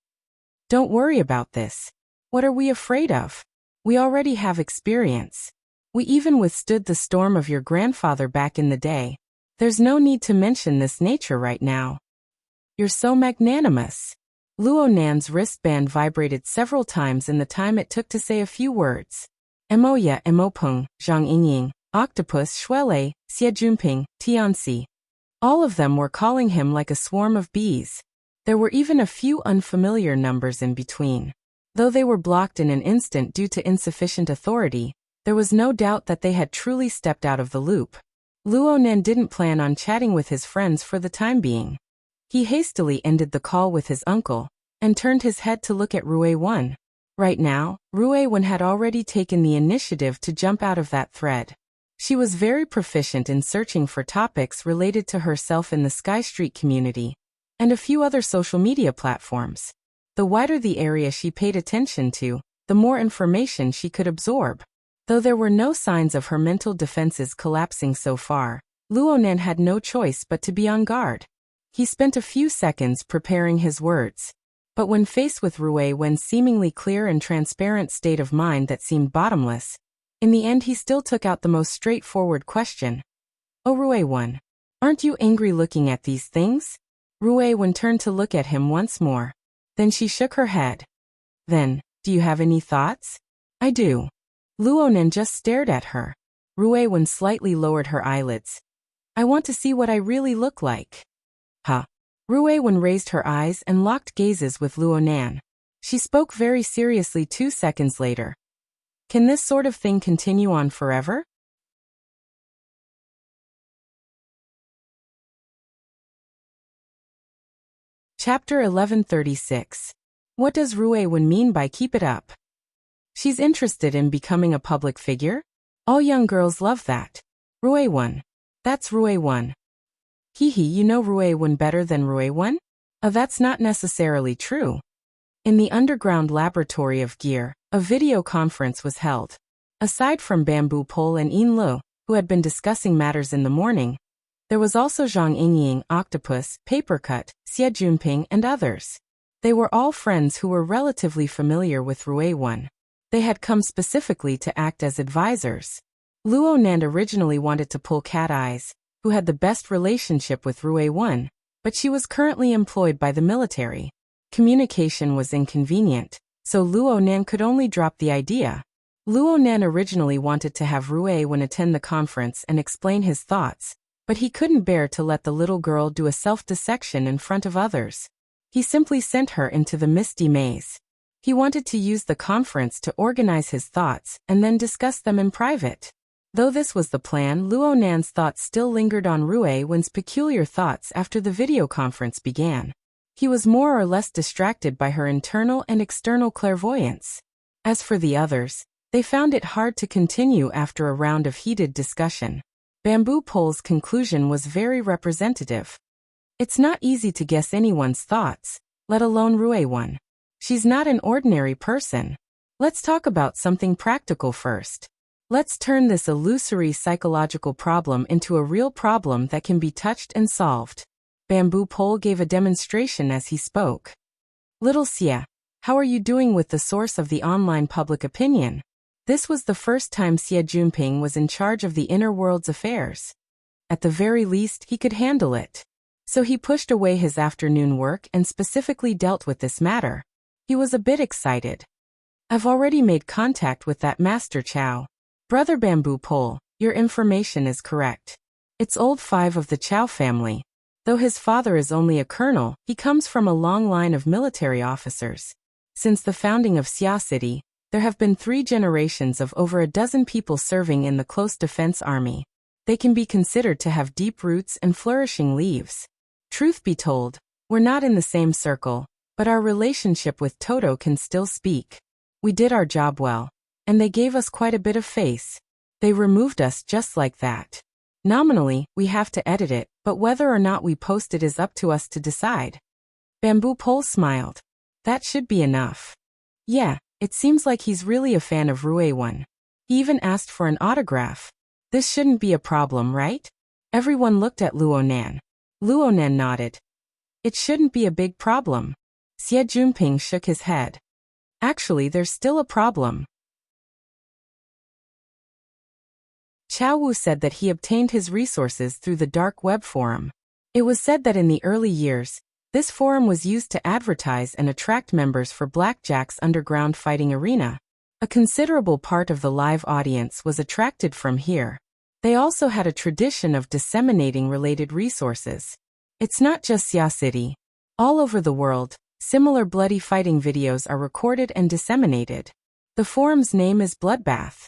Don't worry about this. What are we afraid of? We already have experience. We even withstood the storm of your grandfather back in the day. There's no need to mention this nature right now. You're so magnanimous. Luonan's wristband vibrated several times in the time it took to say a few words. Emoya emopeng, zhang ingying, octopus shuele, Xie Jinping, Tianxi. All of them were calling him like a swarm of bees. There were even a few unfamiliar numbers in between. Though they were blocked in an instant due to insufficient authority, there was no doubt that they had truly stepped out of the loop. Luonan didn't plan on chatting with his friends for the time being. He hastily ended the call with his uncle, and turned his head to look at Rui Wen. Right now, Rui Wen had already taken the initiative to jump out of that thread. She was very proficient in searching for topics related to herself in the Sky Street community, and a few other social media platforms. The wider the area she paid attention to, the more information she could absorb. Though there were no signs of her mental defenses collapsing so far, Luonan had no choice but to be on guard. He spent a few seconds preparing his words. But when faced with Rui Wen's seemingly clear and transparent state of mind that seemed bottomless, in the end he still took out the most straightforward question. "Oh Rui Wen, aren't you angry looking at these things?" Rui Wen turned to look at him once more. Then she shook her head. "Then, do you have any thoughts?" "I do." Luonan just stared at her. Rui Wen slightly lowered her eyelids. "I want to see what I really look like." "Huh?" Rui Wen raised her eyes and locked gazes with Luonan. She spoke very seriously 2 seconds later. "Can this sort of thing continue on forever?" Chapter 1136. What does Rui Wen mean by keep it up? She's interested in becoming a public figure? All young girls love that. Rui Wen. That's Rui Wen. Hee, you know Rui Wen better than Rui Wen? That's not necessarily true. In the underground laboratory of Gear, a video conference was held. Aside from Bamboo Pole and Yin Lu, who had been discussing matters in the morning, there was also Zhang Yingying, Octopus, Papercut, Xie Jinping, and others. They were all friends who were relatively familiar with Rui Wen. They had come specifically to act as advisors. Luonan originally wanted to pull Cat Eyes, who had the best relationship with Rui Wen, but she was currently employed by the military. Communication was inconvenient, so Luonan could only drop the idea. Luonan originally wanted to have Rui Wen attend the conference and explain his thoughts, but he couldn't bear to let the little girl do a self-dissection in front of others. He simply sent her into the misty maze. He wanted to use the conference to organize his thoughts and then discuss them in private. Though this was the plan, Luonan's thoughts still lingered on Rui Wen's peculiar thoughts after the video conference began. He was more or less distracted by her internal and external clairvoyance. As for the others, they found it hard to continue after a round of heated discussion. Bamboo Pole's conclusion was very representative. It's not easy to guess anyone's thoughts, let alone Rui Wen. She's not an ordinary person. Let's talk about something practical first. Let's turn this illusory psychological problem into a real problem that can be touched and solved. Bamboo Pole gave a demonstration as he spoke. Little Xie, how are you doing with the source of the online public opinion? This was the first time Xie Jinping was in charge of the inner world's affairs. At the very least, he could handle it. So he pushed away his afternoon work and specifically dealt with this matter. He was a bit excited. I've already made contact with that Master Chow. Brother Bamboo Pole, your information is correct. It's old 5 of the Chow family. Though his father is only a colonel, he comes from a long line of military officers. Since the founding of Xia City, there have been 3 generations of over a dozen people serving in the Close Defense Army. They can be considered to have deep roots and flourishing leaves. Truth be told, we're not in the same circle, but our relationship with Toto can still speak. We did our job well, and they gave us quite a bit of face. They removed us just like that. Nominally, we have to edit it, but whether or not we post it is up to us to decide. Bamboo Pole smiled. That should be enough. Yeah, it seems like he's really a fan of Rui Wen. He even asked for an autograph. This shouldn't be a problem, right? Everyone looked at Luonan. Luonan nodded. It shouldn't be a big problem. Xie Jinping shook his head. Actually, there's still a problem. Chow Wu said that he obtained his resources through the dark web forum. It was said that in the early years, this forum was used to advertise and attract members for Blackjack's underground fighting arena. A considerable part of the live audience was attracted from here. They also had a tradition of disseminating related resources. It's not just Xia City. All over the world, similar bloody fighting videos are recorded and disseminated. The forum's name is Bloodbath.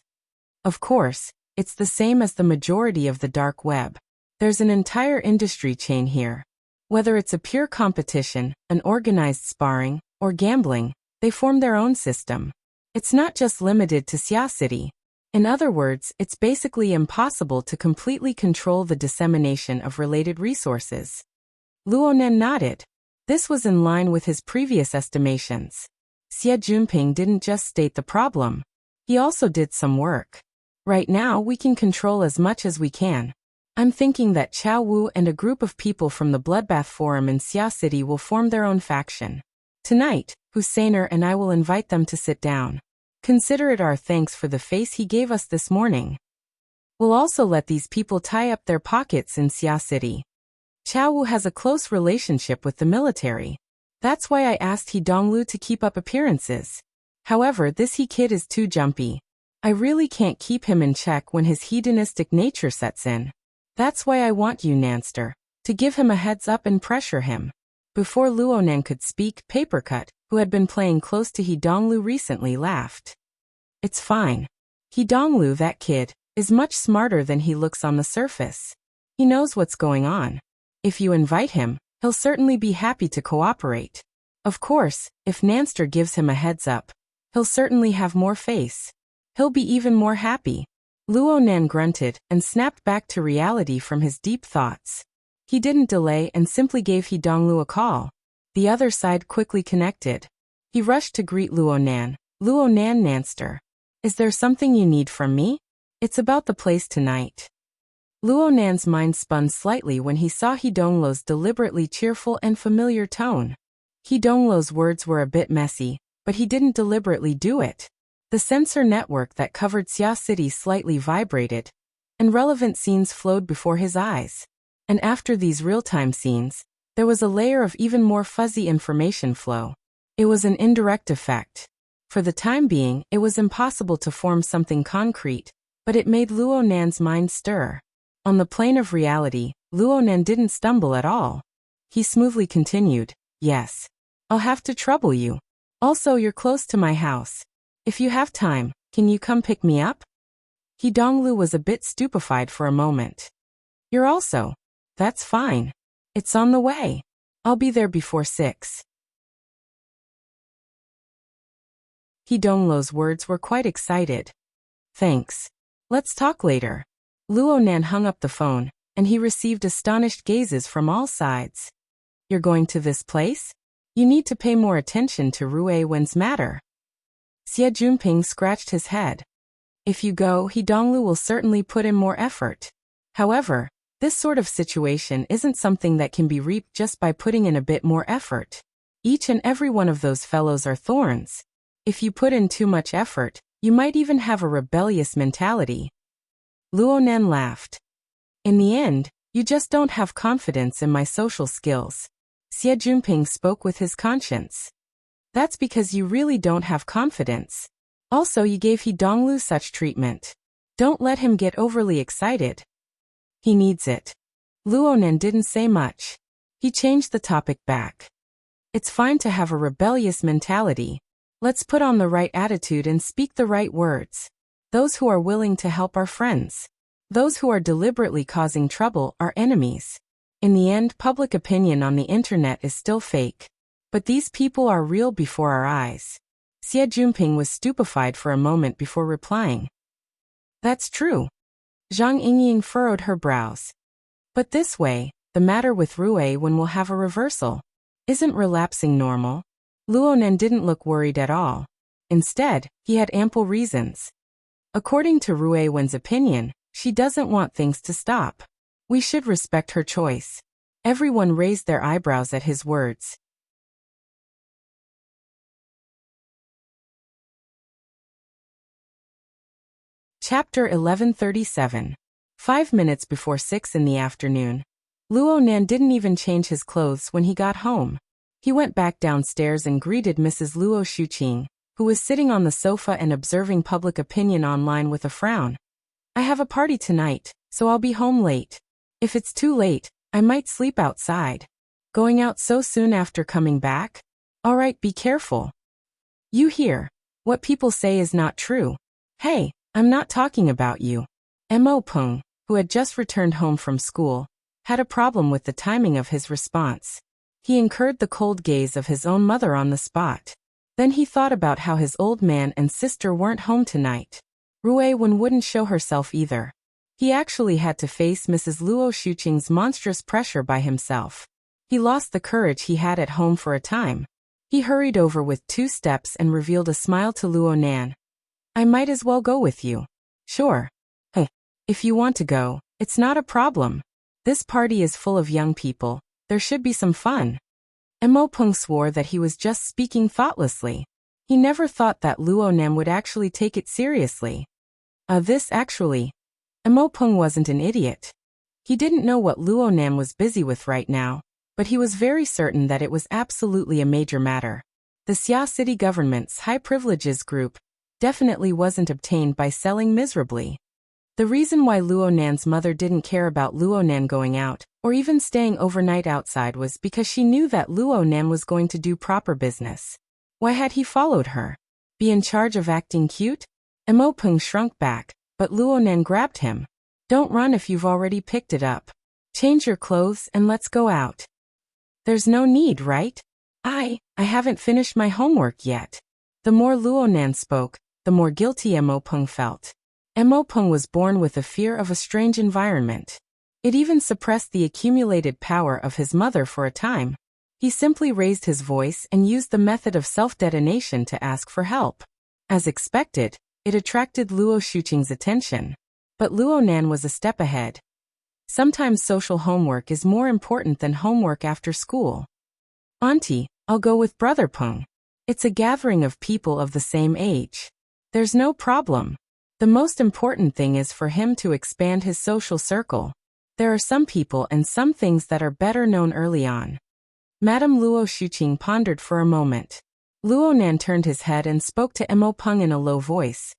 Of course, it's the same as the majority of the dark web. There's an entire industry chain here. Whether it's a pure competition, an organized sparring, or gambling, they form their own system. It's not just limited to Xia City. In other words, it's basically impossible to completely control the dissemination of related resources. Luonan nodded. This was in line with his previous estimations. Xie Junping didn't just state the problem. He also did some work. Right now we can control as much as we can. I'm thinking that Chao Wu and a group of people from the Bloodbath Forum in Xia City will form their own faction. Tonight, Husseiner and I will invite them to sit down. Consider it our thanks for the face he gave us this morning. We'll also let these people tie up their pockets in Xia City. Chao Wu has a close relationship with the military. That's why I asked He Donglu to keep up appearances. However, this He kid is too jumpy. I really can't keep him in check when his hedonistic nature sets in. That's why I want you, Nanster, to give him a heads up and pressure him. Before Luonan could speak, Papercut, who had been playing close to He Donglu recently, laughed. It's fine. He Donglu, that kid, is much smarter than he looks on the surface. He knows what's going on. If you invite him, he'll certainly be happy to cooperate. Of course, if Nanster gives him a heads up, he'll certainly have more face. He'll be even more happy. Luonan grunted and snapped back to reality from his deep thoughts. He didn't delay and simply gave He Donglu a call. The other side quickly connected. He rushed to greet Luonan. Luonan, Nanster. Is there something you need from me? It's about the place tonight. Luonan's mind spun slightly when he saw He Donglu's deliberately cheerful and familiar tone. He Donglu's words were a bit messy, but he didn't deliberately do it. The sensor network that covered Xia City slightly vibrated, and relevant scenes flowed before his eyes. And after these real-time scenes, there was a layer of even more fuzzy information flow. It was an indirect effect. For the time being, it was impossible to form something concrete, but it made Luonan's mind stir. On the plane of reality, Luonan didn't stumble at all. He smoothly continued, yes. I'll have to trouble you. Also, you're close to my house. If you have time, can you come pick me up? He Donglu was a bit stupefied for a moment. You're also. That's fine. It's on the way. I'll be there before 6. He Donglu's words were quite excited. Thanks. Let's talk later. Luonan hung up the phone, and he received astonished gazes from all sides. You're going to this place? You need to pay more attention to Rue Wen's matter. Xie Junping scratched his head. If you go, He Donglu will certainly put in more effort. However, this sort of situation isn't something that can be reaped just by putting in a bit more effort. Each and every one of those fellows are thorns. If you put in too much effort, you might even have a rebellious mentality. Luonan laughed. In the end, you just don't have confidence in my social skills. Xie Junping spoke with his conscience. That's because you really don't have confidence. Also, you gave He Donglu such treatment. Don't let him get overly excited. He needs it. Luonan didn't say much. He changed the topic back. It's fine to have a rebellious mentality. Let's put on the right attitude and speak the right words. Those who are willing to help are friends. Those who are deliberately causing trouble are enemies. In the end, public opinion on the internet is still fake. But these people are real before our eyes. Xie Junping was stupefied for a moment before replying. That's true. Zhang Yingying furrowed her brows. But this way, the matter with Rue Wen will have a reversal. Isn't relapsing normal? Luonan didn't look worried at all. Instead, he had ample reasons. According to Rue Wen's opinion, she doesn't want things to stop. We should respect her choice. Everyone raised their eyebrows at his words. Chapter 1137. 5 minutes before 6 in the afternoon. Luonan didn't even change his clothes when he got home. He went back downstairs and greeted Mrs. Luo Shuqing, who was sitting on the sofa and observing public opinion online with a frown. I have a party tonight, so I'll be home late. If it's too late, I might sleep outside. Going out so soon after coming back? All right, be careful. You hear. What people say is not true. Hey, I'm not talking about you. Mo Pung, who had just returned home from school, had a problem with the timing of his response. He incurred the cold gaze of his own mother on the spot. Then he thought about how his old man and sister weren't home tonight. Rui Wen wouldn't show herself either. He actually had to face Mrs. Luo Shuqing's monstrous pressure by himself. He lost the courage he had at home for a time. He hurried over with 2 steps and revealed a smile to Luo Nan. I might as well go with you. Sure. Hey, if you want to go, it's not a problem. This party is full of young people. There should be some fun. Mo Pung swore that he was just speaking thoughtlessly. He never thought that Luo Nan would actually take it seriously. Mo Pung wasn't an idiot. He didn't know what Luo Nan was busy with right now, but he was very certain that it was absolutely a major matter. The Xia City government's high privileges group definitely wasn't obtained by selling miserably. The reason why Luo Nan's mother didn't care about Luo Nan going out, or even staying overnight outside, was because she knew that Luo Nan was going to do proper business. Why had he followed her? Be in charge of acting cute? Mo Pung shrunk back, but Luo Nan grabbed him. Don't run if you've already picked it up. Change your clothes and let's go out. There's no need, right? I haven't finished my homework yet. The more Luo Nan spoke, the more guilty Mo Pung felt. Mo Pung was born with a fear of a strange environment. It even suppressed the accumulated power of his mother for a time. He simply raised his voice and used the method of self-detonation to ask for help. As expected, it attracted Luo Shuqing's attention. But Luo Nan was a step ahead. Sometimes social homework is more important than homework after school. Auntie, I'll go with Brother Pung. It's a gathering of people of the same age. There's no problem. The most important thing is for him to expand his social circle. There are some people and some things that are better known early on. Madame Luo Shuqing pondered for a moment. Luo Nan turned his head and spoke to Mo Pung in a low voice.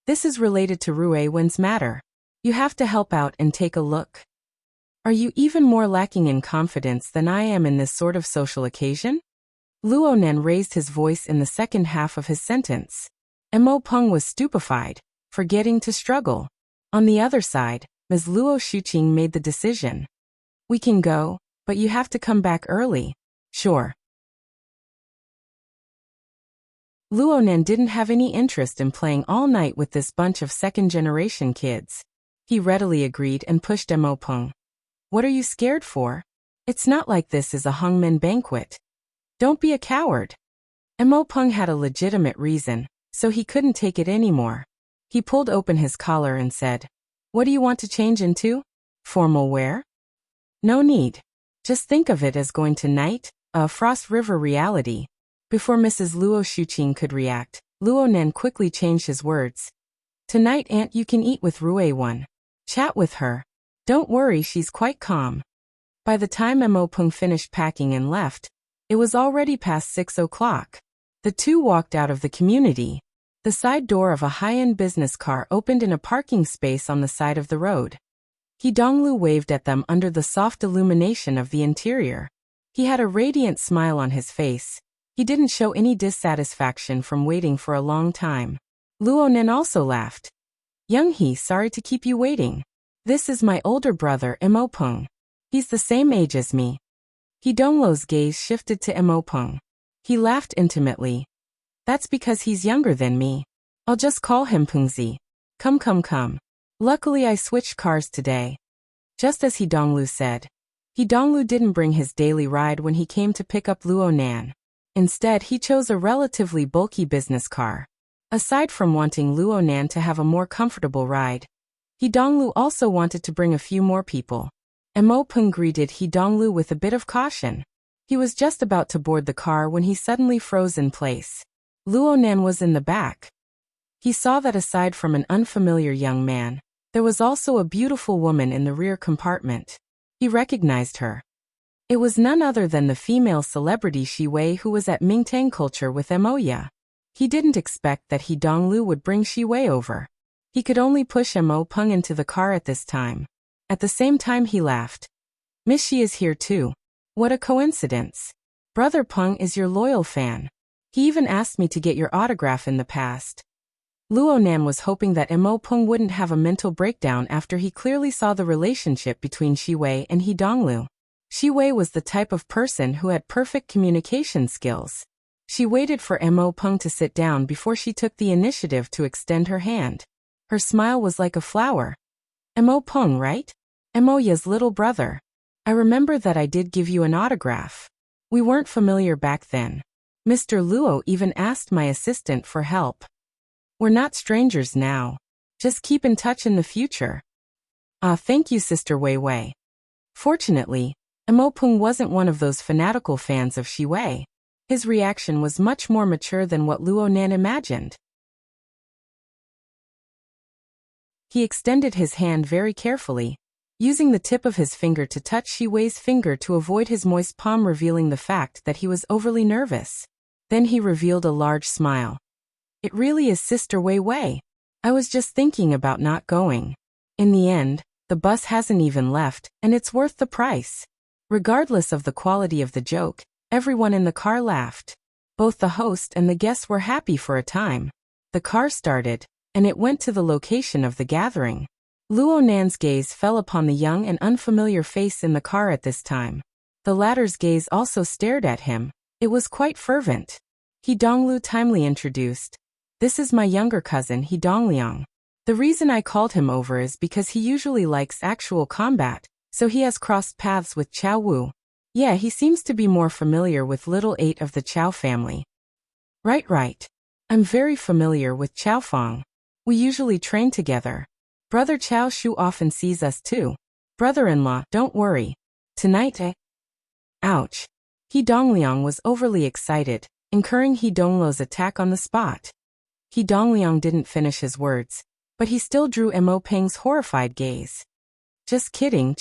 This is related to Rui Wen's matter. You have to help out and take a look. Are you even more lacking in confidence than I am in this sort of social occasion? Luo Nan raised his voice in the second half of his sentence. Mo Pung was stupefied, forgetting to struggle. On the other side, Ms. Luo Shuqing made the decision. We can go, but you have to come back early. Sure. Luo Nan didn't have any interest in playing all night with this bunch of second-generation kids. He readily agreed and pushed Mo Pung. What are you scared for? It's not like this is a hangmen banquet. Don't be a coward. Mo Pung had a legitimate reason, so he couldn't take it anymore. He pulled open his collar and said, What do you want to change into? Formal wear? No need. Just think of it as going to night, a Frost River reality. Before Mrs. Luo Shuqing could react, Luo Nan quickly changed his words. Tonight, Aunt, you can eat with Rui Wen. Chat with her. Don't worry, she's quite calm. By the time Mo Pung finished packing and left, it was already past 6 o'clock. The two walked out of the community. The side door of a high-end business car opened in a parking space on the side of the road. He Donglu waved at them under the soft illumination of the interior. He had a radiant smile on his face. He didn't show any dissatisfaction from waiting for a long time. Luo Nan also laughed. Young He, sorry to keep you waiting. This is my older brother, Mo Pung. He's the same age as me. He Donglu's gaze shifted to Mo Pung. He laughed intimately. That's because he's younger than me. I'll just call him Pungzi. Come. Luckily I switched cars today. Just as He Donglu said. He Donglu didn't bring his daily ride when he came to pick up Luo Nan. Instead, he chose a relatively bulky business car. Aside from wanting Luo Nan to have a more comfortable ride, He Donglu also wanted to bring a few more people. Mo Pung greeted He Donglu with a bit of caution. He was just about to board the car when he suddenly froze in place. Luo Nan was in the back. He saw that aside from an unfamiliar young man, there was also a beautiful woman in the rear compartment. He recognized her. It was none other than the female celebrity Shi Wei who was at Mingtang Culture with Moya. He didn't expect that He Donglu would bring Shi Wei over. He could only push Mo Pung into the car at this time. At the same time he laughed. Miss Shi is here too. What a coincidence. Brother Peng is your loyal fan. He even asked me to get your autograph in the past. Luo Nan was hoping that Mo Peng wouldn't have a mental breakdown after he clearly saw the relationship between Shi Wei and He Donglu. Shi Wei was the type of person who had perfect communication skills. She waited for Mo Peng to sit down before she took the initiative to extend her hand. Her smile was like a flower. Mo Peng, right? Mo Ya's little brother. I remember that I did give you an autograph. We weren't familiar back then. Mr. Luo even asked my assistant for help. We're not strangers now. Just keep in touch in the future. Thank you, Sister Wei Wei. Fortunately, Mo Peng wasn't one of those fanatical fans of Shi Wei. His reaction was much more mature than what Luo Nan imagined. He extended his hand very carefully, using the tip of his finger to touch Shi Wei's finger to avoid his moist palm revealing the fact that he was overly nervous. Then he revealed a large smile. It really is Sister Wei Wei. I was just thinking about not going. In the end, the bus hasn't even left, and it's worth the price. Regardless of the quality of the joke, everyone in the car laughed. Both the host and the guests were happy for a time. The car started, and it went to the location of the gathering. Luo Nan's gaze fell upon the young and unfamiliar face in the car at this time. The latter's gaze also stared at him. It was quite fervent. He Donglu timely introduced. This is my younger cousin He Dongliang. The reason I called him over is because he usually likes actual combat, so he has crossed paths with Chao Wu. Yeah, he seems to be more familiar with little 8 of the Chao family. Right. I'm very familiar with Chao Fong. We usually train together. Brother Chao Shu often sees us too. Brother-in-law, don't worry. Tonight, Ouch. He Dongliang was overly excited, incurring He Dongluo's attack on the spot. He Dongliang didn't finish his words, but he still drew Mo Peng's horrified gaze. Just kidding.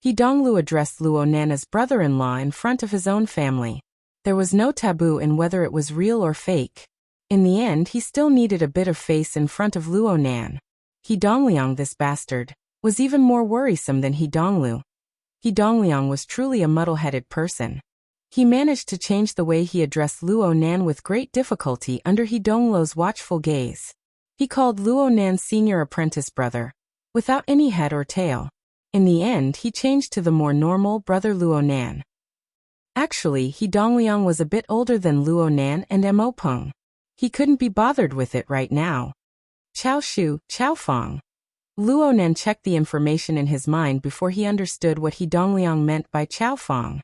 He Donglu addressed Luo Nan as brother-in-law in front of his own family. There was no taboo in whether it was real or fake. In the end, he still needed a bit of face in front of Luo Nan. He Dongliang, this bastard, was even more worrisome than He Donglu. He Dongliang was truly a muddle-headed person. He managed to change the way he addressed Luo Nan with great difficulty under He Dongluo's watchful gaze. He called Luo Nan's senior apprentice brother, without any head or tail. In the end, he changed to the more normal brother Luo Nan. Actually, He Dongliang was a bit older than Luo Nan and Mo Peng. He couldn't be bothered with it right now. Chao Shu, Chao Fong. Luo Nan checked the information in his mind before he understood what He Dongliang meant by Chao Fong.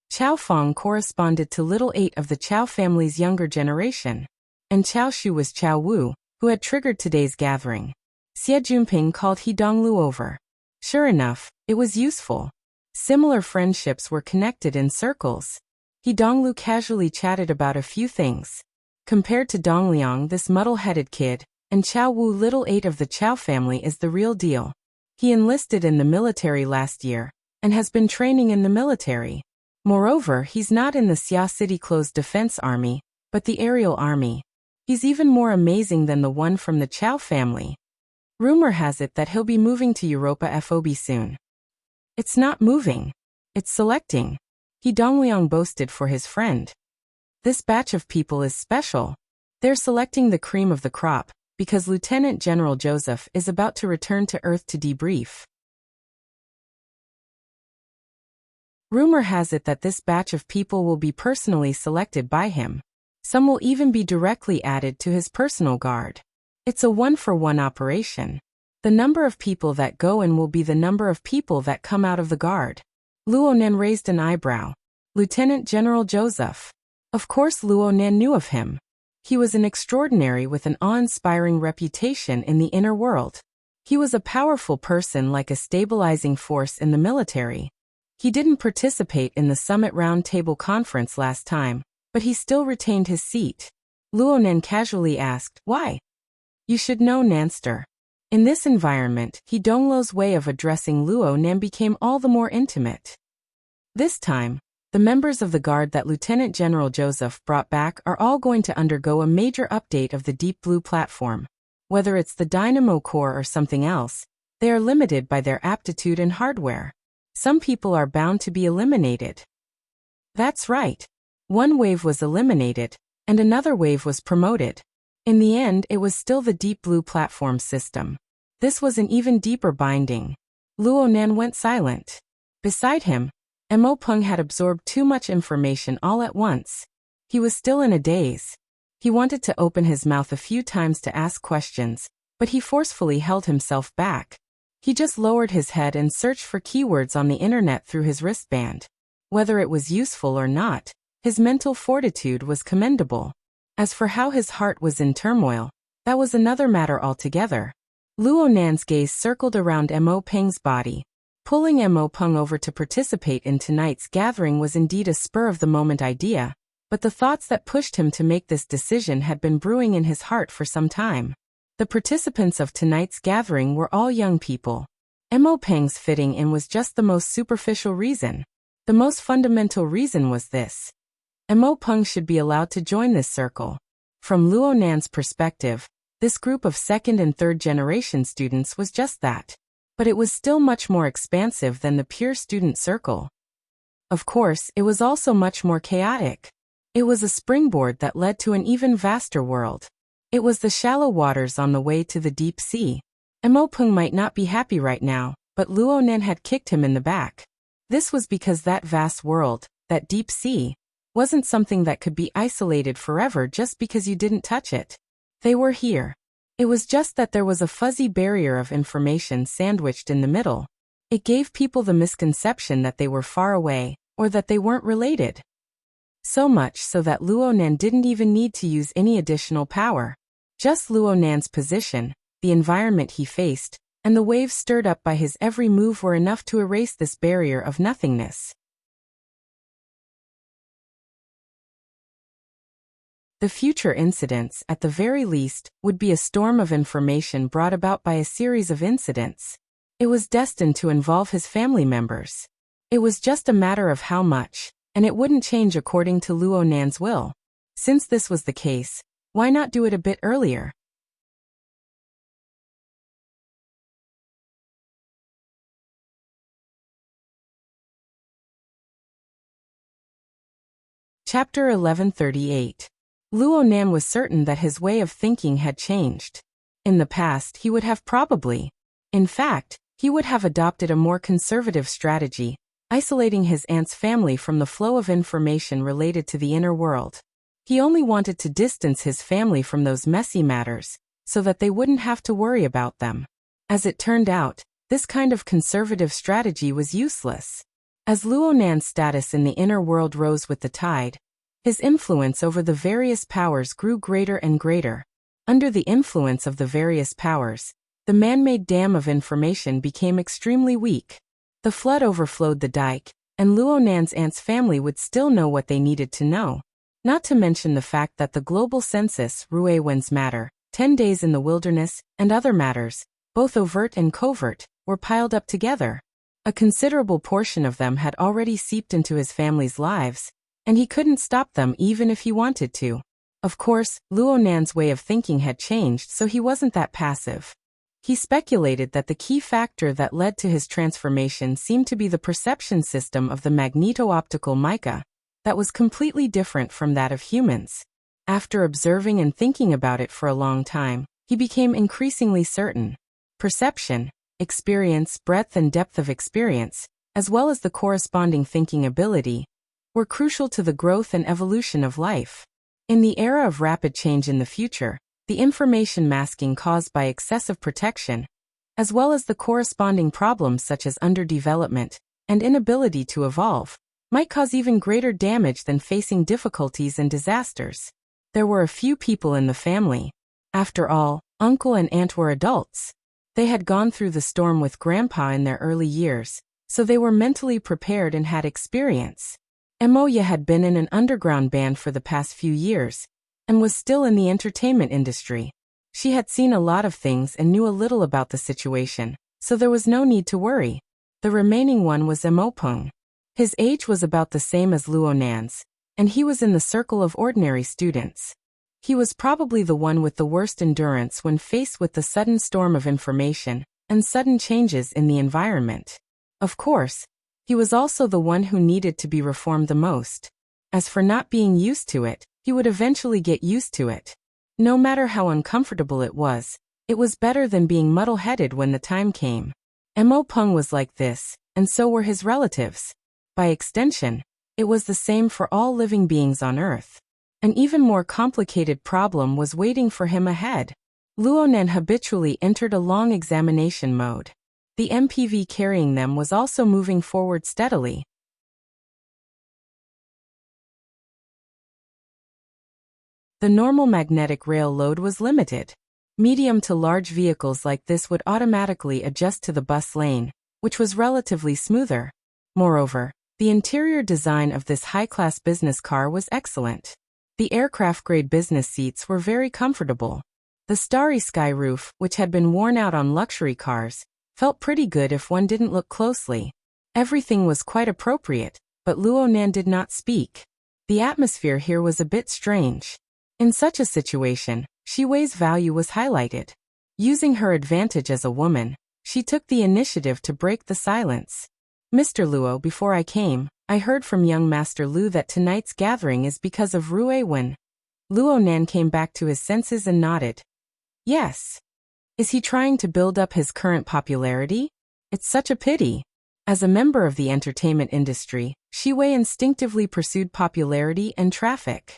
Chao Fong corresponded to little 8 of the Chao family's younger generation, and Chao Shu was Chao Wu, who had triggered today's gathering. Xie Junping called He Donglu over. Sure enough, it was useful. Similar friendships were connected in circles. He Donglu casually chatted about a few things. Compared to Dongliang, this muddle-headed kid, and Chao Wu, little 8 of the Chao family, is the real deal. He enlisted in the military last year, and has been training in the military. Moreover, he's not in the Xia City Closed Defense Army, but the Aerial Army. He's even more amazing than the one from the Chao family. Rumor has it that he'll be moving to Europa FOB soon. It's not moving. It's selecting. He Dongliang boasted for his friend. This batch of people is special. They're selecting the cream of the crop, because Lieutenant General Joseph is about to return to Earth to debrief. Rumor has it that this batch of people will be personally selected by him. Some will even be directly added to his personal guard. It's a one-for-one operation. The number of people that go in will be the number of people that come out of the guard. Luo Nan raised an eyebrow. Lieutenant General Joseph. Of course Luo Nan knew of him. He was an extraordinary with an awe-inspiring reputation in the inner world. He was a powerful person, like a stabilizing force in the military. He didn't participate in the Summit Round Table Conference last time, but he still retained his seat. Luo Nan casually asked, "Why?" "You should know, Nanster." In this environment, He Dongluo's way of addressing Luo Nan became all the more intimate. This time, the members of the guard that Lieutenant General Joseph brought back are all going to undergo a major update of the Deep Blue platform. Whether it's the Dynamo Core or something else, They are limited by their aptitude and hardware. Some people are bound to be eliminated. That's right. One wave was eliminated, and another wave was promoted. In the end, it was still the Deep Blue platform system. This was an even deeper binding. Luo Nan went silent. Beside him, Mo Peng had absorbed too much information all at once. He was still in a daze. He wanted to open his mouth a few times to ask questions, but he forcefully held himself back. He just lowered his head and searched for keywords on the internet through his wristband. Whether it was useful or not, his mental fortitude was commendable. As for how his heart was in turmoil, that was another matter altogether. Luo Nan's gaze circled around Mo Peng's body. Pulling Mo Peng over to participate in tonight's gathering was indeed a spur-of-the-moment idea, but the thoughts that pushed him to make this decision had been brewing in his heart for some time. The participants of tonight's gathering were all young people. Mo Peng's fitting in was just the most superficial reason. The most fundamental reason was this. Mo Peng should be allowed to join this circle. From Luo Nan's perspective, this group of second and third generation students was just that. But it was still much more expansive than the pure student circle. Of course, it was also much more chaotic. It was a springboard that led to an even vaster world. It was the shallow waters on the way to the deep sea. Mo Peng might not be happy right now, but Luo Nan had kicked him in the back. This was because that vast world, that deep sea, wasn't something that could be isolated forever just because you didn't touch it. They were here. It was just that there was a fuzzy barrier of information sandwiched in the middle. It gave people the misconception that they were far away, or that they weren't related. So much so that Luo Nan didn't even need to use any additional power. Just Luo Nan's position, the environment he faced, and the waves stirred up by his every move were enough to erase this barrier of nothingness. The future incidents, at the very least, would be a storm of information brought about by a series of incidents. It was destined to involve his family members. It was just a matter of how much, and it wouldn't change according to Luo Nan's will. Since this was the case, why not do it a bit earlier? Chapter 1138. Luo Nan was certain that his way of thinking had changed. In the past, he would have probably. In fact, he would have adopted a more conservative strategy, isolating his aunt's family from the flow of information related to the inner world. He only wanted to distance his family from those messy matters, so that they wouldn't have to worry about them. As it turned out, this kind of conservative strategy was useless. As Luo Nan's status in the inner world rose with the tide, his influence over the various powers grew greater and greater. Under the influence of the various powers, the man-made dam of information became extremely weak. The flood overflowed the dike, and Luo Nan's aunt's family would still know what they needed to know. Not to mention the fact that the global census, Rue Wen's matter, 10 days in the wilderness, and other matters, both overt and covert, were piled up together. A considerable portion of them had already seeped into his family's lives, and he couldn't stop them even if he wanted to. Of course, Luo Nan's way of thinking had changed, so he wasn't that passive. He speculated that the key factor that led to his transformation seemed to be the perception system of the magneto-optical mica, that was completely different from that of humans. After observing and thinking about it for a long time, he became increasingly certain. Perception, experience, breadth and depth of experience, as well as the corresponding thinking ability, were crucial to the growth and evolution of life. In the era of rapid change in the future, the information masking caused by excessive protection, as well as the corresponding problems such as underdevelopment and inability to evolve, might cause even greater damage than facing difficulties and disasters. There were a few people in the family. After all, uncle and aunt were adults. They had gone through the storm with grandpa in their early years, so they were mentally prepared and had experience. Emoya had been in an underground band for the past few years, and was still in the entertainment industry. She had seen a lot of things and knew a little about the situation, so there was no need to worry. The remaining one was Mo Peng. His age was about the same as Luo Nan's, and he was in the circle of ordinary students. He was probably the one with the worst endurance when faced with the sudden storm of information, and sudden changes in the environment. Of course, he was also the one who needed to be reformed the most. As for not being used to it, he would eventually get used to it. No matter how uncomfortable it was better than being muddle-headed when the time came. Mo Peng was like this, and so were his relatives. By extension, it was the same for all living beings on Earth. An even more complicated problem was waiting for him ahead. Luonan habitually entered a long examination mode. The MPV carrying them was also moving forward steadily. The normal magnetic rail load was limited. Medium to large vehicles like this would automatically adjust to the bus lane, which was relatively smoother. Moreover, the interior design of this high-class business car was excellent. The aircraft-grade business seats were very comfortable. The starry sky roof, which had been worn out on luxury cars, felt pretty good if one didn't look closely. Everything was quite appropriate, but Luonan did not speak. The atmosphere here was a bit strange. In such a situation, Shi Wei's value was highlighted. Using her advantage as a woman, she took the initiative to break the silence. Mr. Luo, before I came, I heard from young Master Lu that tonight's gathering is because of Rui Wen. Luonan came back to his senses and nodded. Yes. Is he trying to build up his current popularity? It's such a pity. As a member of the entertainment industry, Shi Wei instinctively pursued popularity and traffic.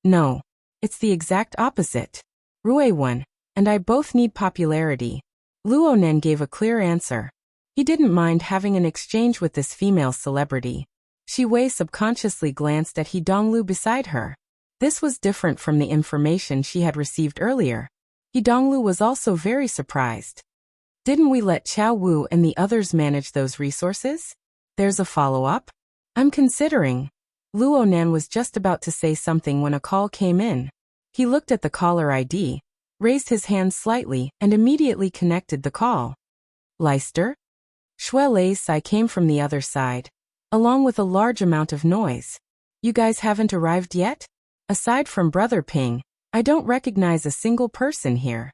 No. It's the exact opposite. Rui Wen and I both need popularity. Luonan gave a clear answer. He didn't mind having an exchange with this female celebrity. Shi Wei subconsciously glanced at He Donglu beside her. This was different from the information she had received earlier. He Donglu was also very surprised. Didn't we let Qiao Wu and the others manage those resources? There's a follow-up? I'm considering. Luonan was just about to say something when a call came in. He looked at the caller ID, raised his hand slightly, and immediately connected the call. Leister? Xue Lei's sigh came from the other side, along with a large amount of noise. You guys haven't arrived yet? Aside from Brother Ping, I don't recognize a single person here.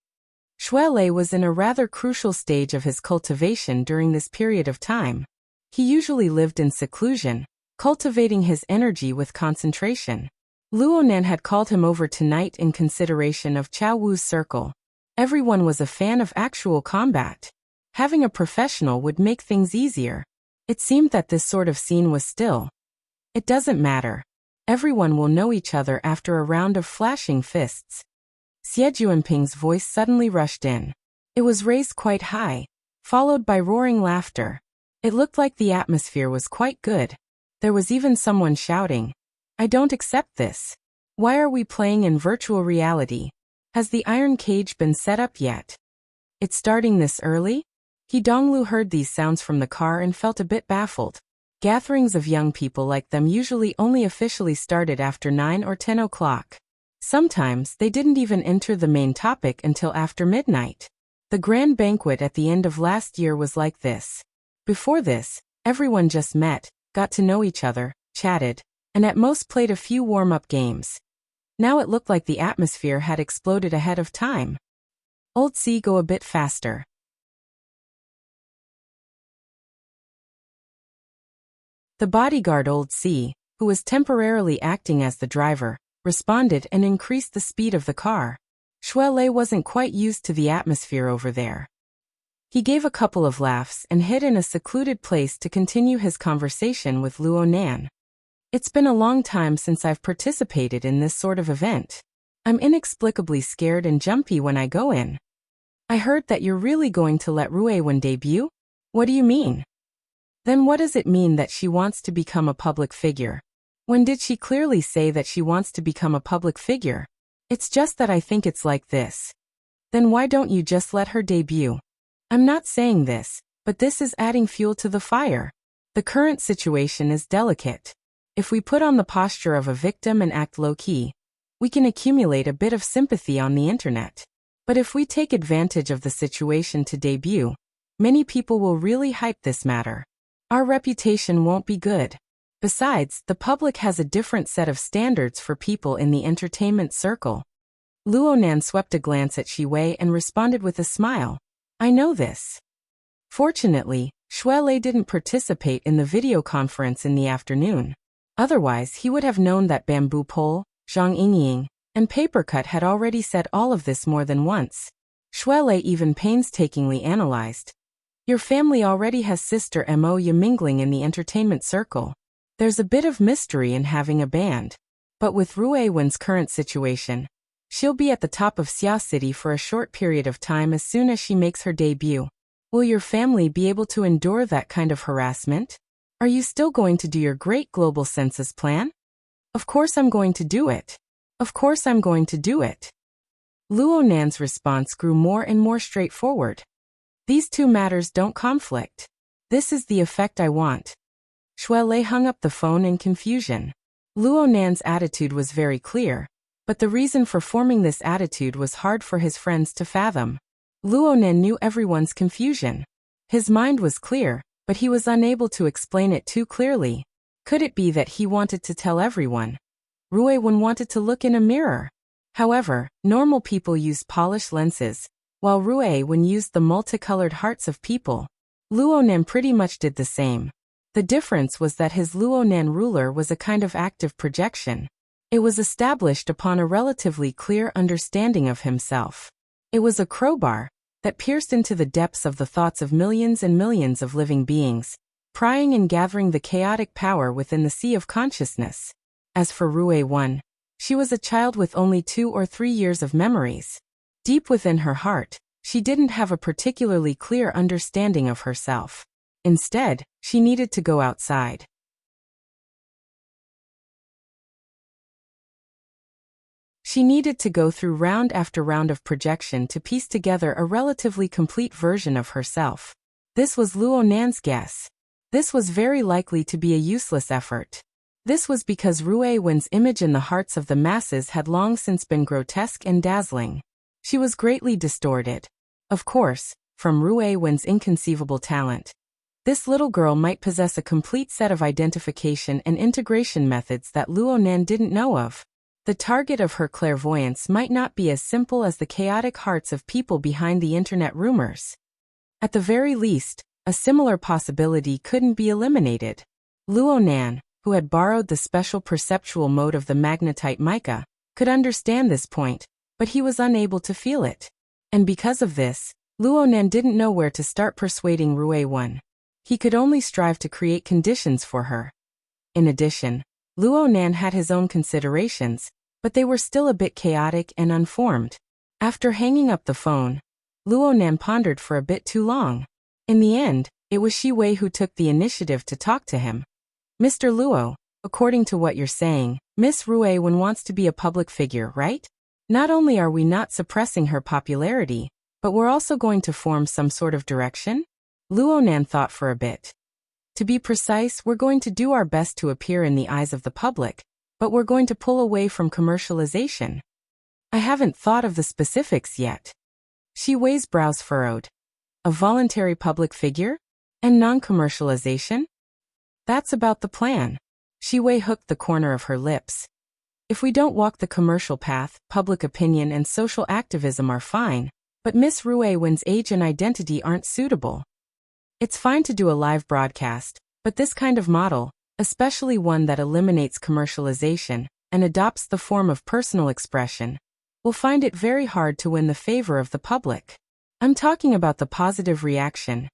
Xue Lei was in a rather crucial stage of his cultivation during this period of time. He usually lived in seclusion, cultivating his energy with concentration. Luonan had called him over tonight in consideration of Qiao Wu's circle. Everyone was a fan of actual combat. Having a professional would make things easier. It seemed that this sort of scene was still. It doesn't matter. Everyone will know each other after a round of flashing fists. Xie Juanping's voice suddenly rushed in. It was raised quite high, followed by roaring laughter. It looked like the atmosphere was quite good. There was even someone shouting, I don't accept this. Why are we playing in virtual reality? Has the iron cage been set up yet? It's starting this early? He Donglu heard these sounds from the car and felt a bit baffled. Gatherings of young people like them usually only officially started after 9 or 10 o'clock. Sometimes they didn't even enter the main topic until after midnight. The grand banquet at the end of last year was like this. Before this, everyone just met, got to know each other, chatted, and at most played a few warm-up games. Now it looked like the atmosphere had exploded ahead of time. Old C, go a bit faster. The bodyguard Old C, who was temporarily acting as the driver, responded and increased the speed of the car. Xue Lei wasn't quite used to the atmosphere over there. He gave a couple of laughs and hid in a secluded place to continue his conversation with Luonan. It's been a long time since I've participated in this sort of event. I'm inexplicably scared and jumpy when I go in. I heard that you're really going to let Rui Wen debut? What do you mean? Then what does it mean that she wants to become a public figure? When did she clearly say that she wants to become a public figure? It's just that I think it's like this. Then why don't you just let her debut? I'm not saying this, but this is adding fuel to the fire. The current situation is delicate. If we put on the posture of a victim and act low-key, we can accumulate a bit of sympathy on the internet. But if we take advantage of the situation to debut, many people will really hype this matter. Our reputation won't be good. Besides, the public has a different set of standards for people in the entertainment circle. Luonan swept a glance at Shi Wei and responded with a smile. I know this. Fortunately, Shuelei didn't participate in the video conference in the afternoon. Otherwise, he would have known that bamboo pole, Zhang Yingying, and paper cut had already said all of this more than once. Shuelei even painstakingly analyzed. Your family already has sister Mo Ya mingling in the entertainment circle. There's a bit of mystery in having a band. But with Rue Wen's current situation, she'll be at the top of Xia City for a short period of time as soon as she makes her debut. Will your family be able to endure that kind of harassment? Are you still going to do your great global census plan? Of course I'm going to do it. Of course I'm going to do it. Luo Nan's response grew more and more straightforward. These two matters don't conflict. This is the effect I want. Shuelei hung up the phone in confusion. Luo Nan's attitude was very clear, but the reason for forming this attitude was hard for his friends to fathom. Luo Nan knew everyone's confusion. His mind was clear, but he was unable to explain it too clearly. Could it be that he wanted to tell everyone? Rue Wen wanted to look in a mirror. However, normal people use polished lenses, while Rue Wen used the multicolored hearts of people. Luo Nan pretty much did the same. The difference was that his Luo Nan ruler was a kind of active projection. It was established upon a relatively clear understanding of himself. It was a crowbar that pierced into the depths of the thoughts of millions and millions of living beings, prying and gathering the chaotic power within the sea of consciousness. As for Rue Wen, she was a child with only 2 or 3 years of memories. Deep within her heart, she didn't have a particularly clear understanding of herself. Instead, she needed to go outside. She needed to go through round after round of projection to piece together a relatively complete version of herself. This was Luo Nan's guess. This was very likely to be a useless effort. This was because Rue Wen's image in the hearts of the masses had long since been grotesque and dazzling. She was greatly distorted. Of course, from Rue Wen's inconceivable talent, this little girl might possess a complete set of identification and integration methods that Luo Nan didn't know of. The target of her clairvoyance might not be as simple as the chaotic hearts of people behind the internet rumors. At the very least, a similar possibility couldn't be eliminated. Luo Nan, who had borrowed the special perceptual mode of the magnetite mica, could understand this point, but he was unable to feel it. And because of this, Luo Nan didn't know where to start persuading Rue Wen. He could only strive to create conditions for her. In addition, Luo Nan had his own considerations, but they were still a bit chaotic and unformed. After hanging up the phone, Luo Nan pondered for a bit too long. In the end, it was Shi Wei who took the initiative to talk to him. Mr. Luo, according to what you're saying, Miss Rue Wen wants to be a public figure, right? Not only are we not suppressing her popularity, but we're also going to form some sort of direction? Luo Nan thought for a bit. To be precise, we're going to do our best to appear in the eyes of the public, but we're going to pull away from commercialization. I haven't thought of the specifics yet. Shi Wei's brows furrowed. A voluntary public figure? And non-commercialization? That's about the plan. Shi Wei hooked the corner of her lips. If we don't walk the commercial path, public opinion and social activism are fine, but Miss Rue Wen's age and identity aren't suitable. It's fine to do a live broadcast, but this kind of model, especially one that eliminates commercialization and adopts the form of personal expression, will find it very hard to win the favor of the public. I'm talking about the positive reaction.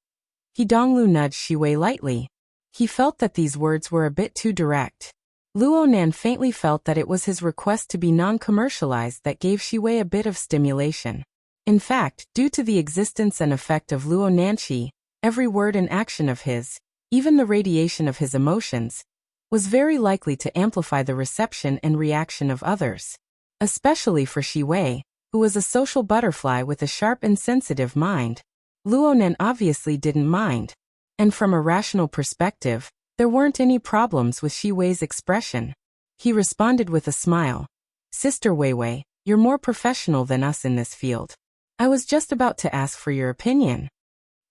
He Donglu nudged Shi Wei lightly. He felt that these words were a bit too direct. Luo Nan faintly felt that it was his request to be non-commercialized that gave Shi Wei a bit of stimulation. In fact, due to the existence and effect of Luo Nanqi, every word and action of his, even the radiation of his emotions, was very likely to amplify the reception and reaction of others. Especially for Shi Wei, who was a social butterfly with a sharp and sensitive mind. Luo Nan obviously didn't mind. And from a rational perspective, there weren't any problems with Shi Wei's expression. He responded with a smile. Sister Weiwei, you're more professional than us in this field. I was just about to ask for your opinion.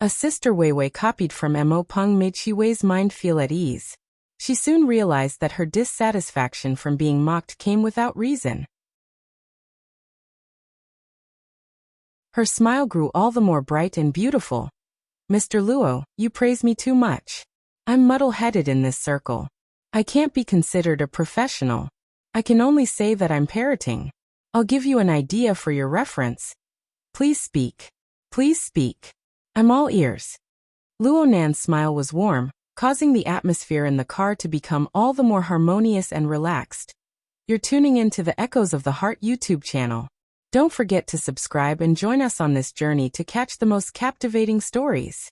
A Sister Weiwei copied from Mo Peng made Shi Wei's mind feel at ease. She soon realized that her dissatisfaction from being mocked came without reason. Her smile grew all the more bright and beautiful. Mr. Luo, you praise me too much. I'm muddle-headed in this circle. I can't be considered a professional. I can only say that I'm parroting. I'll give you an idea for your reference. Please speak. Please speak. I'm all ears. Luo Nan's smile was warm, causing the atmosphere in the car to become all the more harmonious and relaxed. You're tuning into the Echoes of the Heart YouTube channel. Don't forget to subscribe and join us on this journey to catch the most captivating stories.